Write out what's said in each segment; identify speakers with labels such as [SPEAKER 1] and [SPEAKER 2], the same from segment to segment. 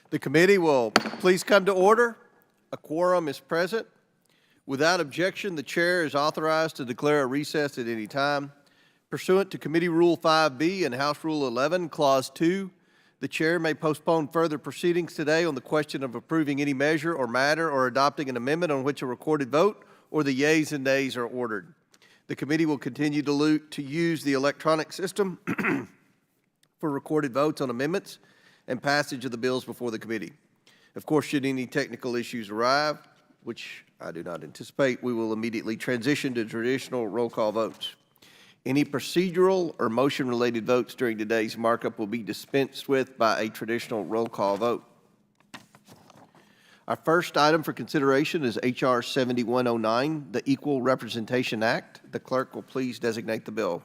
[SPEAKER 1] The committee will please come to order. A quorum is present. Without objection, the chair is authorized to declare a recess at any time. Pursuant to Committee Rule 5B and House Rule 11, Clause 2, the chair may postpone further proceedings today on the question of approving any measure or matter or adopting an amendment on which a recorded vote or the yeas and nays are ordered. The committee will continue to use the electronic system for recorded votes on amendments and passage of the bills before the committee. Of course, should any technical issues arrive, which I do not anticipate, we will immediately transition to traditional roll call votes. Any procedural or motion-related votes during today's markup will be dispensed with by a traditional roll call vote. Our first item for consideration is H.R. 7109, the Equal Representation Act. The clerk will please designate the bill.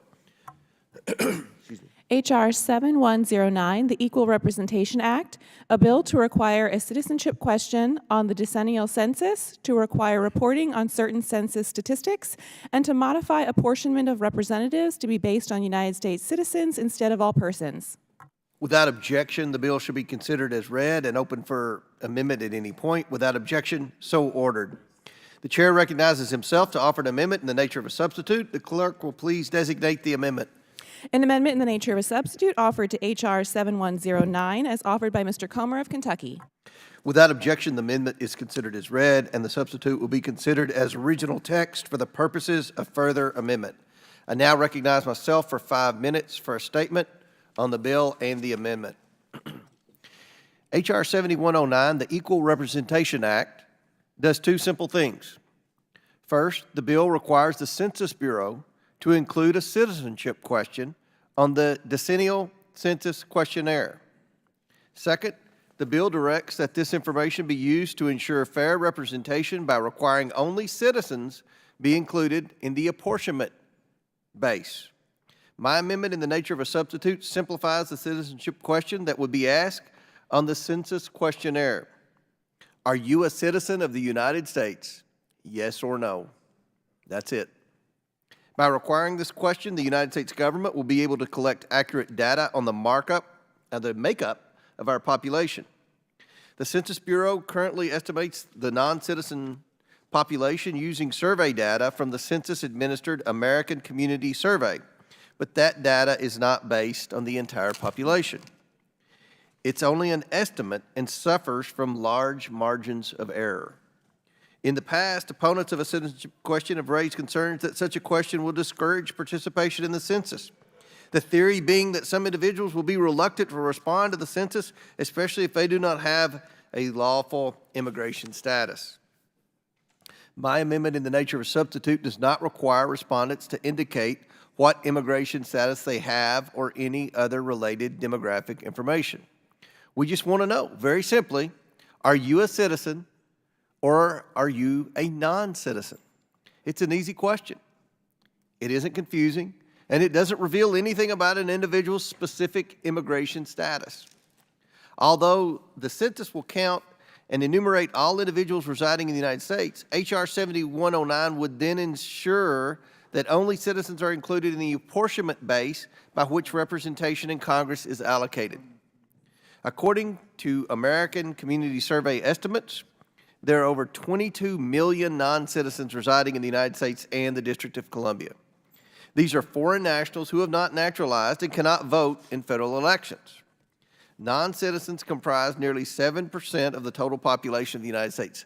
[SPEAKER 2] H.R. 7109, the Equal Representation Act, a bill to require a citizenship question on the decennial census, to require reporting on certain census statistics, and to modify apportionment of representatives to be based on United States citizens instead of all persons.
[SPEAKER 1] Without objection, the bill should be considered as read and open for amendment at any point. Without objection, so ordered. The chair recognizes himself to offer an amendment in the nature of a substitute. The clerk will please designate the amendment.
[SPEAKER 2] An amendment in the nature of a substitute offered to H.R. 7109 as offered by Mr. Comer of Kentucky.
[SPEAKER 1] Without objection, the amendment is considered as read, and the substitute will be considered as original text for the purposes of further amendment. I now recognize myself for 5 minutes for a statement on the bill and the amendment. H.R. 7109, the Equal Representation Act, does two simple things. First, the bill requires the Census Bureau to include a citizenship question on the decennial census questionnaire. Second, the bill directs that this information be used to ensure fair representation by requiring only citizens be included in the apportionment base. My amendment in the nature of a substitute simplifies the citizenship question that would be asked on the census questionnaire. Are you a citizen of the United States? Yes or no? That's it. By requiring this question, the United States government will be able to collect accurate data on the makeup of our population. The Census Bureau currently estimates the non-citizen population using survey data from the census-administered American Community Survey, but that data is not based on the entire population. It's only an estimate and suffers from large margins of error. In the past, opponents of a citizenship question have raised concerns that such a question will discourage participation in the census. The theory being that some individuals will be reluctant to respond to the census, especially if they do not have a lawful immigration status. My amendment in the nature of a substitute does not require respondents to indicate what immigration status they have or any other related demographic information. We just want to know, very simply, are you a citizen or are you a non-citizen? It's an easy question. It isn't confusing, and it doesn't reveal anything about an individual's specific immigration status. Although the census will count and enumerate all individuals residing in the United States, H.R. 7109 would then ensure that only citizens are included in the apportionment base by which representation in Congress is allocated. According to American Community Survey estimates, there are over 22 million non-citizens residing in the United States and the District of Columbia. These are foreign nationals who have not naturalized and cannot vote in federal elections. Non-citizens comprise nearly 7% of the total population of the United States.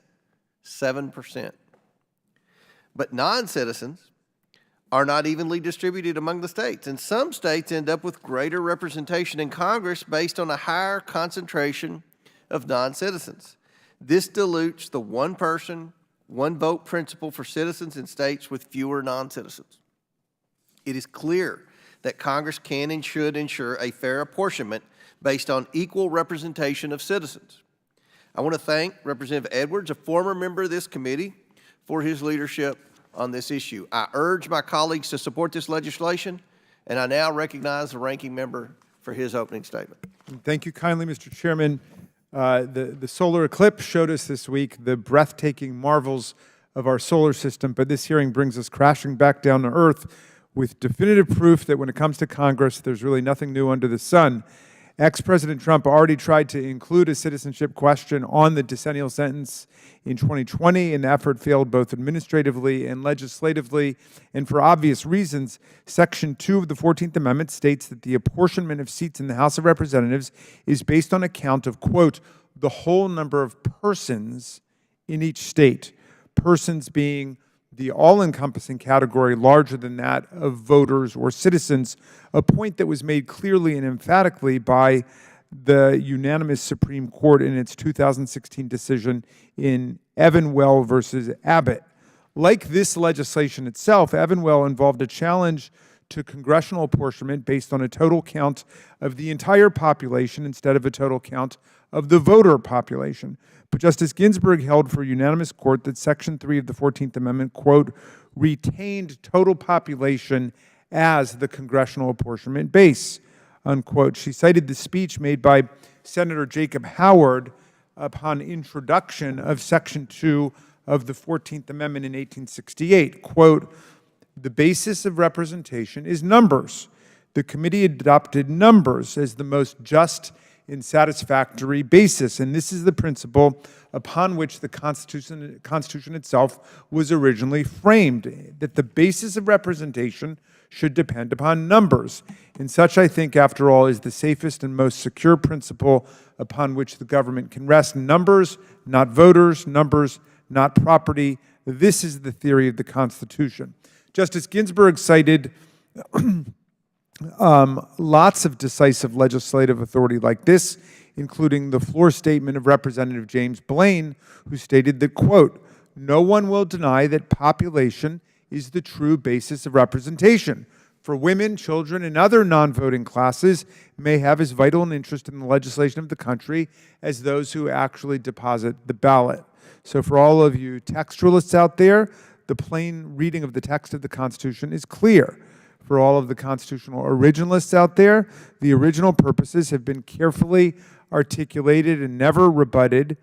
[SPEAKER 1] 7%. But non-citizens are not evenly distributed among the states, and some states end up with greater representation in Congress based on a higher concentration of non-citizens. This dilutes the one-person, one-vote principle for citizens in states with fewer non-citizens. It is clear that Congress can and should ensure a fair apportionment based on equal representation of citizens. I want to thank Representative Edwards, a former member of this committee, for his leadership on this issue. I urge my colleagues to support this legislation, and I now recognize the ranking member for his opening statement.
[SPEAKER 3] Thank you kindly, Mr. Chairman. The solar eclipse showed us this week the breathtaking marvels of our solar system, but this hearing brings us crashing back down to earth with definitive proof that when it comes to Congress, there's really nothing new under the sun. Ex-President Trump already tried to include a citizenship question on the decennial sentence in 2020, and the effort failed both administratively and legislatively. And for obvious reasons, Section 2 of the 14th Amendment states that the apportionment of seats in the House of Representatives is based on a count of, quote, the whole number of persons in each state, persons being the all-encompassing category larger than that of voters or citizens, a point that was made clearly and emphatically by the unanimous Supreme Court in its 2016 decision in Evanwell versus Abbott. Like this legislation itself, Evanwell involved a challenge to congressional apportionment based on a total count of the entire population instead of a total count of the voter population. But Justice Ginsburg held for a unanimous court that Section 3 of the 14th Amendment, quote, retained total population as the congressional apportionment base, unquote. She cited the speech made by Senator Jacob Howard upon introduction of Section 2 of the 14th Amendment in 1868, quote, the basis of representation is numbers. The committee adopted numbers as the most just and satisfactory basis, and this is the principle upon which the Constitution itself was originally framed, that the basis of representation should depend upon numbers. And such, I think, after all, is the safest and most secure principle upon which the government can rest. Numbers, not voters, numbers, not property. This is the theory of the Constitution. Justice Ginsburg cited lots of decisive legislative authority like this, including the floor statement of Representative James Blaine, who stated that, quote, no one will deny that population is the true basis of representation. For women, children, and other non-voting classes may have as vital an interest in the legislation of the country as those who actually deposit the ballot. So for all of you textualists out there, the plain reading of the text of the Constitution is clear. For all of the constitutional originalists out there, the original purposes have been carefully articulated and never rebutted.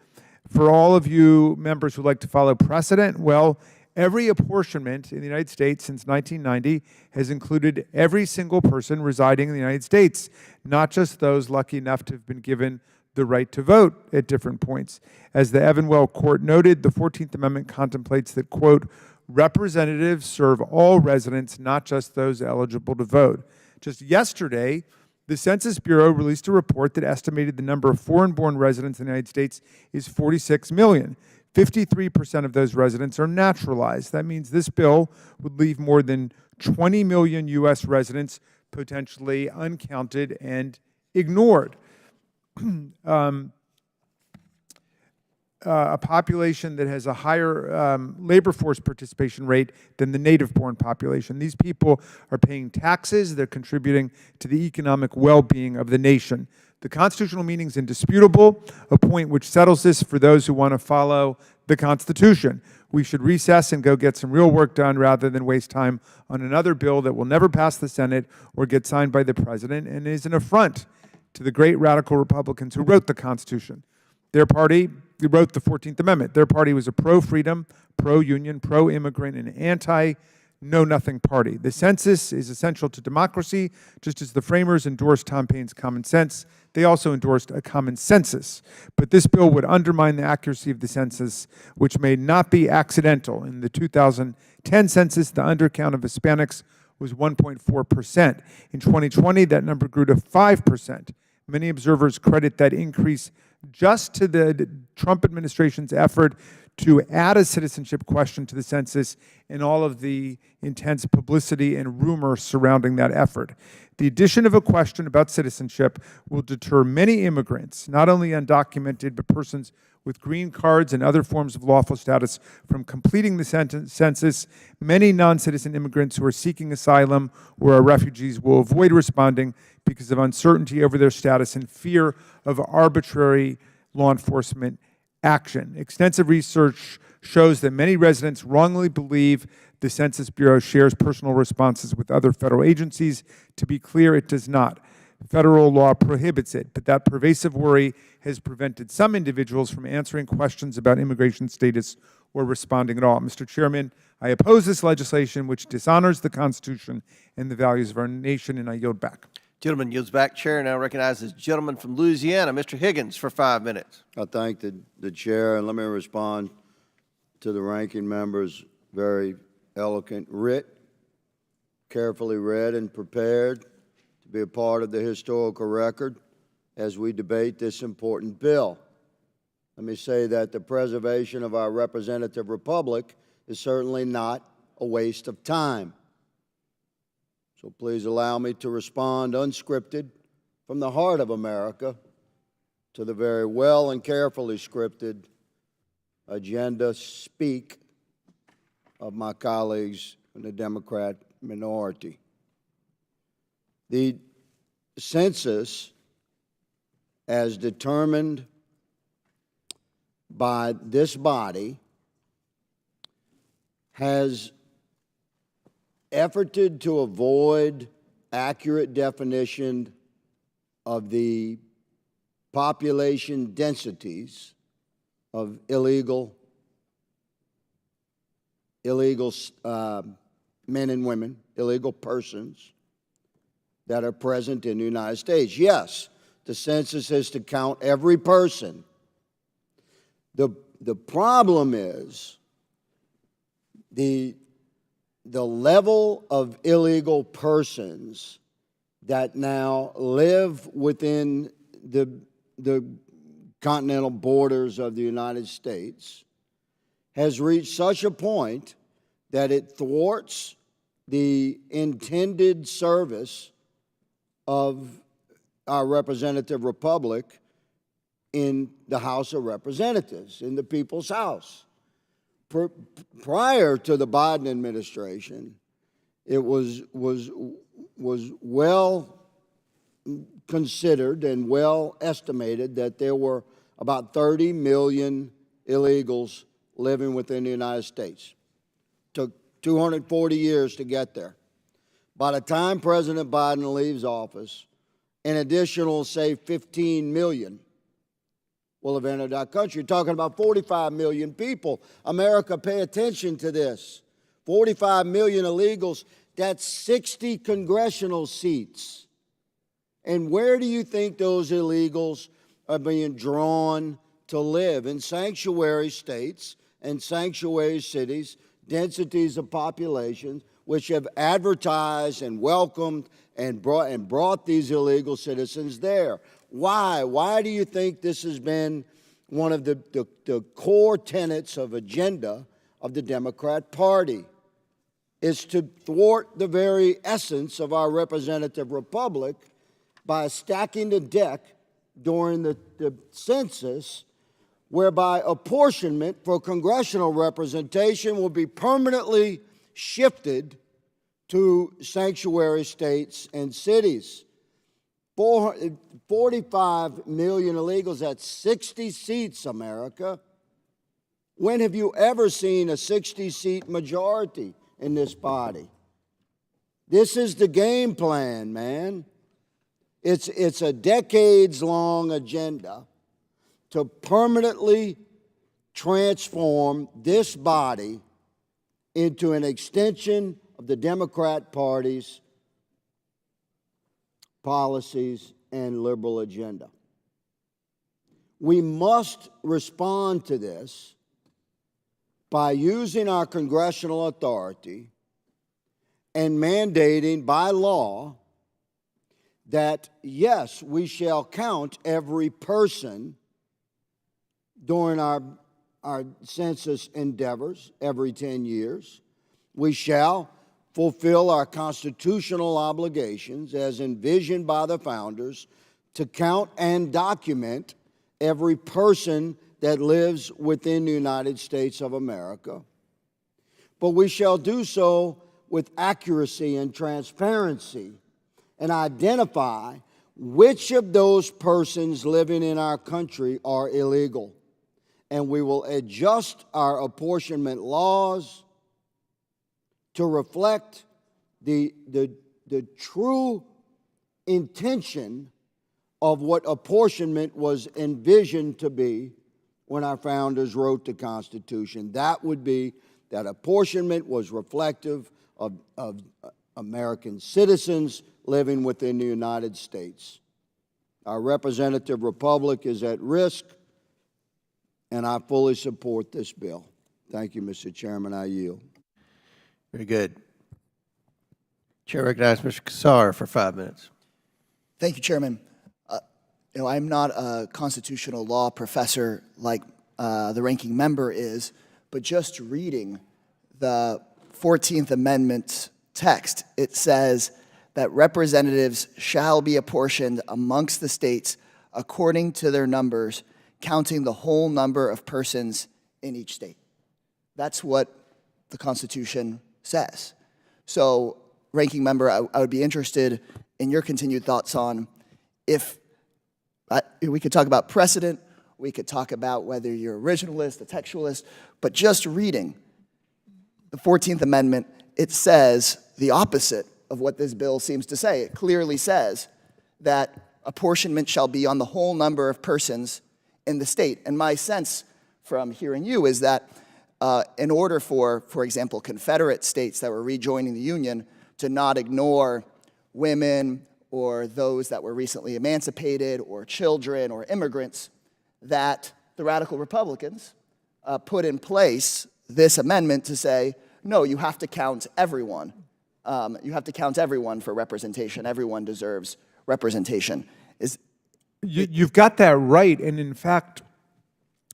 [SPEAKER 3] For all of you members who like to follow precedent, well, every apportionment in the United States since 1990 has included every single person residing in the United States, not just those lucky enough to have been given the right to vote at different points. As the Evanwell Court noted, the 14th Amendment contemplates that, quote, representatives serve all residents, not just those eligible to vote. Just yesterday, the Census Bureau released a report that estimated the number of foreign-born residents in the United States is 46 million. 53% of those residents are naturalized. That means this bill would leave more than 20 million U.S. residents potentially uncounted and ignored. A population that has a higher labor force participation rate than the native-born population. These people are paying taxes, they're contributing to the economic well-being of the nation. The constitutional meaning is indisputable, a point which settles this for those who want to follow the Constitution. We should recess and go get some real work done rather than waste time on another bill that will never pass the Senate or get signed by the President and is an affront to the great radical Republicans who wrote the Constitution. Their party wrote the 14th Amendment. Their party was a pro-freedom, pro-union, pro-immigrant, and anti-know-nothing party. The census is essential to democracy, just as the framers endorsed Tom Paine's common sense. They also endorsed a common census. But this bill would undermine the accuracy of the census, which may not be accidental. In the 2010 census, the undercount of Hispanics was 1.4%. In 2020, that number grew to 5%. Many observers credit that increase just to the Trump administration's effort to add a citizenship question to the census and all of the intense publicity and rumor surrounding that effort. The addition of a question about citizenship will deter many immigrants, not only undocumented, but persons with green cards and other forms of lawful status from completing the census. Many non-citizen immigrants who are seeking asylum or are refugees will avoid responding because of uncertainty over their status and fear of arbitrary law enforcement action. Extensive research shows that many residents wrongly believe the Census Bureau shares personal responses with other federal agencies. To be clear, it does not. Federal law prohibits it, but that pervasive worry has prevented some individuals from answering questions about immigration status or responding at all. Mr. Chairman, I oppose this legislation which dishonors the Constitution and the values of our nation, and I yield back.
[SPEAKER 1] Gentleman yields back. Chair now recognizes the gentleman from Louisiana, Mr. Higgins, for 5 minutes.
[SPEAKER 4] I thank the chair, and let me respond to the ranking member's very eloquent writ, carefully read and prepared to be a part of the historical record as we debate this important bill. Let me say that the preservation of our representative republic is certainly not a waste of time. So please allow me to respond unscripted from the heart of America to the very well and carefully scripted agenda speak of my colleagues in the Democrat minority. The census, as determined by this body, has efforted to avoid accurate definition of the population densities of illegal men and women, illegal persons that are present in the United States. Yes, the census is to count every person. The problem is the level of illegal persons that now live within the continental borders of the United States has reached such a point that it thwarts the intended service of our representative republic in the House of Representatives, in the People's House. Prior to the Biden administration, it was well considered and well estimated that there were about 30 million illegals living within the United States. Took 240 years to get there. By the time President Biden leaves office, an additional, say, 15 million will have entered our country. You're talking about 45 million people. America, pay attention to this. 45 million illegals, that's 60 congressional seats. And where do you think those illegals are being drawn to live? In sanctuary states and sanctuary cities, densities of populations, which have advertised and welcomed and brought these illegal citizens there. Why? Why do you think this has been one of the core tenets of agenda of the Democrat Party? Is to thwart the very essence of our representative republic by stacking the deck during the census, whereby apportionment for congressional representation will be permanently shifted to sanctuary states and cities. 45 million illegals, that's 60 seats, America. When have you ever seen a 60-seat majority in this body? This is the game plan, man. It's a decades-long agenda to permanently transform this body into an extension of the Democrat Party's policies and liberal agenda. We must respond to this by using our congressional authority and mandating by law that, yes, we shall count every person during our census endeavors every 10 years. We shall fulfill our constitutional obligations as envisioned by the founders to count and document every person that lives within the United States of America. But we shall do so with accuracy and transparency and identify which of those persons living in our country are illegal. And we will adjust our apportionment laws to reflect the true intention of what apportionment was envisioned to be when our founders wrote the Constitution. That would be that apportionment was reflective of American citizens living within the United States. Our representative republic is at risk, and I fully support this bill. Thank you, Mr. Chairman. I yield.
[SPEAKER 1] Very good. Chair recognizes Mr. Kassar for 5 minutes.
[SPEAKER 5] Thank you, Chairman. I'm not a constitutional law professor like the ranking member is, but just reading the 14th Amendment text, it says that representatives shall be apportioned amongst the states according to their numbers, counting the whole number of persons in each state. That's what the Constitution says. So, ranking member, I would be interested in your continued thoughts on if we could talk about precedent, we could talk about whether you're originalist, a textualist, but just reading the 14th Amendment, it says the opposite of what this bill seems to say. It clearly says that apportionment shall be on the whole number of persons in the state. And my sense from hearing you is that in order for example, Confederate states that were rejoining the Union to not ignore women or those that were recently emancipated or children or immigrants, that the radical Republicans put in place this amendment to say, no, you have to count everyone. You have to count everyone for representation. Everyone deserves representation.
[SPEAKER 3] You've got that right, and in fact,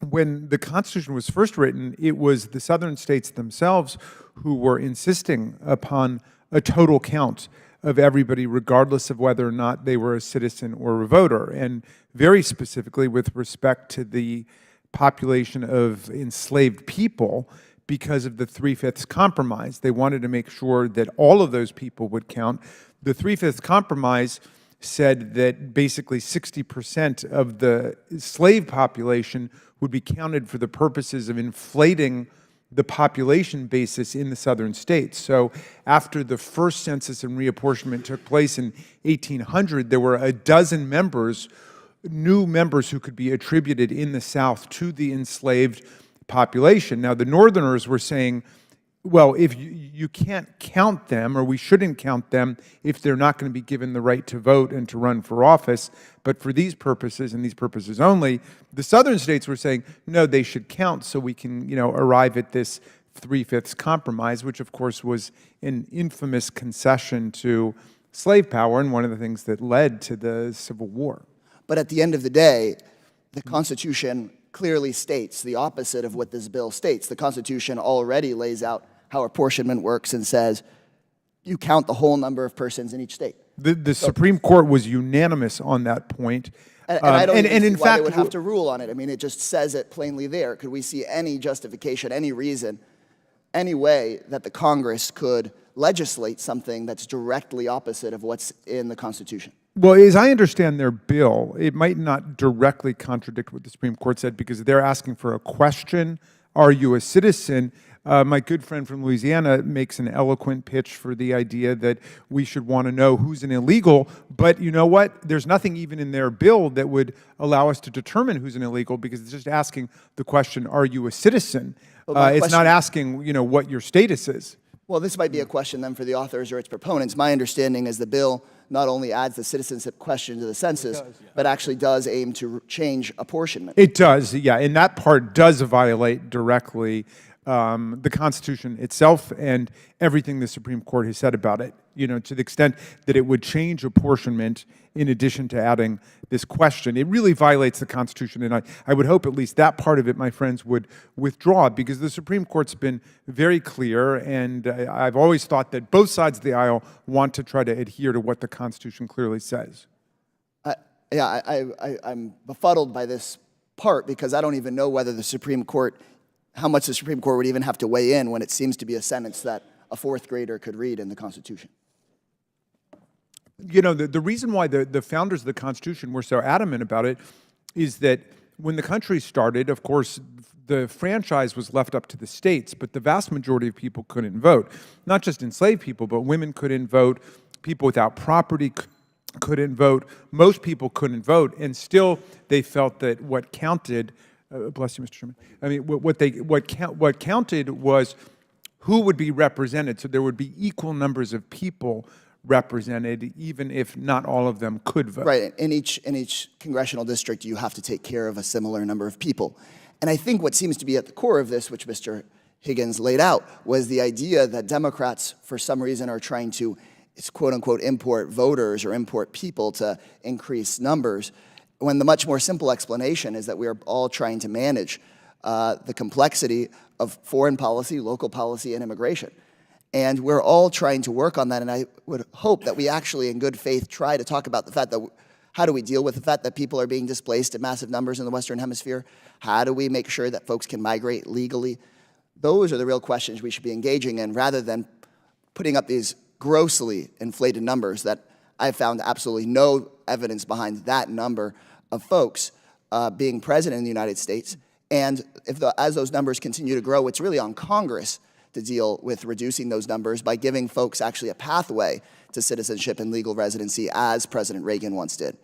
[SPEAKER 3] when the Constitution was first written, it was the southern states themselves who were insisting upon a total count of everybody, regardless of whether or not they were a citizen or a voter. And very specifically with respect to the population of enslaved people, because of the 3/5 compromise. They wanted to make sure that all of those people would count. The 3/5 compromise said that basically 60% of the slave population would be counted for the purposes of inflating the population basis in the southern states. So after the first census and reapportionment took place in 1800, there were a dozen members, new members who could be attributed in the South to the enslaved population. Now the Northerners were saying, well, if you can't count them, or we shouldn't count them if they're not going to be given the right to vote and to run for office, but for these purposes and these purposes only, the southern states were saying, no, they should count so we can, arrive at this 3/5 compromise, which of course was an infamous concession to slave power and one of the things that led to the Civil War.
[SPEAKER 5] But at the end of the day, the Constitution clearly states the opposite of what this bill states. The Constitution already lays out how apportionment works and says you count the whole number of persons in each state.
[SPEAKER 3] The Supreme Court was unanimous on that point.
[SPEAKER 5] And I don't even see why they would have to rule on it. I mean, it just says it plainly there. Could we see any justification, any reason, any way that the Congress could legislate something that's directly opposite of what's in the Constitution?
[SPEAKER 3] Well, as I understand their bill, it might not directly contradict what the Supreme Court said because they're asking for a question, are you a citizen? My good friend from Louisiana makes an eloquent pitch for the idea that we should want to know who's an illegal, but you know what? There's nothing even in their bill that would allow us to determine who's an illegal because it's just asking the question, are you a citizen? It's not asking, what your status is.
[SPEAKER 5] Well, this might be a question then for the authors or its proponents. My understanding is the bill not only adds the citizenship question to the census, but actually does aim to change apportionment.
[SPEAKER 3] It does, yeah, and that part does violate directly the Constitution itself and everything the Supreme Court has said about it, to the extent that it would change apportionment in addition to adding this question. It really violates the Constitution, and I would hope at least that part of it, my friends, would withdraw, because the Supreme Court's been very clear, and I've always thought that both sides of the aisle want to try to adhere to what the Constitution clearly says.
[SPEAKER 5] I'm befuddled by this part, because I don't even know whether the Supreme Court, how much the Supreme Court would even have to weigh in when it seems to be a sentence that a fourth grader could read in the Constitution.
[SPEAKER 3] The reason why the founders of the Constitution were so adamant about it is that when the country started, of course, the franchise was left up to the states, but the vast majority of people couldn't vote. Not just enslaved people, but women couldn't vote, people without property couldn't vote, most people couldn't vote, and still they felt that what counted, bless you, Mr. Chairman, I mean, what counted was who would be represented. So there would be equal numbers of people represented, even if not all of them could vote.
[SPEAKER 5] Right. In each congressional district, you have to take care of a similar number of people. And I think what seems to be at the core of this, which Mr. Higgins laid out, was the idea that Democrats, for some reason, are trying to, it's quote unquote, import voters or import people to increase numbers, when the much more simple explanation is that we are all trying to manage the complexity of foreign policy, local policy, and immigration. And we're all trying to work on that, and I would hope that we actually, in good faith, try to talk about the fact that how do we deal with the fact that people are being displaced in massive numbers in the Western Hemisphere? How do we make sure that folks can migrate legally? Those are the real questions we should be engaging in, rather than putting up these grossly inflated numbers that I've found absolutely no evidence behind that number of folks being present in the United States. And as those numbers continue to grow, it's really on Congress to deal with reducing those numbers by giving folks actually a pathway to citizenship and legal residency, as President Reagan once did.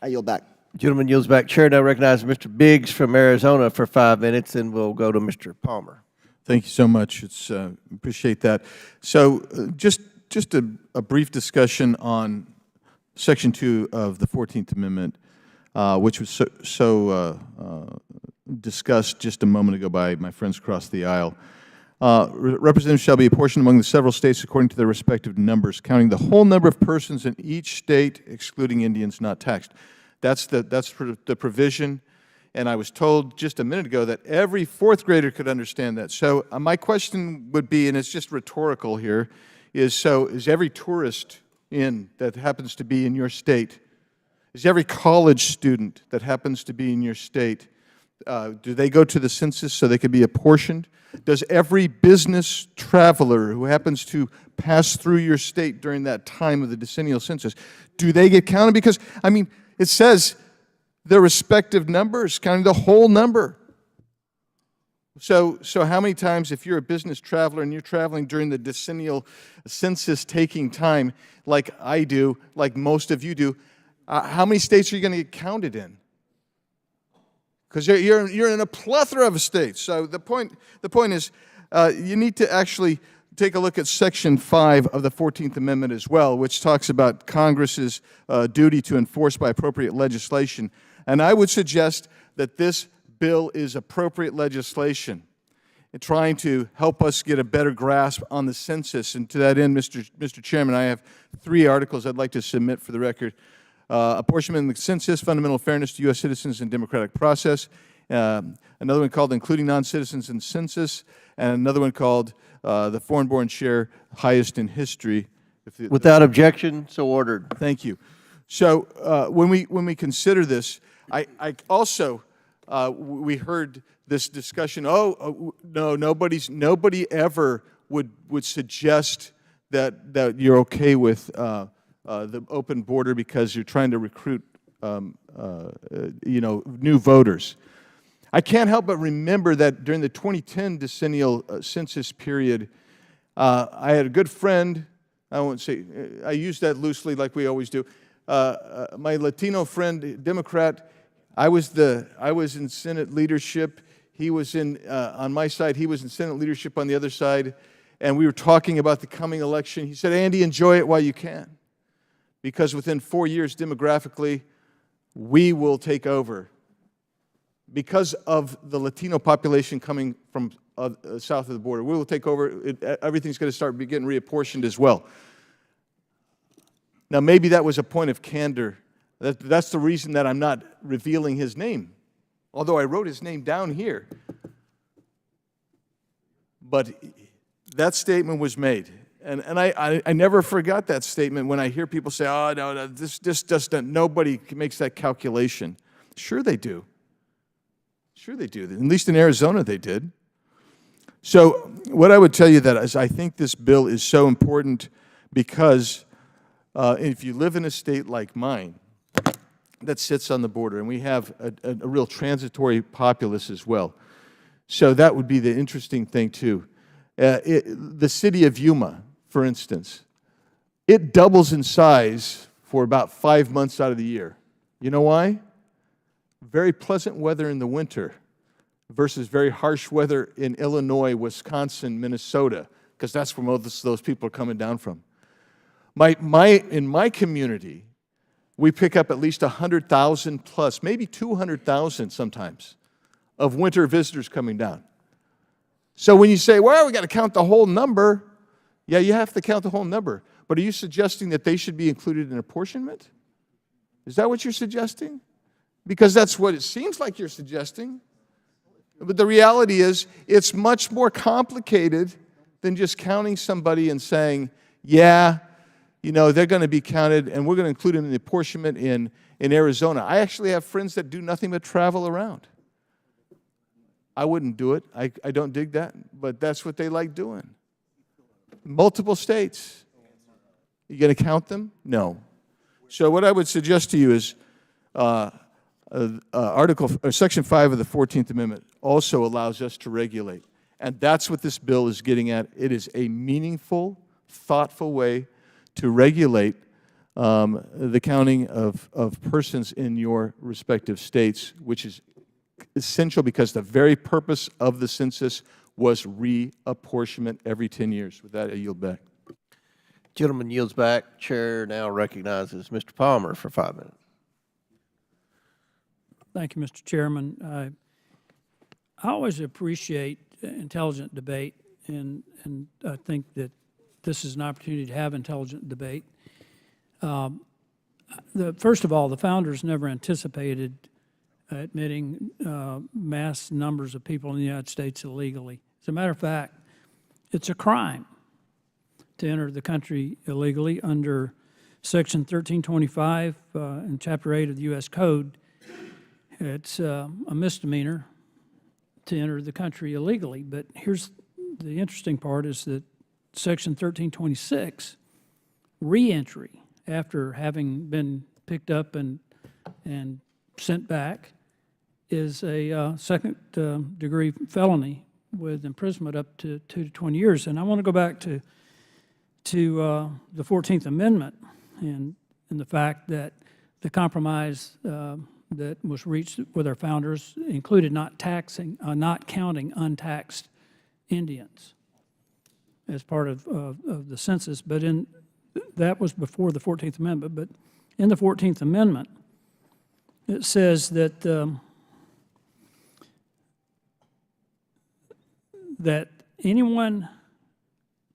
[SPEAKER 5] I yield back.
[SPEAKER 1] Gentleman yields back. Chair now recognizes Mr. Biggs from Arizona for 5 minutes, and we'll go to Mr. Palmer.
[SPEAKER 6] Thank you so much. It's appreciate that. So just a brief discussion on Section 2 of the 14th Amendment, which was so discussed just a moment ago by my friends across the aisle. Representatives shall be apportioned among the several states according to their respective numbers, counting the whole number of persons in each state, excluding Indians not taxed. That's the provision, and I was told just a minute ago that every fourth grader could understand that. So my question would be, and it's just rhetorical here, is every tourist that happens to be in your state, is every college student that happens to be in your state, do they go to the census so they could be apportioned? Does every business traveler who happens to pass through your state during that time of the decennial census, do they get counted? Because, I mean, it says their respective numbers, counting the whole number. So how many times, if you're a business traveler and you're traveling during the decennial census taking time, like I do, like most of you do, how many states are you going to get counted in? Because you're in a plethora of states. So the point is, you need to actually take a look at Section 5 of the 14th Amendment as well, which talks about Congress's duty to enforce by appropriate legislation. And I would suggest that this bill is appropriate legislation in trying to help us get a better grasp on the census. And to that end, Mr. Chairman, I have 3 articles I'd like to submit for the record. Apportionment in the census, fundamental fairness to U.S. citizens and democratic process. Another one called including non-citizens in census, and another one called the foreign-born share highest in history.
[SPEAKER 1] Without objection, so ordered.
[SPEAKER 6] Thank you. So when we consider this, I also we heard this discussion. No, nobody ever would suggest that you're okay with the open border because you're trying to recruit, new voters. I can't help but remember that during the 2010 decennial census period, I had a good friend. I won't say. I use that loosely, like we always do. My Latino friend, Democrat. I was in Senate leadership. He was on my side. He was in Senate leadership on the other side, and we were talking about the coming election. He said, "Andy, enjoy it while you can, because within 4 years, demographically, we will take over. Because of the Latino population coming from south of the border, we will take over. Everything's going to start getting reapportioned as well." Now, maybe that was a point of candor. That's the reason that I'm not revealing his name, although I wrote his name down here. But that statement was made. And I never forgot that statement when I hear people say, "Oh, no, this doesn't, nobody makes that calculation." Sure they do. Sure they do. At least in Arizona they did. So what I would tell you that is I think this bill is so important because if you live in a state like mine that sits on the border, and we have a real transitory populace as well, so that would be the interesting thing too. The city of Yuma, for instance, it doubles in size for about 5 months out of the year. You know why? Very pleasant weather in the winter, versus very harsh weather in Illinois, Wisconsin, Minnesota, because that's where most of those people are coming down from. In my community, we pick up at least 100,000 plus, maybe 200,000 sometimes, of winter visitors coming down. So when you say, well, we got to count the whole number, yeah, you have to count the whole number. But are you suggesting that they should be included in apportionment? Is that what you're suggesting? Because that's what it seems like you're suggesting. But the reality is, it's much more complicated than just counting somebody and saying, yeah, you know, they're going to be counted, and we're going to include them in the apportionment in Arizona. I actually have friends that do nothing but travel around. I wouldn't do it. I don't dig that, but that's what they like doing. Multiple states. You going to count them? No. So what I would suggest to you is Section 5 of the 14th Amendment also allows us to regulate. And that's what this bill is getting at. It is a meaningful, thoughtful way to regulate the counting of persons in your respective states, which is essential because the very purpose of the census was reapportionment every 10 years. With that, I yield back.
[SPEAKER 1] Gentleman yields back. Chair now recognizes Mr. Palmer for 5 minutes.
[SPEAKER 7] Thank you, Mr. Chairman. I always appreciate intelligent debate, and I think that this is an opportunity to have intelligent debate. First of all, the founders never anticipated admitting mass numbers of people in the United States illegally. As a matter of fact, it's a crime to enter the country illegally under Section 1325 in Chapter 8 of the U.S. Code. It's a misdemeanor to enter the country illegally. But here's the interesting part is that Section 1326, re-entry after having been picked up and sent back, is a second-degree felony with imprisonment up to 2 to 20 years. And I want to go back to the 14th Amendment and the fact that the compromise that was reached with our founders included not counting untaxed Indians as part of the census. But that was before the 14th Amendment. But in the 14th Amendment, it says that that anyone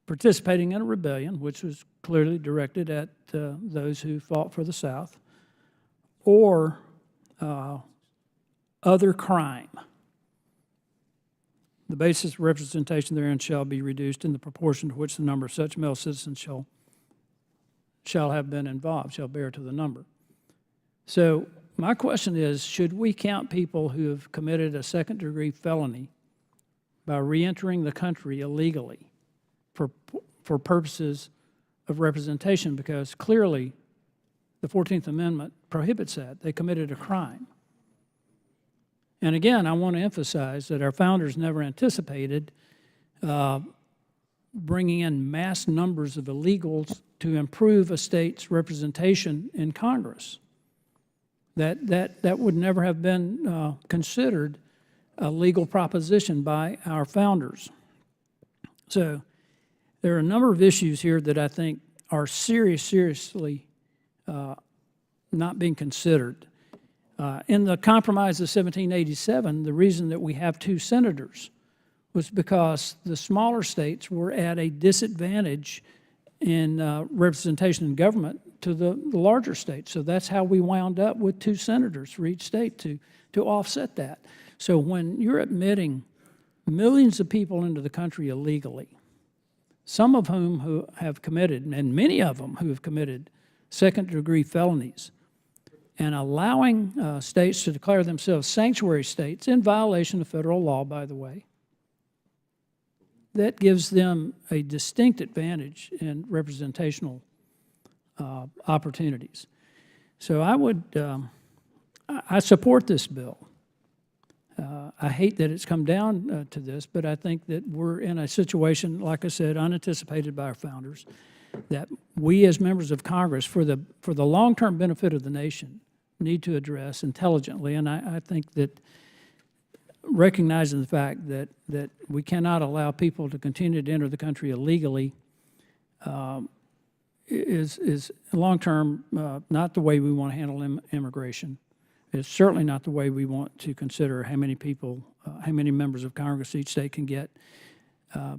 [SPEAKER 7] participating in a rebellion, which was clearly directed at those who fought for the South, or other crime, the basis of representation therein shall be reduced in the proportion to which the number of such male citizens shall have been involved, shall bear to the number. So my question is, should we count people who have committed a second-degree felony by reentering the country illegally for purposes of representation? Because clearly the 14th Amendment prohibits that. They committed a crime. And again, I want to emphasize that our founders never anticipated bringing in mass numbers of illegals to improve a state's representation in Congress. That would never have been considered a legal proposition by our founders. So there are a number of issues here that I think are seriously not being considered. In the Compromise of 1787, the reason that we have 2 senators was because the smaller states were at a disadvantage in representation in government to the larger states. So that's how we wound up with 2 senators for each state to offset that. So when you're admitting millions of people into the country illegally, some of whom who have committed, and many of them who have committed second-degree felonies, and allowing states to declare themselves sanctuary states in violation of federal law, by the way, that gives them a distinct advantage in representational opportunities. So I support this bill. I hate that it's come down to this, but I think that we're in a situation, like I said, unanticipated by our founders, that we as members of Congress, for the long-term benefit of the nation, need to address intelligently. And I think that recognizing the fact that we cannot allow people to continue to enter the country illegally is long-term not the way we want to handle immigration. It's certainly not the way we want to consider how many people, how many members of Congress each state can get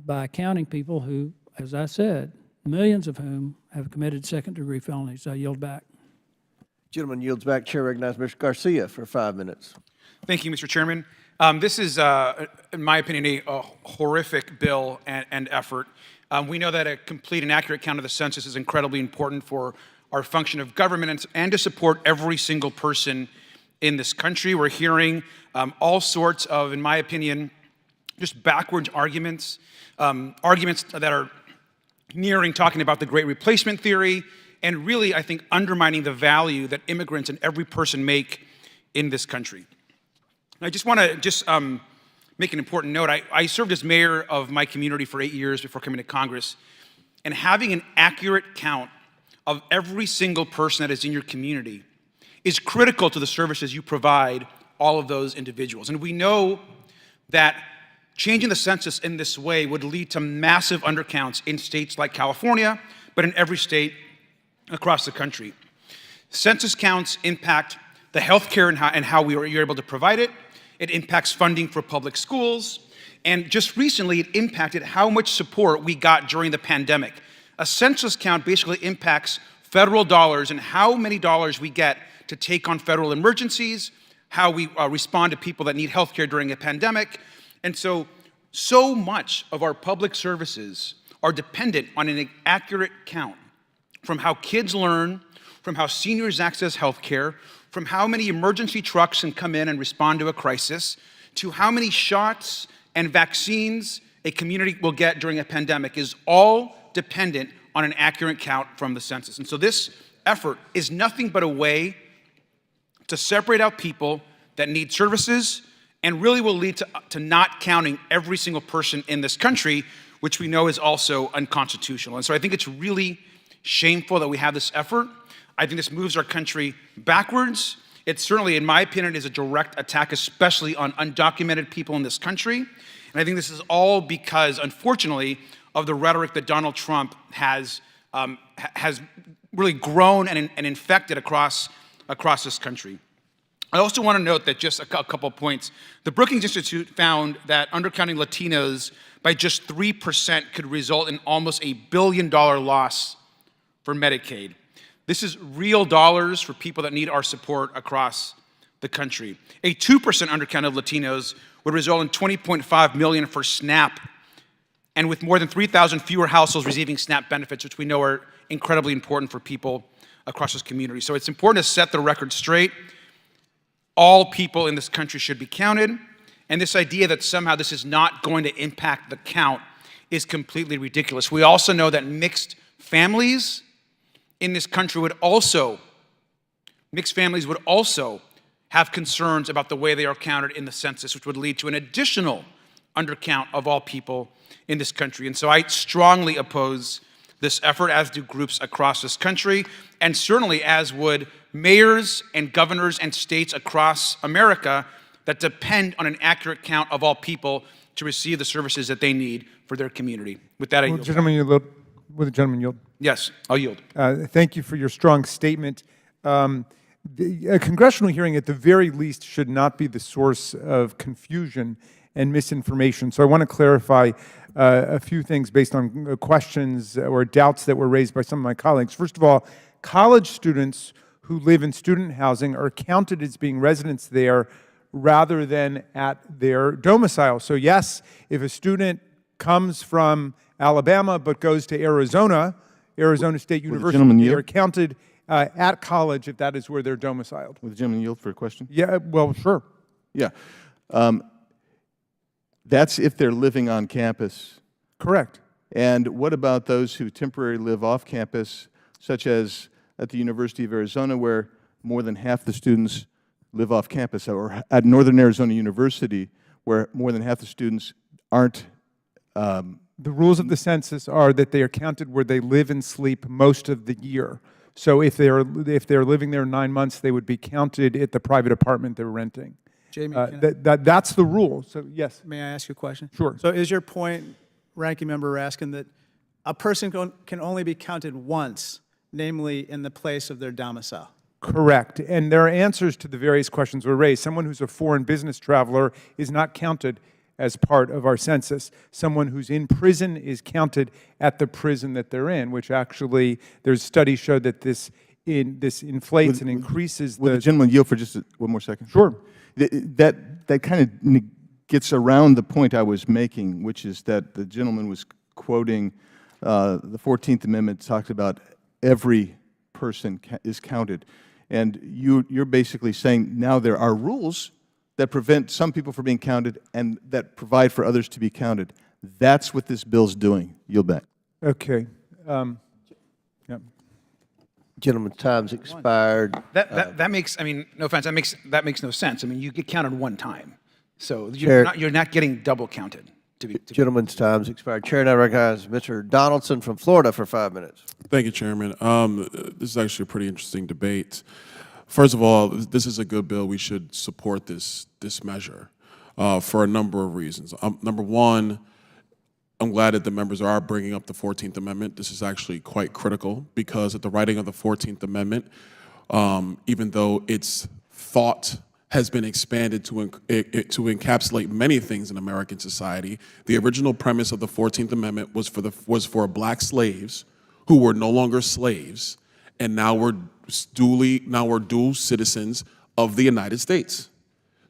[SPEAKER 7] by counting people who, as I said, millions of whom have committed second-degree felonies. I yield back.
[SPEAKER 1] Gentleman yields back. Chair recognizes Mr. Garcia for 5 minutes.
[SPEAKER 8] Thank you, Mr. Chairman. This is, in my opinion, a horrific bill and effort. We know that a complete and accurate count of the census is incredibly important for our function of government and to support every single person in this country. We're hearing all sorts of, in my opinion, just backwards arguments, arguments that are nearing talking about the Great Replacement theory, and really, I think, undermining the value that immigrants and every person make in this country. I just want to make an important note. I served as mayor of my community for 8 years before coming to Congress, and having an accurate count of every single person that is in your community is critical to the services you provide all of those individuals. And we know that changing the census in this way would lead to massive undercounts in states like California, but in every state across the country. Census counts impact the health care and how you're able to provide it. It impacts funding for public schools. And just recently, it impacted how much support we got during the pandemic. A census count basically impacts federal dollars and how many dollars we get to take on federal emergencies, how we respond to people that need health care during a pandemic. And so much of our public services are dependent on an accurate count, from how kids learn, from how seniors access health care, from how many emergency trucks can come in and respond to a crisis, to how many shots and vaccines a community will get during a pandemic, is all dependent on an accurate count from the census. And so this effort is nothing but a way to separate out people that need services and really will lead to not counting every single person in this country, which we know is also unconstitutional. And so I think it's really shameful that we have this effort. I think this moves our country backwards. It certainly, in my opinion, is a direct attack, especially on undocumented people in this country. And I think this is all because, unfortunately, of the rhetoric that Donald Trump has really grown and infected across this country. I also want to note that just a couple points. The Brookings Institute found that undercounting Latinos by just 3% could result in almost $1 billion loss for Medicaid. This is real dollars for people that need our support across the country. A 2% undercount of Latinos would result in $20.5 million for SNAP, and with more than 3,000 fewer households receiving SNAP benefits, which we know are incredibly important for people across this community. So it's important to set the record straight. All people in this country should be counted, and this idea that somehow this is not going to impact the count is completely ridiculous. We also know that mixed families in this country would also have concerns about the way they are counted in the census, which would lead to an additional undercount of all people in this country. And so I strongly oppose this effort, as do groups across this country, and certainly as would mayors and governors and states across America that depend on an accurate count of all people to receive the services that they need for their community. With that, I yield.
[SPEAKER 3] Will the gentleman yield?
[SPEAKER 8] Yes, I'll yield.
[SPEAKER 3] Thank you for your strong statement. A congressional hearing, at the very least, should not be the source of confusion and misinformation. So I want to clarify a few things based on questions or doubts that were raised by some of my colleagues. First of all, college students who live in student housing are counted as being residents there rather than at their domicile. So yes, if a student comes from Alabama but goes to Arizona State University, they are counted at college if that is where they're domiciled.
[SPEAKER 6] Would the gentleman yield for a question?
[SPEAKER 3] Yeah, well, sure.
[SPEAKER 6] Yeah. That's if they're living on campus.
[SPEAKER 3] Correct.
[SPEAKER 6] And what about those who temporarily live off campus, such as at the University of Arizona, where more than half the students live off campus, or at Northern Arizona University, where more than half the students aren't?
[SPEAKER 3] The rules of the census are that they are counted where they live and sleep most of the year. So if they're living there 9 months, they would be counted at the private apartment they're renting.
[SPEAKER 9] Jamie, can
[SPEAKER 3] That's the rule. So yes.
[SPEAKER 9] may I ask you a question?
[SPEAKER 3] Sure.
[SPEAKER 9] So is your point, Ranking Member Raskin, that a person can only be counted once, namely in the place of their domicile?
[SPEAKER 3] Correct. And there are answers to the various questions we raised. Someone who's a foreign business traveler is not counted as part of our census. Someone who's in prison is counted at the prison that they're in, which actually, there's studies show that this inflates and increases
[SPEAKER 6] Will the gentleman yield for just one more second?
[SPEAKER 3] Sure.
[SPEAKER 6] That kind of gets around the point I was making, which is that the gentleman was quoting the 14th Amendment talked about every person is counted. And you're basically saying now there are rules that prevent some people from being counted and that provide for others to be counted. That's what this bill's doing. Yield back.
[SPEAKER 3] Okay.
[SPEAKER 1] Gentleman's time's expired.
[SPEAKER 8] That makes, I mean, no offense, that makes no sense. I mean, you get counted one time. So
[SPEAKER 1] Chair-
[SPEAKER 8] you're not getting double counted.
[SPEAKER 1] Gentleman's time's expired. Chair now recognizes Mr. Donaldson from Florida for 5 minutes.
[SPEAKER 10] Thank you, Chairman. This is actually a pretty interesting debate. First of all, this is a good bill. We should support this measure for a number of reasons. Number one, I'm glad that the members are bringing up the 14th Amendment. This is actually quite critical because at the writing of the 14th Amendment, even though its thought has been expanded to encapsulate many things in American society, the original premise of the 14th Amendment was for black slaves who were no longer slaves and now were dual citizens of the United States.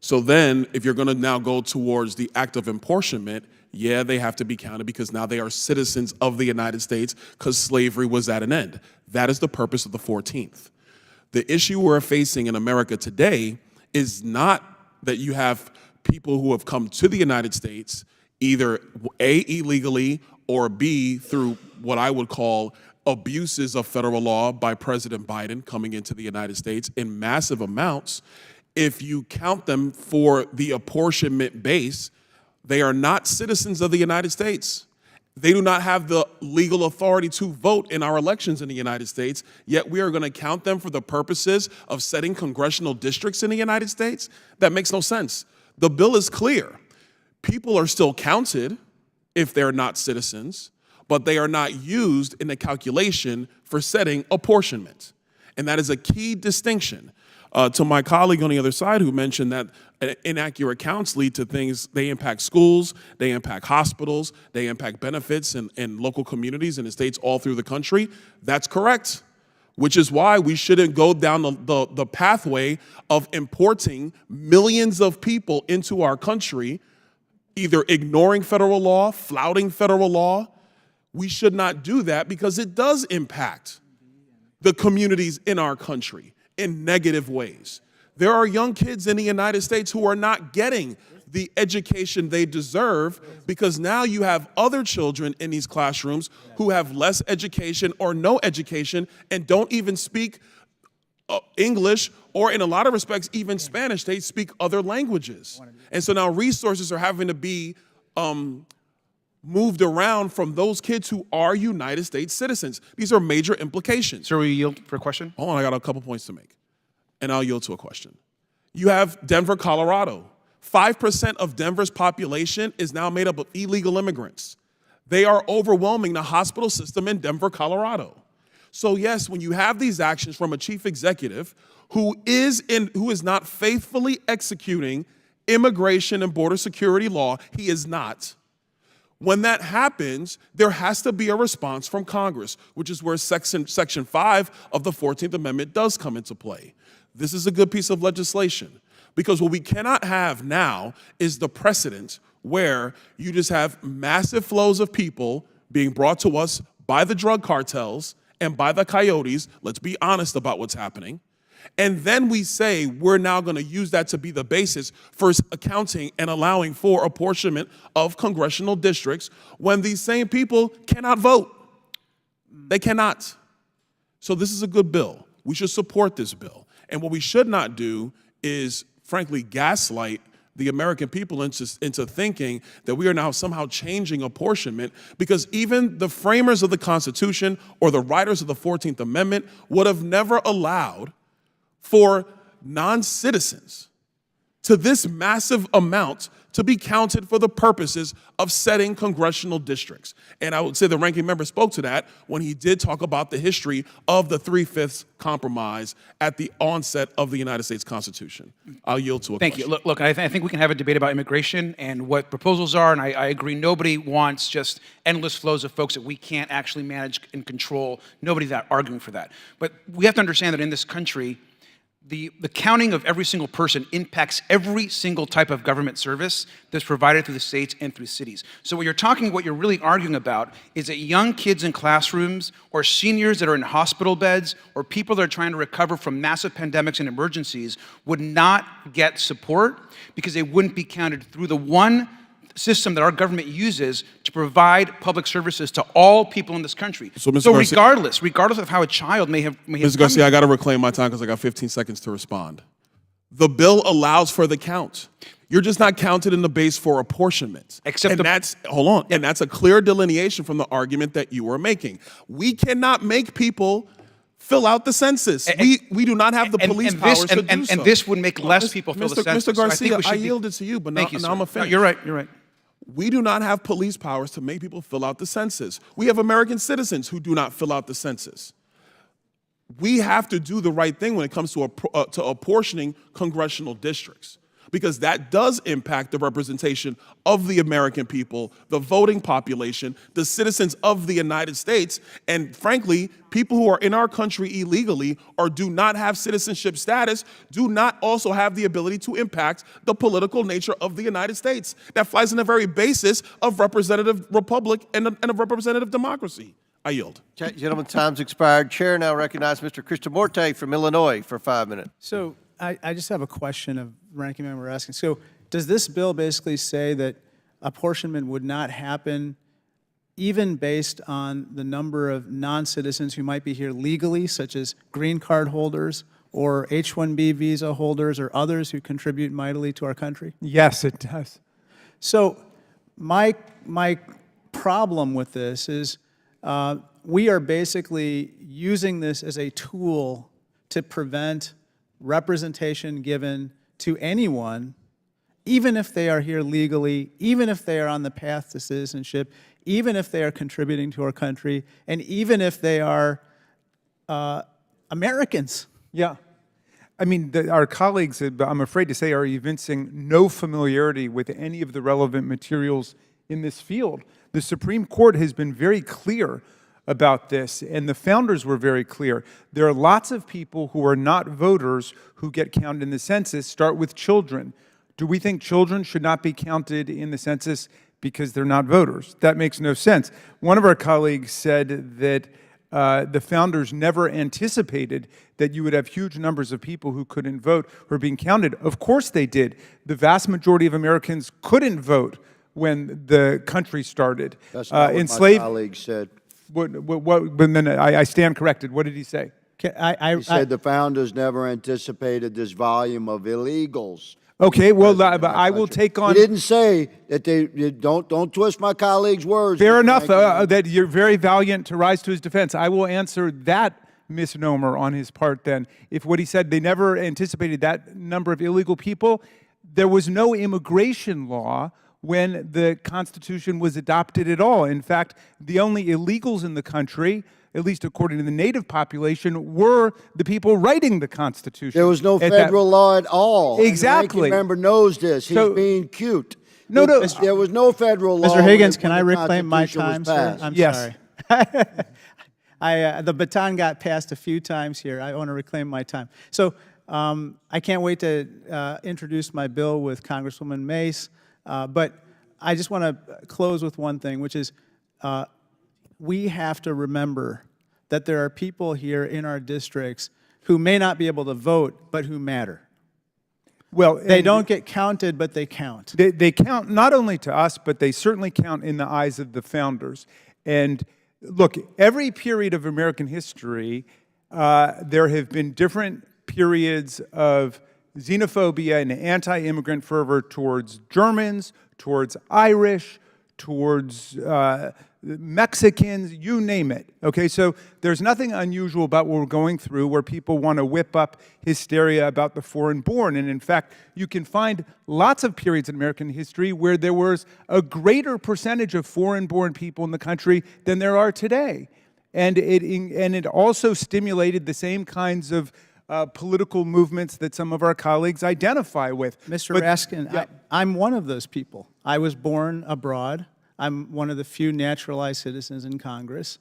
[SPEAKER 10] So then, if you're going to now go towards the act of apportionment, yeah, they have to be counted because now they are citizens of the United States because slavery was at an end. That is the purpose of the 14th. The issue we're facing in America today is not that you have people who have come to the United States either A, illegally, or B, through what I would call abuses of federal law by President Biden coming into the United States in massive amounts. If you count them for the apportionment base, they are not citizens of the United States. They do not have the legal authority to vote in our elections in the United States, yet we are going to count them for the purposes of setting congressional districts in the United States? That makes no sense. The bill is clear. People are still counted if they're not citizens, but they are not used in the calculation for setting apportionment. And that is a key distinction. To my colleague on the other side who mentioned that inaccurate counts lead to things, they impact schools, they impact hospitals, they impact benefits in local communities and in states all through the country. That's correct, which is why we shouldn't go down the pathway of importing millions of people into our country, either ignoring federal law, flouting federal law. We should not do that because it does impact the communities in our country in negative ways. There are young kids in the United States who are not getting the education they deserve because now you have other children in these classrooms who have less education or no education and don't even speak English or in a lot of respects even Spanish. They speak other languages. And so now resources are having to be moved around from those kids who are United States citizens. These are major implications.
[SPEAKER 8] Sir, will you yield for a question?
[SPEAKER 10] Hold on, I got a couple points to make, and I'll yield to a question. You have Denver, Colorado. 5% of Denver's population is now made up of illegal immigrants. They are overwhelming the hospital system in Denver, Colorado. So yes, when you have these actions from a chief executive who is not faithfully executing immigration and border security law, he is not. When that happens, there has to be a response from Congress, which is where Section 5 of the 14th Amendment does come into play. This is a good piece of legislation because what we cannot have now is the precedent where you just have massive flows of people being brought to us by the drug cartels and by the coyotes. Let's be honest about what's happening. And then we say we're now going to use that to be the basis for accounting and allowing for apportionment of congressional districts when these same people cannot vote. They cannot. So this is a good bill. We should support this bill. And what we should not do is, frankly, gaslight the American people into thinking that we are now somehow changing apportionment, because even the framers of the Constitution or the writers of the 14th Amendment would have never allowed for non-citizens to this massive amount to be counted for the purposes of setting congressional districts. And I would say the ranking member spoke to that when he did talk about the history of the 3/5 compromise at the onset of the United States Constitution. I'll yield to a
[SPEAKER 8] Thank
[SPEAKER 10] question.
[SPEAKER 8] you. Look, I think we can have a debate about immigration and what proposals are, and I agree nobody wants just endless flows of folks that we can't actually manage and control. Nobody's arguing for that. But we have to understand that in this country, the counting of every single person impacts every single type of government service that's provided through the states and through cities. So what you're really arguing about is that young kids in classrooms or seniors that are in hospital beds or people that are trying to recover from massive pandemics and emergencies would not get support because they wouldn't be counted through the one system that our government uses to provide public services to all people in this country.
[SPEAKER 10] So, Mr. Garcia,
[SPEAKER 8] regardless of how a child may have
[SPEAKER 10] Ms. Garcia, I got to reclaim my time because I got 15 seconds to respond. The bill allows for the count. You're just not counted in the base for apportionment. And that's a clear delineation from the argument that you were making. We cannot make people fill out the census. We do not have the police powers to do so.
[SPEAKER 8] And this would make less people fill the census.
[SPEAKER 10] Mr. Garcia,
[SPEAKER 8] So
[SPEAKER 10] I yielded to you, but now I'm a finish.
[SPEAKER 8] No, you're right, you're right.
[SPEAKER 10] We do not have police powers to make people fill out the census. We have American citizens who do not fill out the census. We have to do the right thing when it comes to apportioning congressional districts, because that does impact the representation of the American people, the voting population, the citizens of the United States, and frankly, people who are in our country illegally or do not have citizenship status do not also have the ability to impact the political nature of the United States. That flies in the very basis of representative republic and a representative democracy. I yield.
[SPEAKER 1] Gentlemen, time's expired. Chair now recognizes Mr. Krishnamurti from Illinois for 5 minutes.
[SPEAKER 9] So I just have a question of ranking member asking. So does this bill basically say that apportionment would not happen even based on the number of non-citizens who might be here legally, such as green card holders or H-1B visa holders or others who contribute mightily to our country?
[SPEAKER 3] Yes, it does.
[SPEAKER 9] So my problem with this is we are basically using this as a tool to prevent representation given to anyone, even if they are here legally, even if they are on the path to citizenship, even if they are contributing to our country, and even if they are Americans.
[SPEAKER 3] Yeah. I mean, our colleagues, I'm afraid to say, are evincing no familiarity with any of the relevant materials in this field. The Supreme Court has been very clear about this, and the founders were very clear. There are lots of people who are not voters who get counted in the census. Start with children. Do we think children should not be counted in the census because they're not voters? That makes no sense. One of our colleagues said that the founders never anticipated that you would have huge numbers of people who couldn't vote who are being counted. Of course they did. The vast majority of Americans couldn't vote when the country started.
[SPEAKER 4] That's not what my colleague said.
[SPEAKER 3] But then I stand corrected. What did he say?
[SPEAKER 4] He said the founders never anticipated this volume of illegals.
[SPEAKER 3] Okay, well, but I will take on.
[SPEAKER 4] He didn't say that don't twist my colleague's words.
[SPEAKER 3] Fair enough that you're very valiant to rise to his defense. I will answer that misnomer on his part then. If what he said, they never anticipated that number of illegal people, there was no immigration law when the Constitution was adopted at all. In fact, the only illegals in the country, at least according to the native population, were the people writing the Constitution.
[SPEAKER 4] There was no federal law at all.
[SPEAKER 3] Exactly.
[SPEAKER 4] The ranking member knows this. He's being cute.
[SPEAKER 3] No.
[SPEAKER 4] There was no federal law.
[SPEAKER 9] Mr. Higgins, can I reclaim my time, sir? I'm
[SPEAKER 3] Yes.
[SPEAKER 9] sorry. The baton got passed a few times here. I want to reclaim my time. So I can't wait to introduce my bill with Congresswoman Mace. But I just want to close with one thing, which is we have to remember that there are people here in our districts who may not be able to vote, but who matter.
[SPEAKER 3] Well,
[SPEAKER 9] they don't get counted, but they count.
[SPEAKER 3] They count not only to us, but they certainly count in the eyes of the founders. And look, every period of American history, there have been different periods of xenophobia and anti-immigrant fervor towards Germans, towards Irish, towards Mexicans, you name it. Okay, so there's nothing unusual about what we're going through where people want to whip up hysteria about the foreign-born. And in fact, you can find lots of periods in American history where there was a greater percentage of foreign-born people in the country than there are today. And it also stimulated the same kinds of political movements that some of our colleagues identify with.
[SPEAKER 9] Mr.
[SPEAKER 3] But-
[SPEAKER 9] Raskin,
[SPEAKER 3] yeah.
[SPEAKER 9] I'm one of those people. I was born abroad. I'm one of the few naturalized citizens in Congress.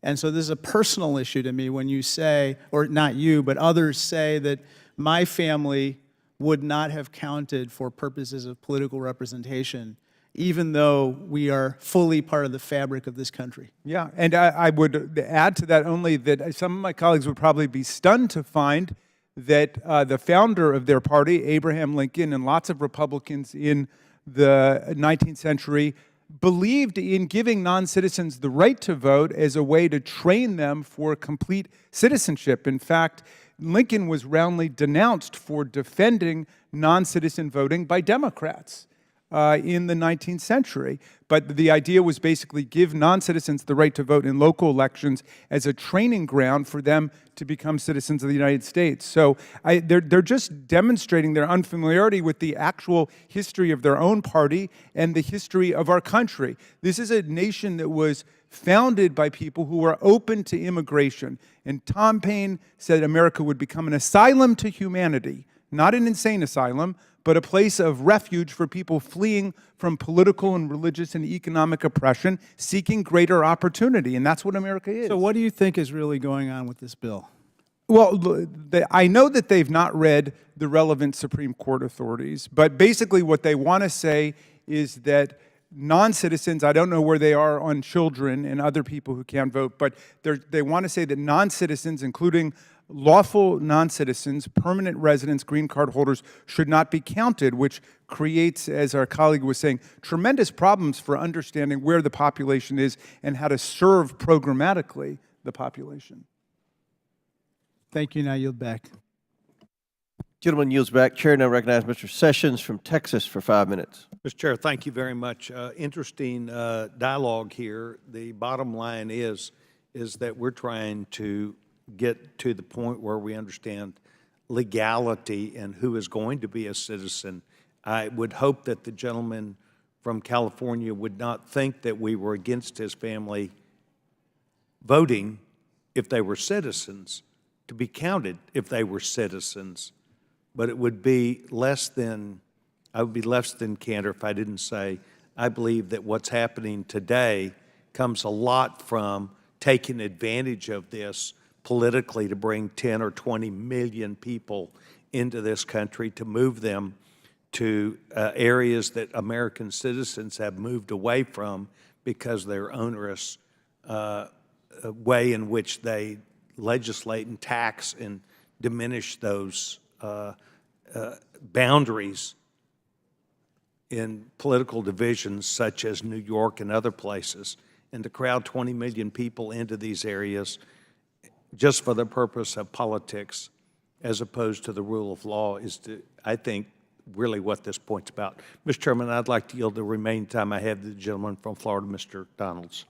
[SPEAKER 9] And so this is a personal issue to me when you say, or not you, but others say that my family would not have counted for purposes of political representation, even though we are fully part of the fabric of this country.
[SPEAKER 3] Yeah, and I would add to that only that some of my colleagues would probably be stunned to find that the founder of their party, Abraham Lincoln, and lots of Republicans in the 19th century believed in giving non-citizens the right to vote as a way to train them for complete citizenship. In fact, Lincoln was roundly denounced for defending non-citizen voting by Democrats in the 19th century. But the idea was basically give non-citizens the right to vote in local elections as a training ground for them to become citizens of the United States. So they're just demonstrating their unfamiliarity with the actual history of their own party and the history of our country. This is a nation that was founded by people who were open to immigration. And Tom Paine said America would become an asylum to humanity, not an insane asylum, but a place of refuge for people fleeing from political and religious and economic oppression, seeking greater opportunity. And that's what America is.
[SPEAKER 9] So what do you think is really going on with this bill?
[SPEAKER 3] Well, I know that they've not read the relevant Supreme Court authorities, but basically what they want to say is that non-citizens, I don't know where they are on children and other people who can't vote, but they want to say that non-citizens, including lawful non-citizens, permanent residents, green card holders, should not be counted, which creates, as our colleague was saying, tremendous problems for understanding where the population is and how to serve programmatically the population.
[SPEAKER 9] Thank you. Now yield back.
[SPEAKER 1] Gentleman yields back. Chair now recognizes Mr. Sessions from Texas for 5 minutes.
[SPEAKER 11] Mr. Chair, thank you very much. Interesting dialogue here. The bottom line is that we're trying to get to the point where we understand legality and who is going to be a citizen. I would hope that the gentleman from California would not think that we were against his family voting if they were citizens, to be counted if they were citizens. But it would be less than, I would be less than candor if I didn't say, I believe that what's happening today comes a lot from taking advantage of this politically to bring 10 or 20 million people into this country, to move them to areas that American citizens have moved away from because their onerous way in which they legislate and tax and diminish those boundaries in political divisions such as New York and other places, and to crowd 20 million people into these areas just for the purpose of politics as opposed to the rule of law is, I think, really what this point's about. Mr. Chairman, I'd like to yield the remaining time I have to the gentleman from Florida, Mr. Donalds.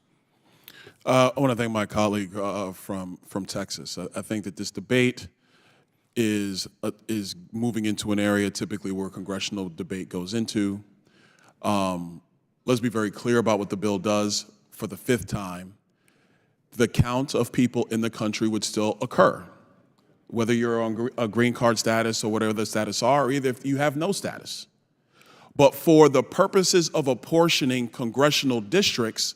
[SPEAKER 10] I want to thank my colleague from Texas. I think that this debate is moving into an area typically where congressional debate goes into. Let's be very clear about what the bill does. For the 5th time, the count of people in the country would still occur, whether you're on a green card status or whatever the status are, or either if you have no status. But for the purposes of apportioning congressional districts,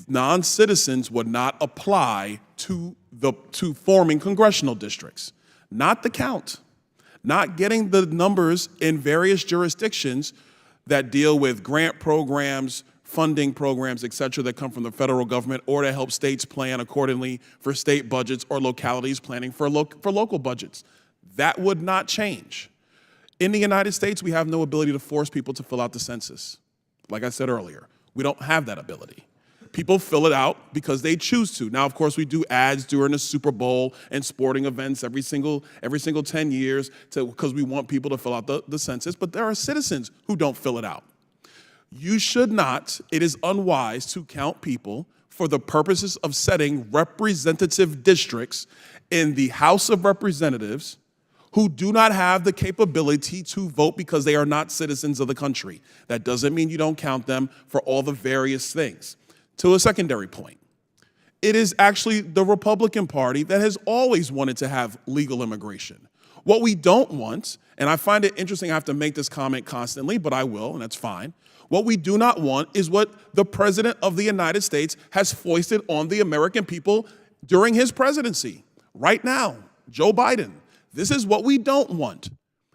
[SPEAKER 10] non-citizens would not apply to forming congressional districts. Not the count, not getting the numbers in various jurisdictions that deal with grant programs, funding programs, et cetera, that come from the federal government, or to help states plan accordingly for state budgets or localities planning for local budgets. That would not change. In the United States, we have no ability to force people to fill out the census. Like I said earlier, we don't have that ability. People fill it out because they choose to. Now, of course, we do ads during the Super Bowl and sporting events every single 10 years because we want people to fill out the census, but there are citizens who don't fill it out. You should not, it is unwise to count people for the purposes of setting representative districts in the House of Representatives who do not have the capability to vote because they are not citizens of the country. That doesn't mean you don't count them for all the various things. To a secondary point, it is actually the Republican Party that has always wanted to have legal immigration. What we don't want, and I find it interesting I have to make this comment constantly, but I will, and that's fine. What we do not want is what the President of the United States has foisted on the American people during his presidency. Right now, Joe Biden. This is what we don't want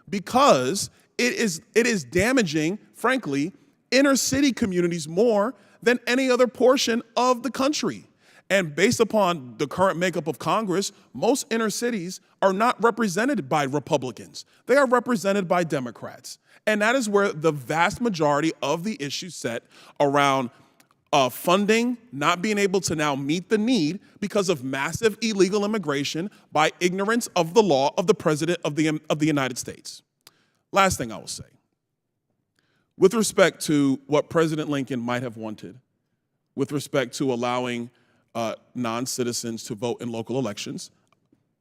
[SPEAKER 10] because it is damaging, frankly, inner city communities more than any other portion of the country. And based upon the current makeup of Congress, most inner cities are not represented by Republicans. They are represented by Democrats. And that is where the vast majority of the issues set around funding not being able to now meet the need because of massive illegal immigration by ignorance of the law of the President of the United States. Last thing I will say, with respect to what President Lincoln might have wanted, with respect to allowing non-citizens to vote in local elections,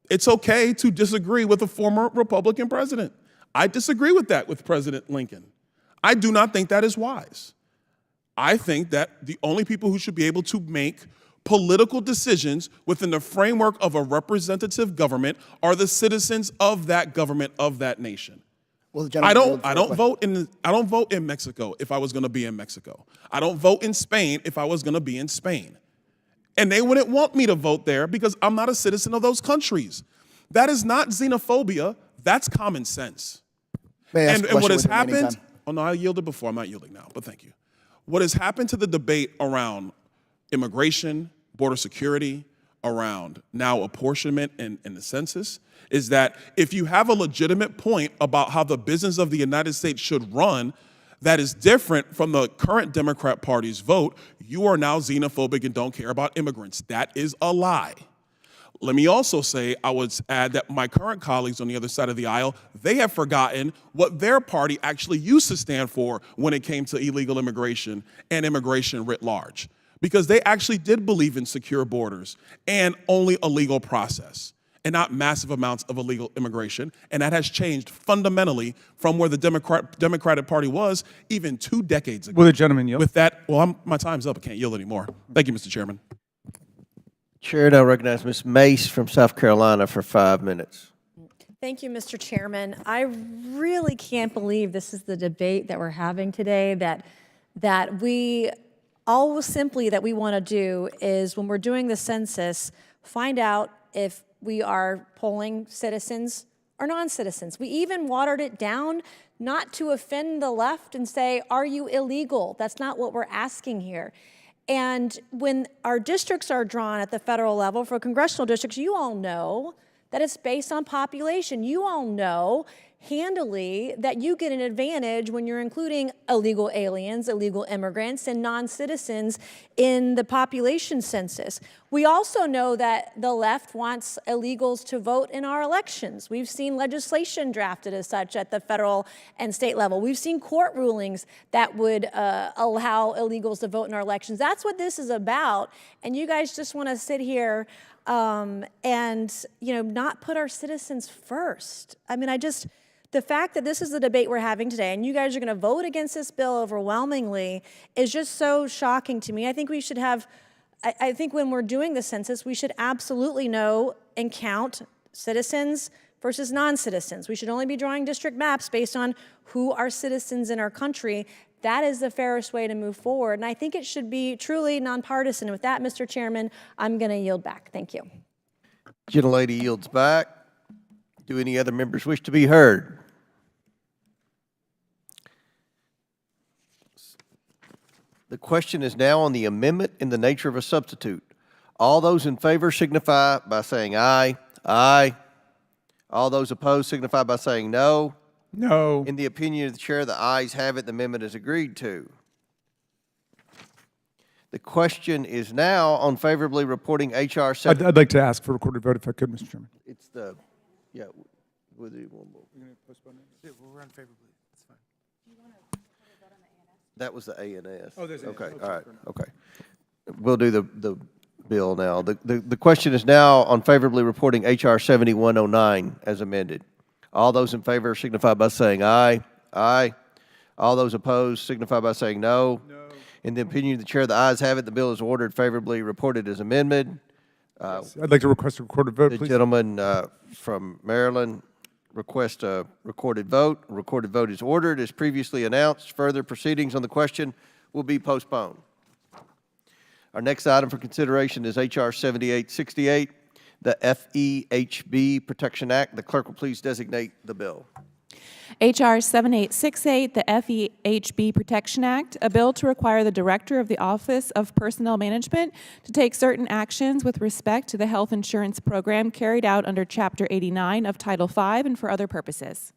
[SPEAKER 10] it's okay to disagree with a former Republican president. I disagree with that with President Lincoln. I do not think that is wise. I think that the only people who should be able to make political decisions within the framework of a representative government are the citizens of that government, of that nation.
[SPEAKER 5] Well,
[SPEAKER 10] I don't vote in Mexico if I was going to be in Mexico. I don't vote in Spain if I was going to be in Spain. And they wouldn't want me to vote there because I'm not a citizen of those countries. That is not xenophobia. That's common sense. And what has happened, oh no, I yielded before, I'm not yielding now, but thank you. What has happened to the debate around immigration, border security, around now apportionment and the census, is that if you have a legitimate point about how the business of the United States should run that is different from the current Democrat Party's vote, you are now xenophobic and don't care about immigrants. That is a lie. Let me also say, I would add that my current colleagues on the other side of the aisle, they have forgotten what their party actually used to stand for when it came to illegal immigration and immigration writ large. Because they actually did believe in secure borders and only a legal process and not massive amounts of illegal immigration. And that has changed fundamentally from where the Democratic Party was even 2 decades ago.
[SPEAKER 3] Will the gentleman yield?
[SPEAKER 10] With that, well, my time's up. I can't yield anymore. Thank you, Mr. Chairman.
[SPEAKER 1] Chair now recognizes Ms. Mace from South Carolina for 5 minutes.
[SPEAKER 12] Thank you, Mr. Chairman. I really can't believe this is the debate that we're having today, that we all simply that we want to do is when we're doing the census, find out if we are polling citizens or non-citizens. We even watered it down not to offend the left and say, are you illegal? That's not what we're asking here. And when our districts are drawn at the federal level for congressional districts, you all know that it's based on population. You all know handily that you get an advantage when you're including illegal aliens, illegal immigrants, and non-citizens in the population census. We also know that the left wants illegals to vote in our elections. We've seen legislation drafted as such at the federal and state level. We've seen court rulings that would allow illegals to vote in our elections. That's what this is about, and you guys just want to sit here and not put our citizens first. I mean, the fact that this is the debate we're having today and you guys are going to vote against this bill overwhelmingly is just so shocking to me. I think we should have, I think when we're doing the census, we should absolutely know and count citizens versus non-citizens. We should only be drawing district maps based on who are citizens in our country. That is the fairest way to move forward. And I think it should be truly nonpartisan. With that, Mr. Chairman, I'm going to yield back. Thank you.
[SPEAKER 1] Gentlelady yields back. Do any other members wish to be heard? The question is now on the amendment in the nature of a substitute. All those in favor signify by saying aye. Aye. All those opposed signify by saying no.
[SPEAKER 3] No.
[SPEAKER 1] In the opinion of the chair, the ayes have it. The amendment is agreed to. The question is now on favorably reporting H.R. 7.
[SPEAKER 3] I'd like to ask for a recorded vote if I could, Mr. Chairman.
[SPEAKER 1] It's the, yeah, we'll do one more.
[SPEAKER 3] We're going to postpone it? Yeah, we're on favorably. It's fine.
[SPEAKER 1] That was the A and S.
[SPEAKER 3] Oh, there's A and S.
[SPEAKER 1] Okay, all right, okay. We'll do the bill now. The question is now on favorably reporting H.R. 7109 as amended. All those in favor signify by saying aye. Aye. All those opposed signify by saying no. No. In the opinion of the chair, the ayes have it. The bill is ordered favorably reported as amended.
[SPEAKER 3] Yes. I'd like to request a recorded vote,
[SPEAKER 1] The
[SPEAKER 3] please.
[SPEAKER 1] gentleman from Maryland requests a recorded vote. A recorded vote is ordered as previously announced. Further proceedings on the question will be postponed. Our next item for consideration is H.R. 7868, the FEHB Protection Act. The clerk will please designate the bill.
[SPEAKER 2] H.R. 7868, the FEHB Protection Act, a bill to require the Director of the Office of Personnel Management to take certain actions with respect to the health insurance program carried out under Chapter 89 of Title V and for other purposes.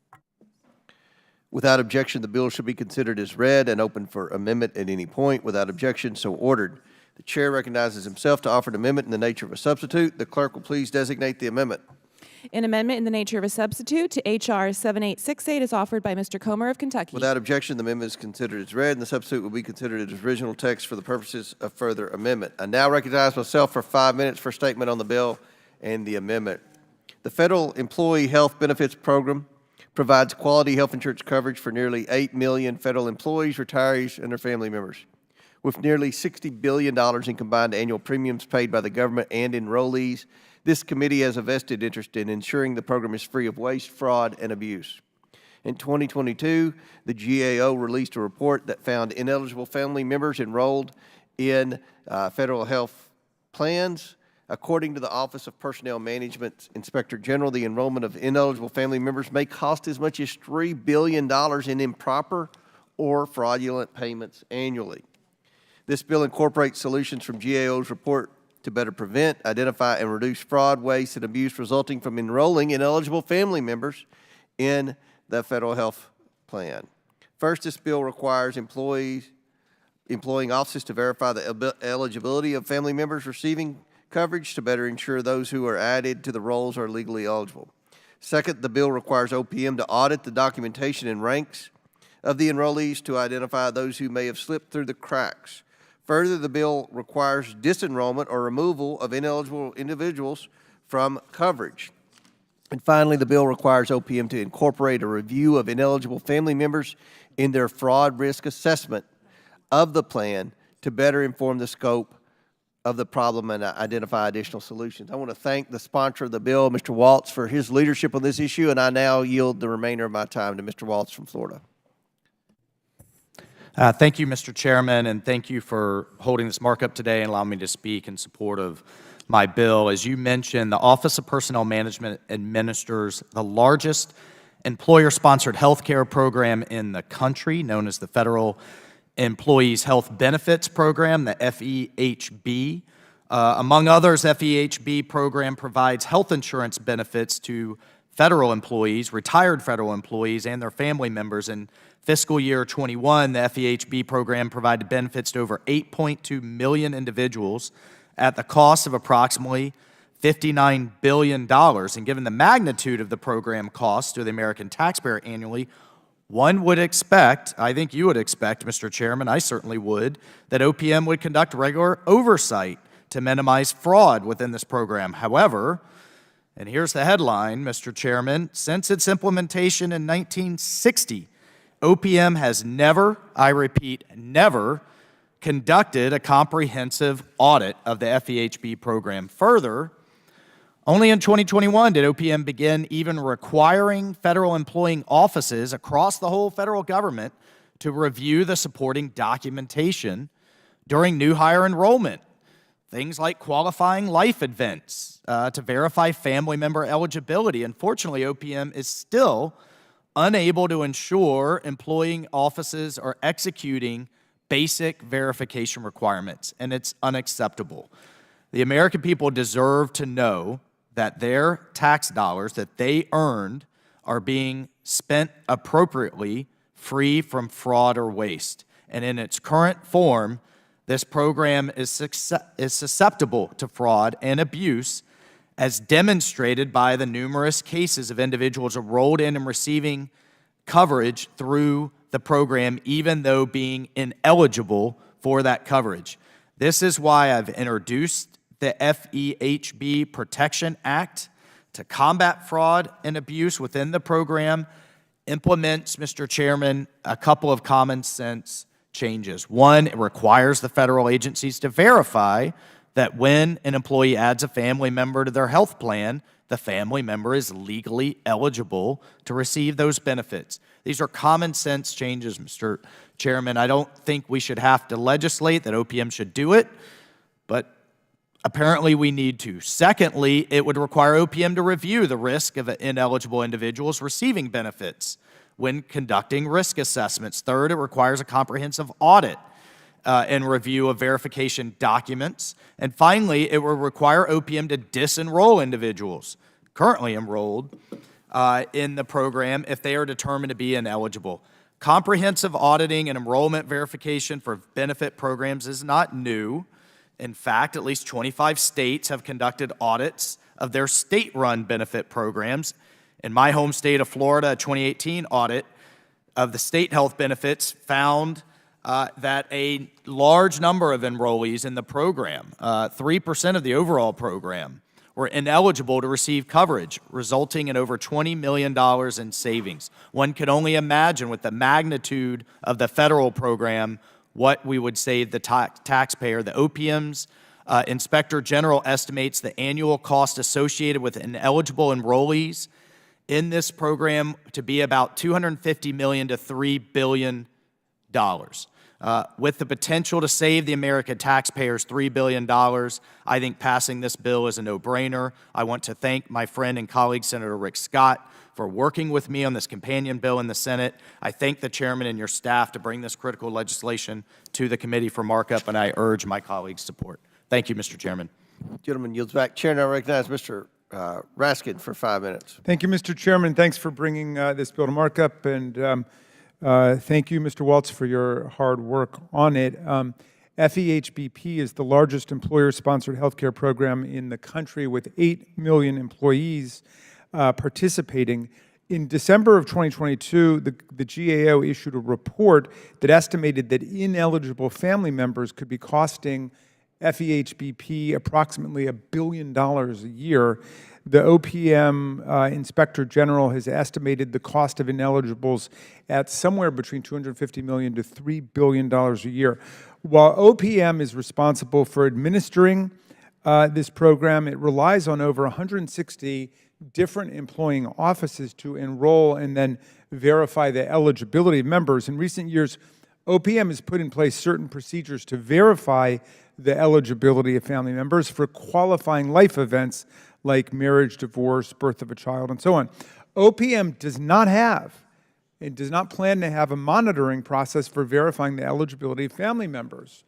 [SPEAKER 1] Without objection, the bill shall be considered as read and open for amendment at any point. Without objection, so ordered. The chair recognizes himself to offer an amendment in the nature of a substitute. The clerk will please designate the amendment.
[SPEAKER 2] An amendment in the nature of a substitute to H.R. 7868 is offered by Mr. Comer of Kentucky.
[SPEAKER 1] Without objection, the amendment is considered as read, and the substitute will be considered as original text for the purposes of further amendment. I now recognize myself for 5 minutes for statement on the bill and the amendment. The Federal Employee Health Benefits Program provides quality health insurance coverage for nearly 8 million federal employees, retirees, and their family members. With nearly $60 billion in combined annual premiums paid by the government and enrollees, this committee has a vested interest in ensuring the program is free of waste, fraud, and abuse. In 2022, the GAO released a report that found ineligible family members enrolled in federal health plans. According to the Office of Personnel Management's Inspector General, the enrollment of ineligible family members may cost as much as $3 billion in improper or fraudulent payments annually. This bill incorporates solutions from GAO's report to better prevent, identify, and reduce fraud, waste, and abuse resulting from enrolling ineligible family members in the federal health plan. First, this bill requires employing offices to verify the eligibility of family members receiving coverage to better ensure those who are added to the rolls are legally eligible. Second, the bill requires OPM to audit the documentation and ranks of the enrollees to identify those who may have slipped through the cracks. Further, the bill requires disenrollment or removal of ineligible individuals from coverage. And finally, the bill requires OPM to incorporate a review of ineligible family members in their fraud risk assessment of the plan to better inform the scope of the problem and identify additional solutions. I want to thank the sponsor of the bill, Mr. Waltz, for his leadership on this issue, and I now yield the remainder of my time to Mr. Waltz from Florida.
[SPEAKER 13] Thank you, Mr. Chairman, and thank you for holding this markup today and allowing me to speak in support of my bill. As you mentioned, the Office of Personnel Management administers the largest employer-sponsored health care program in the country, known as the Federal Employees Health Benefits Program, the FEHB. Among others, FEHB program provides health insurance benefits to federal employees, retired federal employees, and their family members. In fiscal year 21, the FEHB program provided benefits to over 8.2 million individuals at the cost of approximately $59 billion. And given the magnitude of the program costs to the American taxpayer annually, one would expect, I think you would expect, Mr. Chairman, I certainly would, that OPM would conduct regular oversight to minimize fraud within this program. However, and here's the headline, Mr. Chairman, since its implementation in 1960, OPM has never, I repeat, never conducted a comprehensive audit of the FEHB program. Further, only in 2021 did OPM begin even requiring federal employing offices across the whole federal government to review the supporting documentation during new hire enrollment. Things like qualifying life events to verify family member eligibility. Unfortunately, OPM is still unable to ensure employing offices are executing basic verification requirements, and it's unacceptable. The American people deserve to know that their tax dollars that they earned are being spent appropriately, free from fraud or waste. And in its current form, this program is susceptible to fraud and abuse, as demonstrated by the numerous cases of individuals enrolled in and receiving coverage through the program even though being ineligible for that coverage. This is why I've introduced the FEHB Protection Act to combat fraud and abuse within the program, implements, Mr. Chairman, a couple of common sense changes. One, it requires the federal agencies to verify that when an employee adds a family member to their health plan, the family member is legally eligible to receive those benefits. These are common sense changes, Mr. Chairman. I don't think we should have to legislate that OPM should do it, but apparently we need to. Secondly, it would require OPM to review the risk of ineligible individuals receiving benefits when conducting risk assessments. Third, it requires a comprehensive audit and review of verification documents. And finally, it will require OPM to disenroll individuals currently enrolled in the program if they are determined to be ineligible. Comprehensive auditing and enrollment verification for benefit programs is not new. In fact, at least 25 states have conducted audits of their state-run benefit programs. In my home state of Florida, a 2018 audit of the state health benefits found that a large number of enrollees in the program, 3% of the overall program, were ineligible to receive coverage, resulting in over $20 million in savings. One could only imagine with the magnitude of the federal program what we would save the taxpayer. The OPM's Inspector General estimates the annual cost associated with ineligible enrollees in this program to be about $250 million to $3 billion. With the potential to save the American taxpayers $3 billion, I think passing this bill is a no-brainer. I want to thank my friend and colleague, Senator Rick Scott, for working with me on this companion bill in the Senate. I thank the chairman and your staff to bring this critical legislation to the committee for markup, and I urge my colleagues' support. Thank you, Mr. Chairman.
[SPEAKER 1] Gentleman yields back. Chair now recognize Mr. Raskin for 5 minutes.
[SPEAKER 3] Thank you, Mr. Chairman. Thanks for bringing this bill to markup, and thank you, Mr. Waltz, for your hard work on it. FEHBP is the largest employer-sponsored healthcare program in the country with 8 million employees participating. In December of 2022, the GAO issued a report that estimated that ineligible family members could be costing FEHBP approximately $1 billion a year. The OPM Inspector General has estimated the cost of ineligibles at somewhere between $250 million to $3 billion a year. While OPM is responsible for administering this program, it relies on over 160 different employing offices to enroll and then verify the eligibility of members. In recent years, OPM has put in place certain procedures to verify the eligibility of family members for qualifying life events like marriage, divorce, birth of a child, and so on. OPM does not have and does not plan to have a monitoring process for verifying the eligibility of family members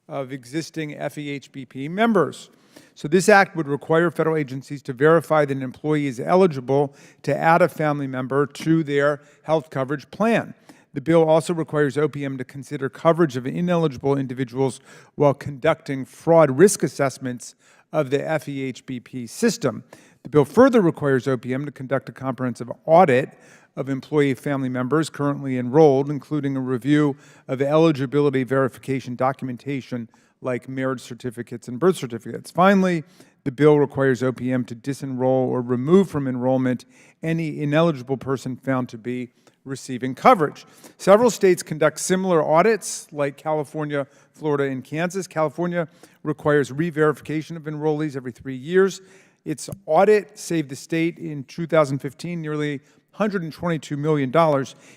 [SPEAKER 3] of existing FEHBP members. So this act would require federal agencies to verify that an employee is eligible to add a family member to their health coverage plan. The bill also requires OPM to consider coverage of ineligible individuals while conducting fraud risk assessments of the FEHBP system. The bill further requires OPM to conduct a comprehensive audit of employee family members currently enrolled, including a review of eligibility verification documentation like marriage certificates and birth certificates. Finally, the bill requires OPM to disenroll or remove from enrollment any ineligible person found to be receiving coverage. Several states conduct similar audits, like California, Florida, and Kansas. California requires re-verification of enrollees every 3 years. Its audit saved the state in 2015 nearly $122 million.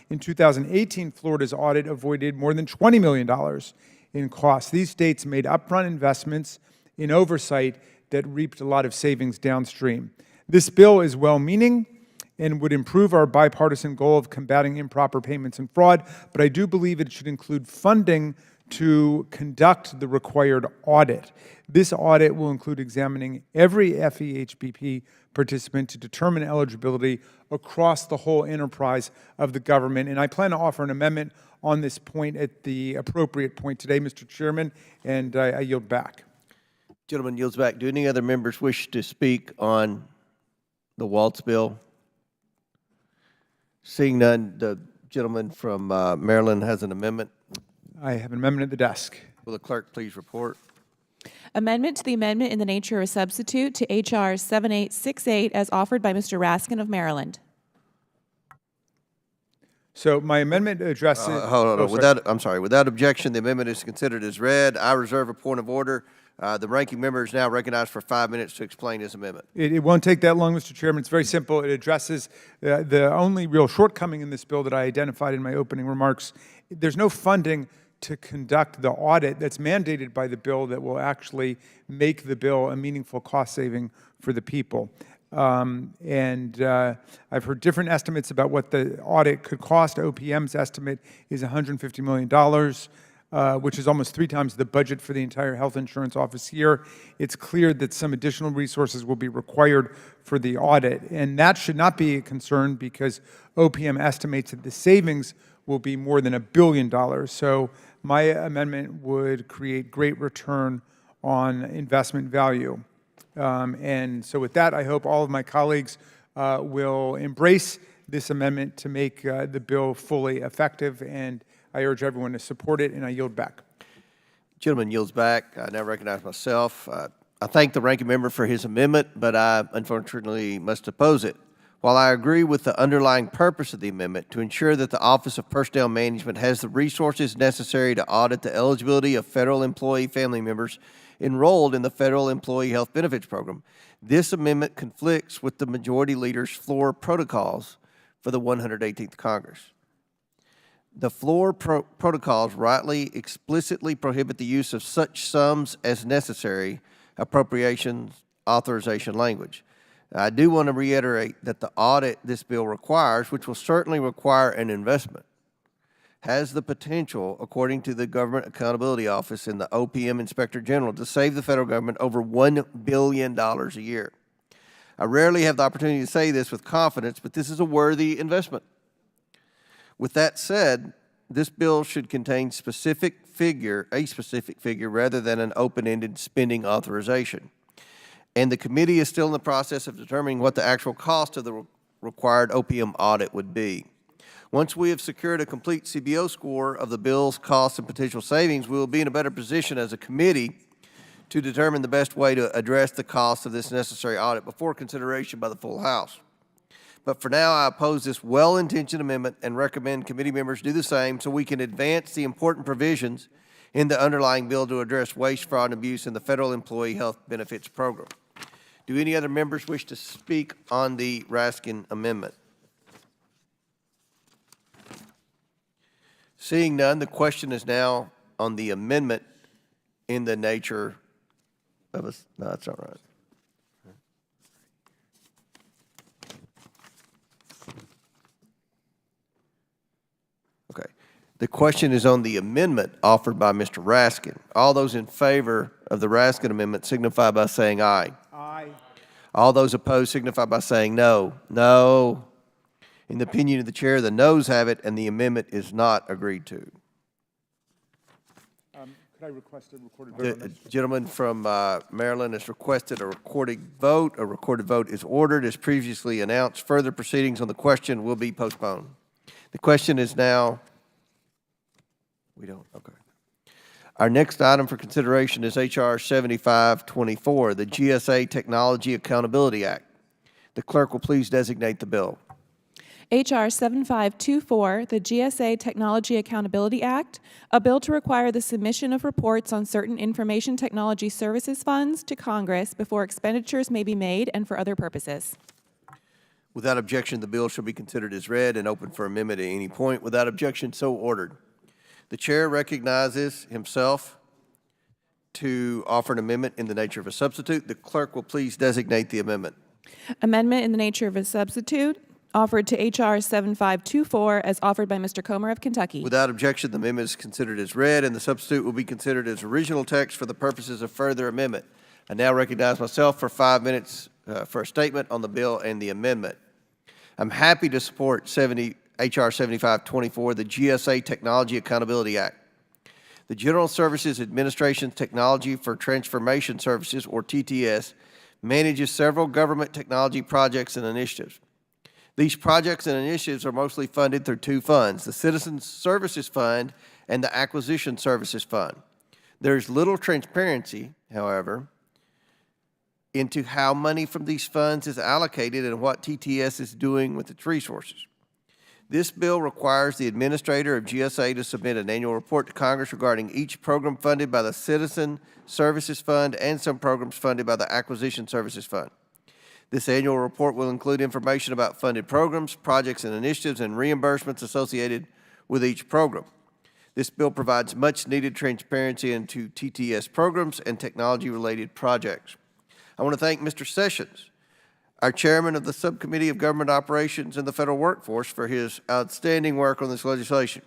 [SPEAKER 3] In 2018, Florida's audit avoided more than $20 million in costs. These states made upfront investments in oversight that reaped a lot of savings downstream. This bill is well-meaning and would improve our bipartisan goal of combating improper payments and fraud, but I do believe it should include funding to conduct the required audit. This audit will include examining every FEHBP participant to determine eligibility across the whole enterprise of the government, and I plan to offer an amendment on this point at the appropriate point today, Mr. Chairman, and I yield back.
[SPEAKER 1] Gentleman yields back. Do any other members wish to speak on the Waltz bill? Seeing none, the Gentleman from Maryland has an amendment.
[SPEAKER 3] I have an amendment at the desk.
[SPEAKER 1] Will the clerk please report?
[SPEAKER 2] Amendment to the amendment in the nature of a substitute to H.R. 7868 as offered by Mr. Raskin of Maryland.
[SPEAKER 3] So my amendment addresses.
[SPEAKER 1] Hold on. I'm sorry. Without objection, the amendment is considered as read. I reserve a point of order. The ranking member is now recognized for 5 minutes to explain his amendment.
[SPEAKER 3] It won't take that long, Mr. Chairman. It's very simple. It addresses the only real shortcoming in this bill that I identified in my opening remarks. There's no funding to conduct the audit that's mandated by the bill that will actually make the bill a meaningful cost saving for the people. I've heard different estimates about what the audit could cost. OPM's estimate is $150 million, which is almost 3 times the budget for the entire health insurance office here. It's clear that some additional resources will be required for the audit, and that should not be a concern because OPM estimates that the savings will be more than $1 billion. So my amendment would create great return on investment value. And so with that, I hope all of my colleagues will embrace this amendment to make the bill fully effective, and I urge everyone to support it, and I yield back.
[SPEAKER 1] Gentleman yields back. I now recognize myself. I thank the ranking member for his amendment, but I unfortunately must oppose it. While I agree with the underlying purpose of the amendment to ensure that the Office of Personnel Management has the resources necessary to audit the eligibility of federal employee family members enrolled in the Federal Employee Health Benefits Program, this amendment conflicts with the Majority Leader's floor protocols for the 118th Congress. The floor protocols rightly explicitly prohibit the use of such sums as necessary appropriations authorization language. I do want to reiterate that the audit this bill requires, which will certainly require an investment, has the potential, according to the Government Accountability Office and the OPM Inspector General, to save the federal government over $1 billion a year. I rarely have the opportunity to say this with confidence, but this is a worthy investment. With that said, this bill should contain a specific figure rather than an open-ended spending authorization. And the committee is still in the process of determining what the actual cost of the required OPM audit would be. Once we have secured a complete CBO score of the bill's costs and potential savings, we will be in a better position as a committee to determine the best way to address the cost of this necessary audit before consideration by the full House. But for now, I oppose this well-intentioned amendment and recommend committee members do the same so we can advance the important provisions in the underlying bill to address waste, fraud, and abuse in the Federal Employee Health Benefits Program. Do any other members wish to speak on the Raskin amendment? Seeing none, the question is now on the amendment in the nature of a, no, that's all right. Okay. The question is on the amendment offered by Mr. Raskin. All those in favor of the Raskin amendment signify by saying aye.
[SPEAKER 3] Aye.
[SPEAKER 1] All those opposed signify by saying no. No. In the opinion of the chair, the noes have it, and the amendment is not agreed to.
[SPEAKER 3] Could I request a recorded vote on
[SPEAKER 1] The
[SPEAKER 3] this?
[SPEAKER 1] gentleman from Maryland has requested a recorded vote. A recorded vote is ordered as previously announced. Further proceedings on the question will be postponed. The question is now, we don't, okay. Our next item for consideration is H.R. 7524, the GSA Technology Accountability Act. The clerk will please designate the bill.
[SPEAKER 2] H.R. 7524, the GSA Technology Accountability Act, a bill to require the submission of reports on certain information technology services funds to Congress before expenditures may be made and for other purposes.
[SPEAKER 1] Without objection, the bill shall be considered as read and open for amendment at any point. Without objection, so ordered. The chair recognizes himself to offer an amendment in the nature of a substitute. The clerk will please designate the amendment.
[SPEAKER 2] Amendment in the nature of a substitute offered to H.R. 7524 as offered by Mr. Comer of Kentucky.
[SPEAKER 1] Without objection, the amendment is considered as read, and the substitute will be considered as original text for the purposes of further amendment. I now recognize myself for 5 minutes for a statement on the bill and the amendment. I'm happy to support H.R. 7524, the GSA Technology Accountability Act. The General Services Administration's Technology for Transformation Services, or TTS, manages several government technology projects and initiatives. These projects and initiatives are mostly funded through two funds, the Citizen Services Fund and the Acquisition Services Fund. There is little transparency, however, into how money from these funds is allocated and what TTS is doing with its resources. This bill requires the administrator of GSA to submit an annual report to Congress regarding each program funded by the Citizen Services Fund and some programs funded by the Acquisition Services Fund. This annual report will include information about funded programs, projects and initiatives, and reimbursements associated with each program. This bill provides much-needed transparency into TTS programs and technology-related projects. I want to thank Mr. Sessions, our chairman of the Subcommittee of Government Operations and the Federal Workforce, for his outstanding work on this legislation.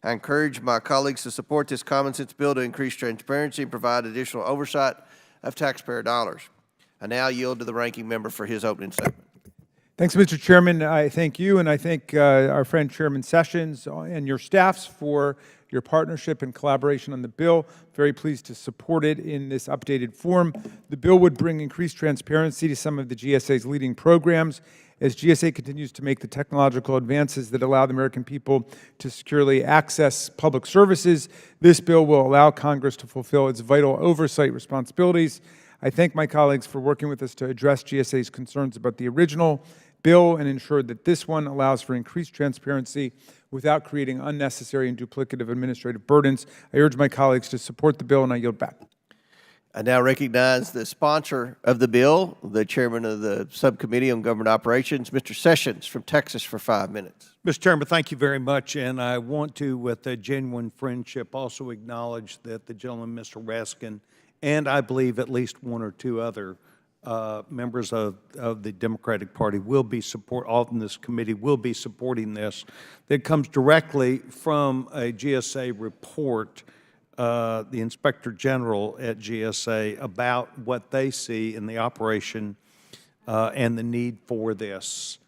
[SPEAKER 1] I encourage my colleagues to support this common-sense bill to increase transparency and provide additional oversight of taxpayer dollars. I now yield to the ranking member for his opening statement.
[SPEAKER 3] Thanks, Mr. Chairman. I thank you, and I thank our friend Chairman Sessions and your staffs for your partnership and collaboration on the bill. Very pleased to support it in this updated form. The bill would bring increased transparency to some of the GSA's leading programs as GSA continues to make the technological advances that allow the American people to securely access public services. This bill will allow Congress to fulfill its vital oversight responsibilities. I thank my colleagues for working with us to address GSA's concerns about the original bill and ensure that this one allows for increased transparency without creating unnecessary and duplicative administrative burdens. I urge my colleagues to support the bill, and I yield back.
[SPEAKER 1] I now recognize the sponsor of the bill, the chairman of the Subcommittee on Government Operations, Mr. Sessions from Texas, for 5 minutes.
[SPEAKER 11] Mr. Chairman, thank you very much, and I want to, with a genuine friendship, also acknowledge that the gentleman, Mr. Raskin, and I believe at least one or two other members of the Democratic Party will be all in this committee will be supporting this. That comes directly from a GSA report, the Inspector General at GSA, about what they see in the operation and the need for this.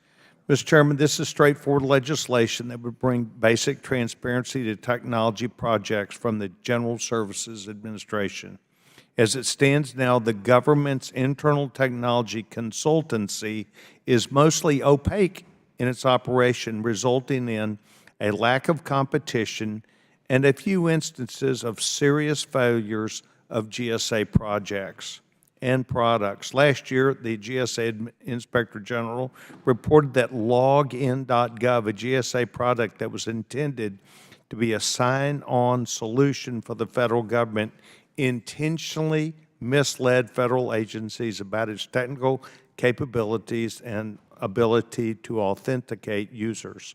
[SPEAKER 11] Mr. Chairman, this is straightforward legislation that would bring basic transparency to technology projects from the General Services Administration. As it stands now, the government's internal technology consultancy is mostly opaque in its operation, resulting in a lack of competition and a few instances of serious failures of GSA projects and products. Last year, the GSA Inspector General reported that login.gov, a GSA product that was intended to be a sign-on solution for the federal government, intentionally misled federal agencies about its technical capabilities and ability to authenticate users.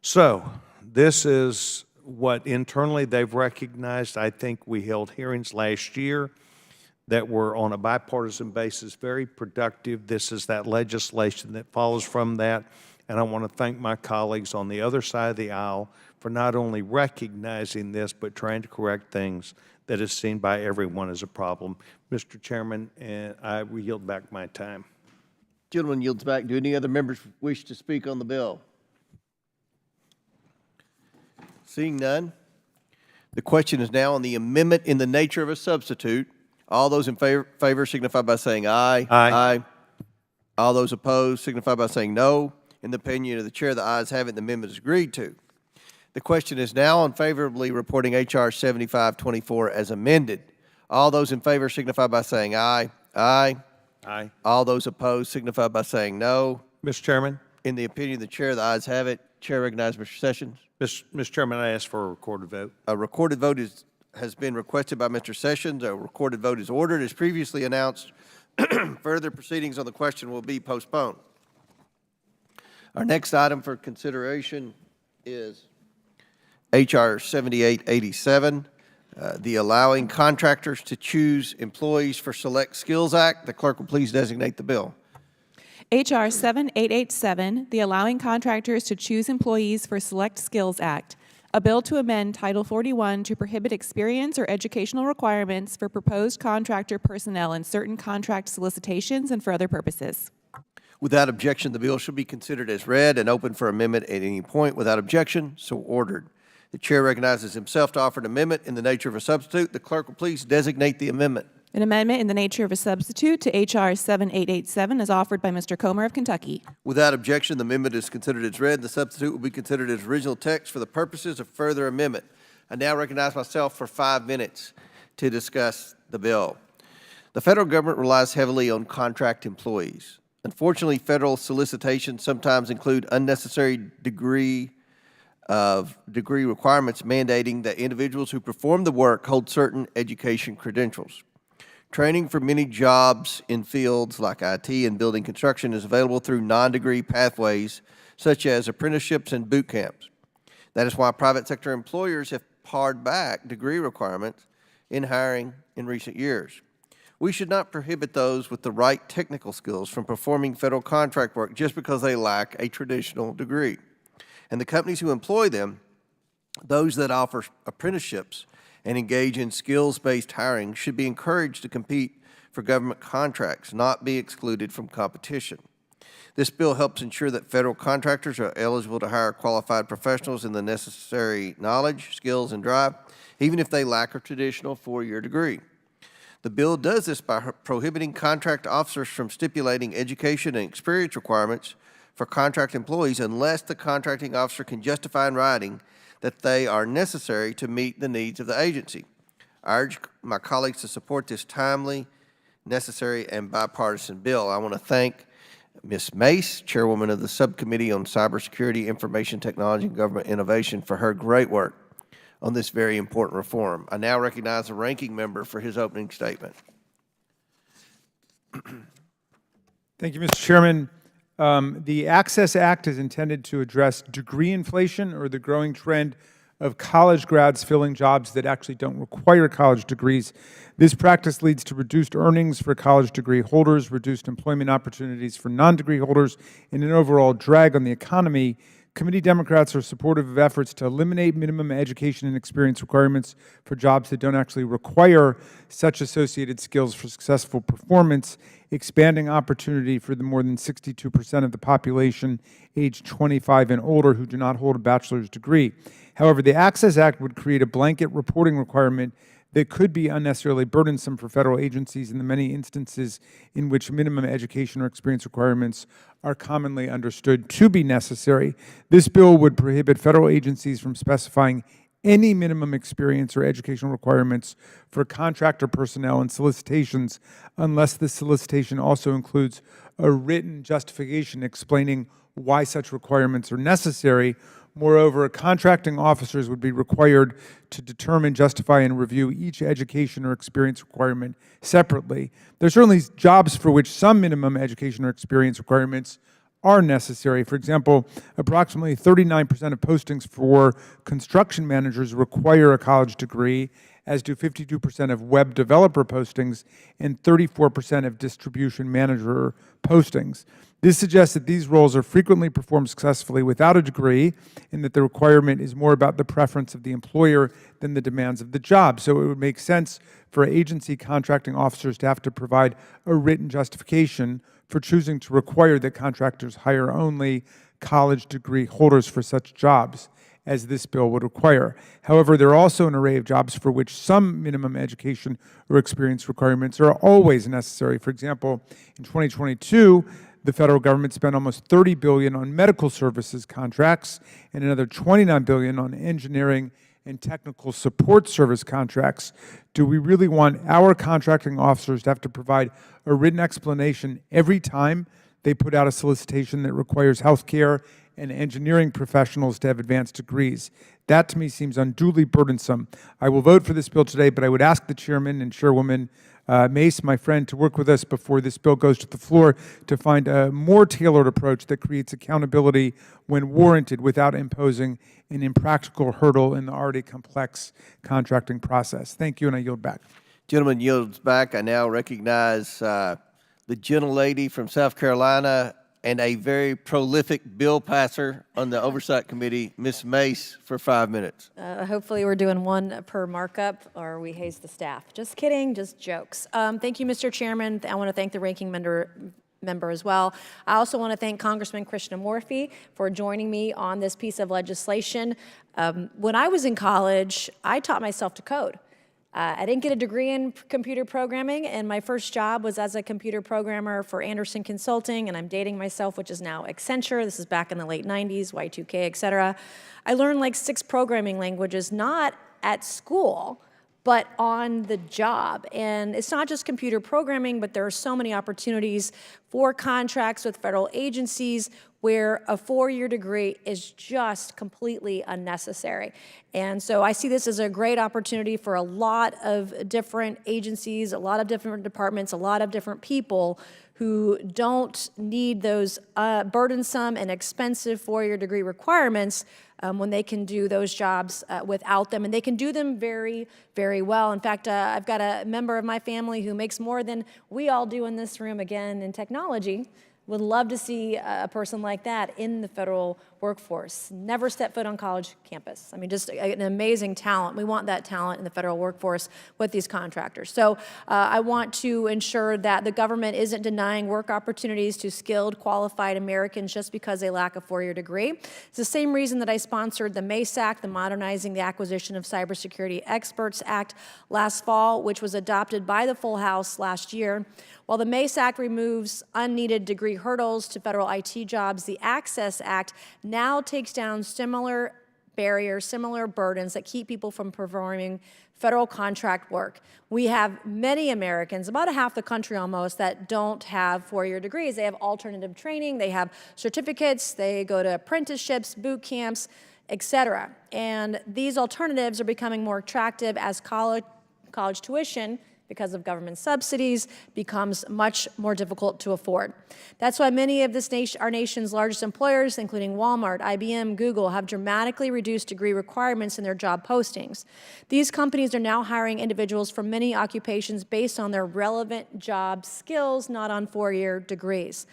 [SPEAKER 11] So this is what internally they've recognized. I think we held hearings last year that were on a bipartisan basis, very productive. This is that legislation that follows from that. And I want to thank my colleagues on the other side of the aisle for not only recognizing this, but trying to correct things that is seen by everyone as a problem. Mr. Chairman, and I will yield back my time.
[SPEAKER 1] Gentleman yields back. Do any other members wish to speak on the bill? Seeing none, the question is now on the amendment in the nature of a substitute. All those in favor signify by saying aye.
[SPEAKER 11] Aye.
[SPEAKER 1] All those opposed signify by saying no. In the opinion of the chair, the ayes have it, and the amendment is agreed to. The question is now unfavorably reporting H.R. 7524 as amended. All those in favor signify by saying aye. Aye.
[SPEAKER 11] Aye.
[SPEAKER 1] All those opposed signify by saying no.
[SPEAKER 11] Mr. Chairman?
[SPEAKER 1] In the opinion of the chair, the ayes have it. Chair recognizes Mr. Sessions.
[SPEAKER 11] Mr. Chairman, I ask for a recorded vote.
[SPEAKER 1] A recorded vote has been requested by Mr. Sessions. A recorded vote is ordered. As previously announced, further proceedings on the question will be postponed. Our next item for consideration is H.R. 7887, the Allowing Contractors to Choose Employees for Select Skills Act. The clerk will please designate the bill.
[SPEAKER 2] H.R. 7887, the Allowing Contractors to Choose Employees for Select Skills Act, a bill to amend Title 41 to prohibit experience or educational requirements for proposed contractor personnel in certain contract solicitations and for other purposes.
[SPEAKER 1] Without objection, the bill shall be considered as read and open for amendment at any point. Without objection, so ordered. The chair recognizes himself to offer an amendment in the nature of a substitute. The clerk will please designate the amendment.
[SPEAKER 2] An amendment in the nature of a substitute to H.R. 7887 is offered by Mr. Comer of Kentucky.
[SPEAKER 1] Without objection, the amendment is considered as read. The substitute will be considered as original text for the purposes of further amendment. I now recognize myself for 5 minutes to discuss the bill. The federal government relies heavily on contract employees. Unfortunately, federal solicitations sometimes include unnecessary degree requirements mandating that individuals who perform the work hold certain education credentials. Training for many jobs in fields like IT and building construction is available through non-degree pathways such as apprenticeships and boot camps. That is why private sector employers have pared back degree requirements in hiring in recent years. We should not prohibit those with the right technical skills from performing federal contract work just because they lack a traditional degree. And the companies who employ them, those that offer apprenticeships and engage in skills-based hiring, should be encouraged to compete for government contracts, not be excluded from competition. This bill helps ensure that federal contractors are eligible to hire qualified professionals in the necessary knowledge, skills, and drive, even if they lack a traditional four-year degree. The bill does this by prohibiting contract officers from stipulating education and experience requirements for contract employees unless the contracting officer can justify in writing that they are necessary to meet the needs of the agency. I urge my colleagues to support this timely, necessary, and bipartisan bill. I want to thank Ms. Mace, Chairwoman of the Subcommittee on Cybersecurity, Information Technology, and Government Innovation, for her great work on this very important reform. I now recognize the ranking member for his opening statement.
[SPEAKER 3] Thank you, Mr. Chairman. The Access Act is intended to address degree inflation, or the growing trend of college grads filling jobs that actually don't require college degrees. This practice leads to reduced earnings for college degree holders, reduced employment opportunities for non-degree holders, and an overall drag on the economy. Committee Democrats are supportive of efforts to eliminate minimum education and experience requirements for jobs that don't actually require such associated skills for successful performance, expanding opportunity for the more than 62% of the population aged 25 and older who do not hold a bachelor's degree. However, the Access Act would create a blanket reporting requirement that could be unnecessarily burdensome for federal agencies in the many instances in which minimum education or experience requirements are commonly understood to be necessary. This bill would prohibit federal agencies from specifying any minimum experience or educational requirements for contractor personnel in solicitations unless the solicitation also includes a written justification explaining why such requirements are necessary. Moreover, contracting officers would be required to determine, justify, and review each education or experience requirement separately. There are certainly jobs for which some minimum education or experience requirements are necessary. For example, approximately 39% of postings for construction managers require a college degree, as do 52% of web developer postings and 34% of distribution manager postings. This suggests that these roles are frequently performed successfully without a degree, and that the requirement is more about the preference of the employer than the demands of the job. So it would make sense for agency contracting officers to have to provide a written justification for choosing to require that contractors hire only college degree holders for such jobs, as this bill would require. However, there are also an array of jobs for which some minimum education or experience requirements are always necessary. For example, in 2022, the federal government spent almost $30 billion on medical services contracts and another $29 billion on engineering and technical support service contracts. Do we really want our contracting officers to have to provide a written explanation every time they put out a solicitation that requires healthcare and engineering professionals to have advanced degrees? That, to me, seems unduly burdensome. I will vote for this bill today, but I would ask the chairman and chairwoman Mace, my friend, to work with us before this bill goes to the floor to find a more tailored approach that creates accountability when warranted without imposing an impractical hurdle in the already complex contracting process. Thank you, and I yield back.
[SPEAKER 1] Gentleman yields back. I now recognize the gentlelady from South Carolina and a very prolific bill passer on the Oversight Committee, Ms. Mace, for 5 minutes.
[SPEAKER 12] Hopefully we're doing one per markup or we haze the staff. Just kidding, just jokes. Thank you, Mr. Chairman. I want to thank the ranking member as well. I also want to thank Congressman Krishnamurthy for joining me on this piece of legislation. When I was in college, I taught myself to code. I didn't get a degree in computer programming, and my first job was as a computer programmer for Anderson Consulting, and I'm dating myself, which is now Accenture. This is back in the late 90s, Y2K, et cetera. I learned like 6 programming languages, not at school, but on the job. And it's not just computer programming, but there are so many opportunities for contracts with federal agencies where a 4-year degree is just completely unnecessary. And so I see this as a great opportunity for a lot of different agencies, a lot of different departments, a lot of different people who don't need those burdensome and expensive 4-year degree requirements when they can do those jobs without them, and they can do them very, very well. In fact, I've got a member of my family who makes more than we all do in this room, again, in technology. Would love to see a person like that in the federal workforce. Never stepped foot on college campus. I mean, just an amazing talent. We want that talent in the federal workforce with these contractors. So I want to ensure that the government isn't denying work opportunities to skilled, qualified Americans just because they lack a 4-year degree. It's the same reason that I sponsored the MACE Act, the Modernizing the Acquisition of Cybersecurity Experts Act, last fall, which was adopted by the full House last year. While the MACE Act removes unneeded degree hurdles to federal IT jobs, the Access Act now takes down similar barriers, similar burdens that keep people from performing federal contract work. We have many Americans, about half the country almost, that don't have 4-year degrees. They have alternative training, they have certificates, they go to apprenticeships, boot camps, et cetera. And these alternatives are becoming more attractive as college tuition, because of government subsidies, becomes much more difficult to afford. That's why many of our nation's largest employers, including Walmart, IBM, Google, have dramatically reduced degree requirements in their job postings. These companies are now hiring individuals from many occupations based on their relevant job skills, not on 4-year degrees.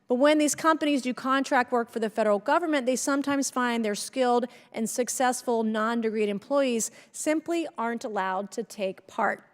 [SPEAKER 12] But when these companies do contract work for the federal government, they sometimes find their skilled and successful non-degreed employees simply aren't allowed to take part.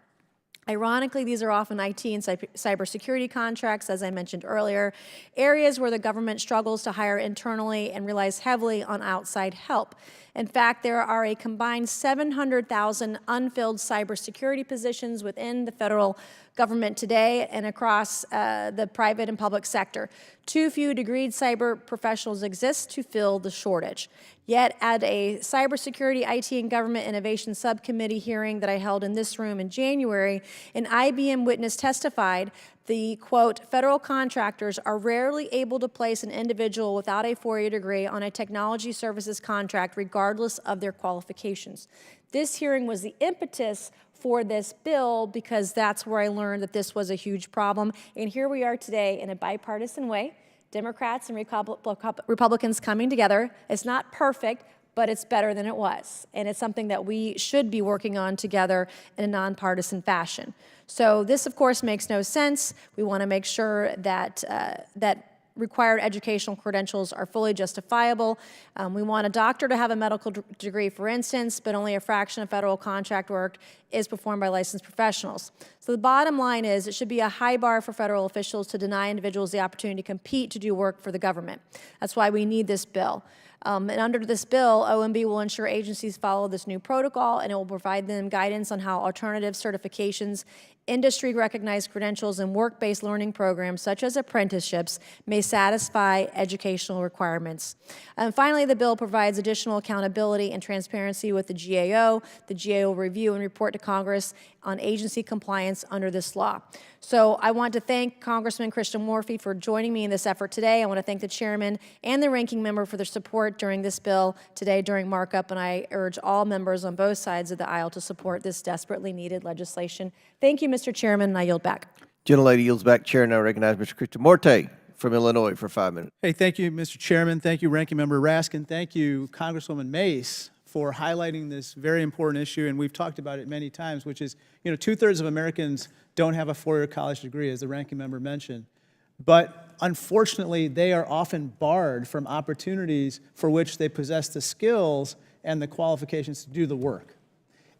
[SPEAKER 12] Ironically, these are often IT and cybersecurity contracts, as I mentioned earlier, areas where the government struggles to hire internally and relies heavily on outside help. In fact, there are a combined 700,000 unfilled cybersecurity positions within the federal government today and across the private and public sector. Too few degreed cyber professionals exist to fill the shortage. Yet at a cybersecurity, IT, and government innovation subcommittee hearing that I held in this room in January, an IBM witness testified the, quote, federal contractors are rarely able to place an individual without a 4-year degree on a technology services contract regardless of their qualifications. This hearing was the impetus for this bill because that's where I learned that this was a huge problem. And here we are today in a bipartisan way, Democrats and Republicans coming together. It's not perfect, but it's better than it was. And it's something that we should be working on together in a nonpartisan fashion. So this, of course, makes no sense. We want to make sure that required educational credentials are fully justifiable. We want a doctor to have a medical degree, for instance, but only a fraction of federal contract work is performed by licensed professionals. So the bottom line is it should be a high bar for federal officials to deny individuals the opportunity to compete to do work for the government. That's why we need this bill. And under this bill, OMB will ensure agencies follow this new protocol, and it will provide them guidance on how alternative certifications, industry-recognized credentials, and work-based learning programs, such as apprenticeships, may satisfy educational requirements. And finally, the bill provides additional accountability and transparency with the GAO. The GAO will review and report to Congress on agency compliance under this law. So I want to thank Congressman Christian Morphy for joining me in this effort today. I want to thank the chairman and the ranking member for their support during this bill today during markup, and I urge all members on both sides of the aisle to support this desperately needed legislation. Thank you, Mr. Chairman, and I yield back.
[SPEAKER 1] Gentlelady yields back. Chair now recognize Mr. Christian Morte from Illinois for 5 minutes.
[SPEAKER 9] Hey, thank you, Mr. Chairman. Thank you, Ranking Member Raskin. Thank you, Congresswoman Mace, for highlighting this very important issue, and we've talked about it many times, which is, 2/3 of Americans don't have a 4-year college degree, as the ranking member mentioned. But unfortunately, they are often barred from opportunities for which they possess the skills and the qualifications to do the work.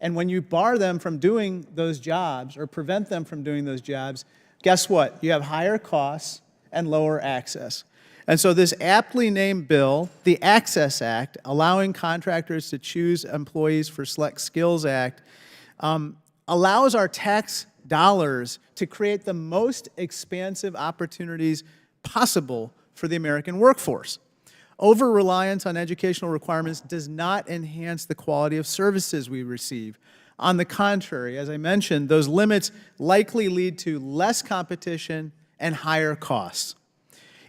[SPEAKER 9] And when you bar them from doing those jobs or prevent them from doing those jobs, guess what? You have higher costs and lower access. And so this aptly named bill, the Access Act, allowing contractors to choose employees for Select Skills Act, allows our tax dollars to create the most expansive opportunities possible for the American workforce. Over-reliance on educational requirements does not enhance the quality of services we receive. On the contrary, as I mentioned, those limits likely lead to less competition and higher costs.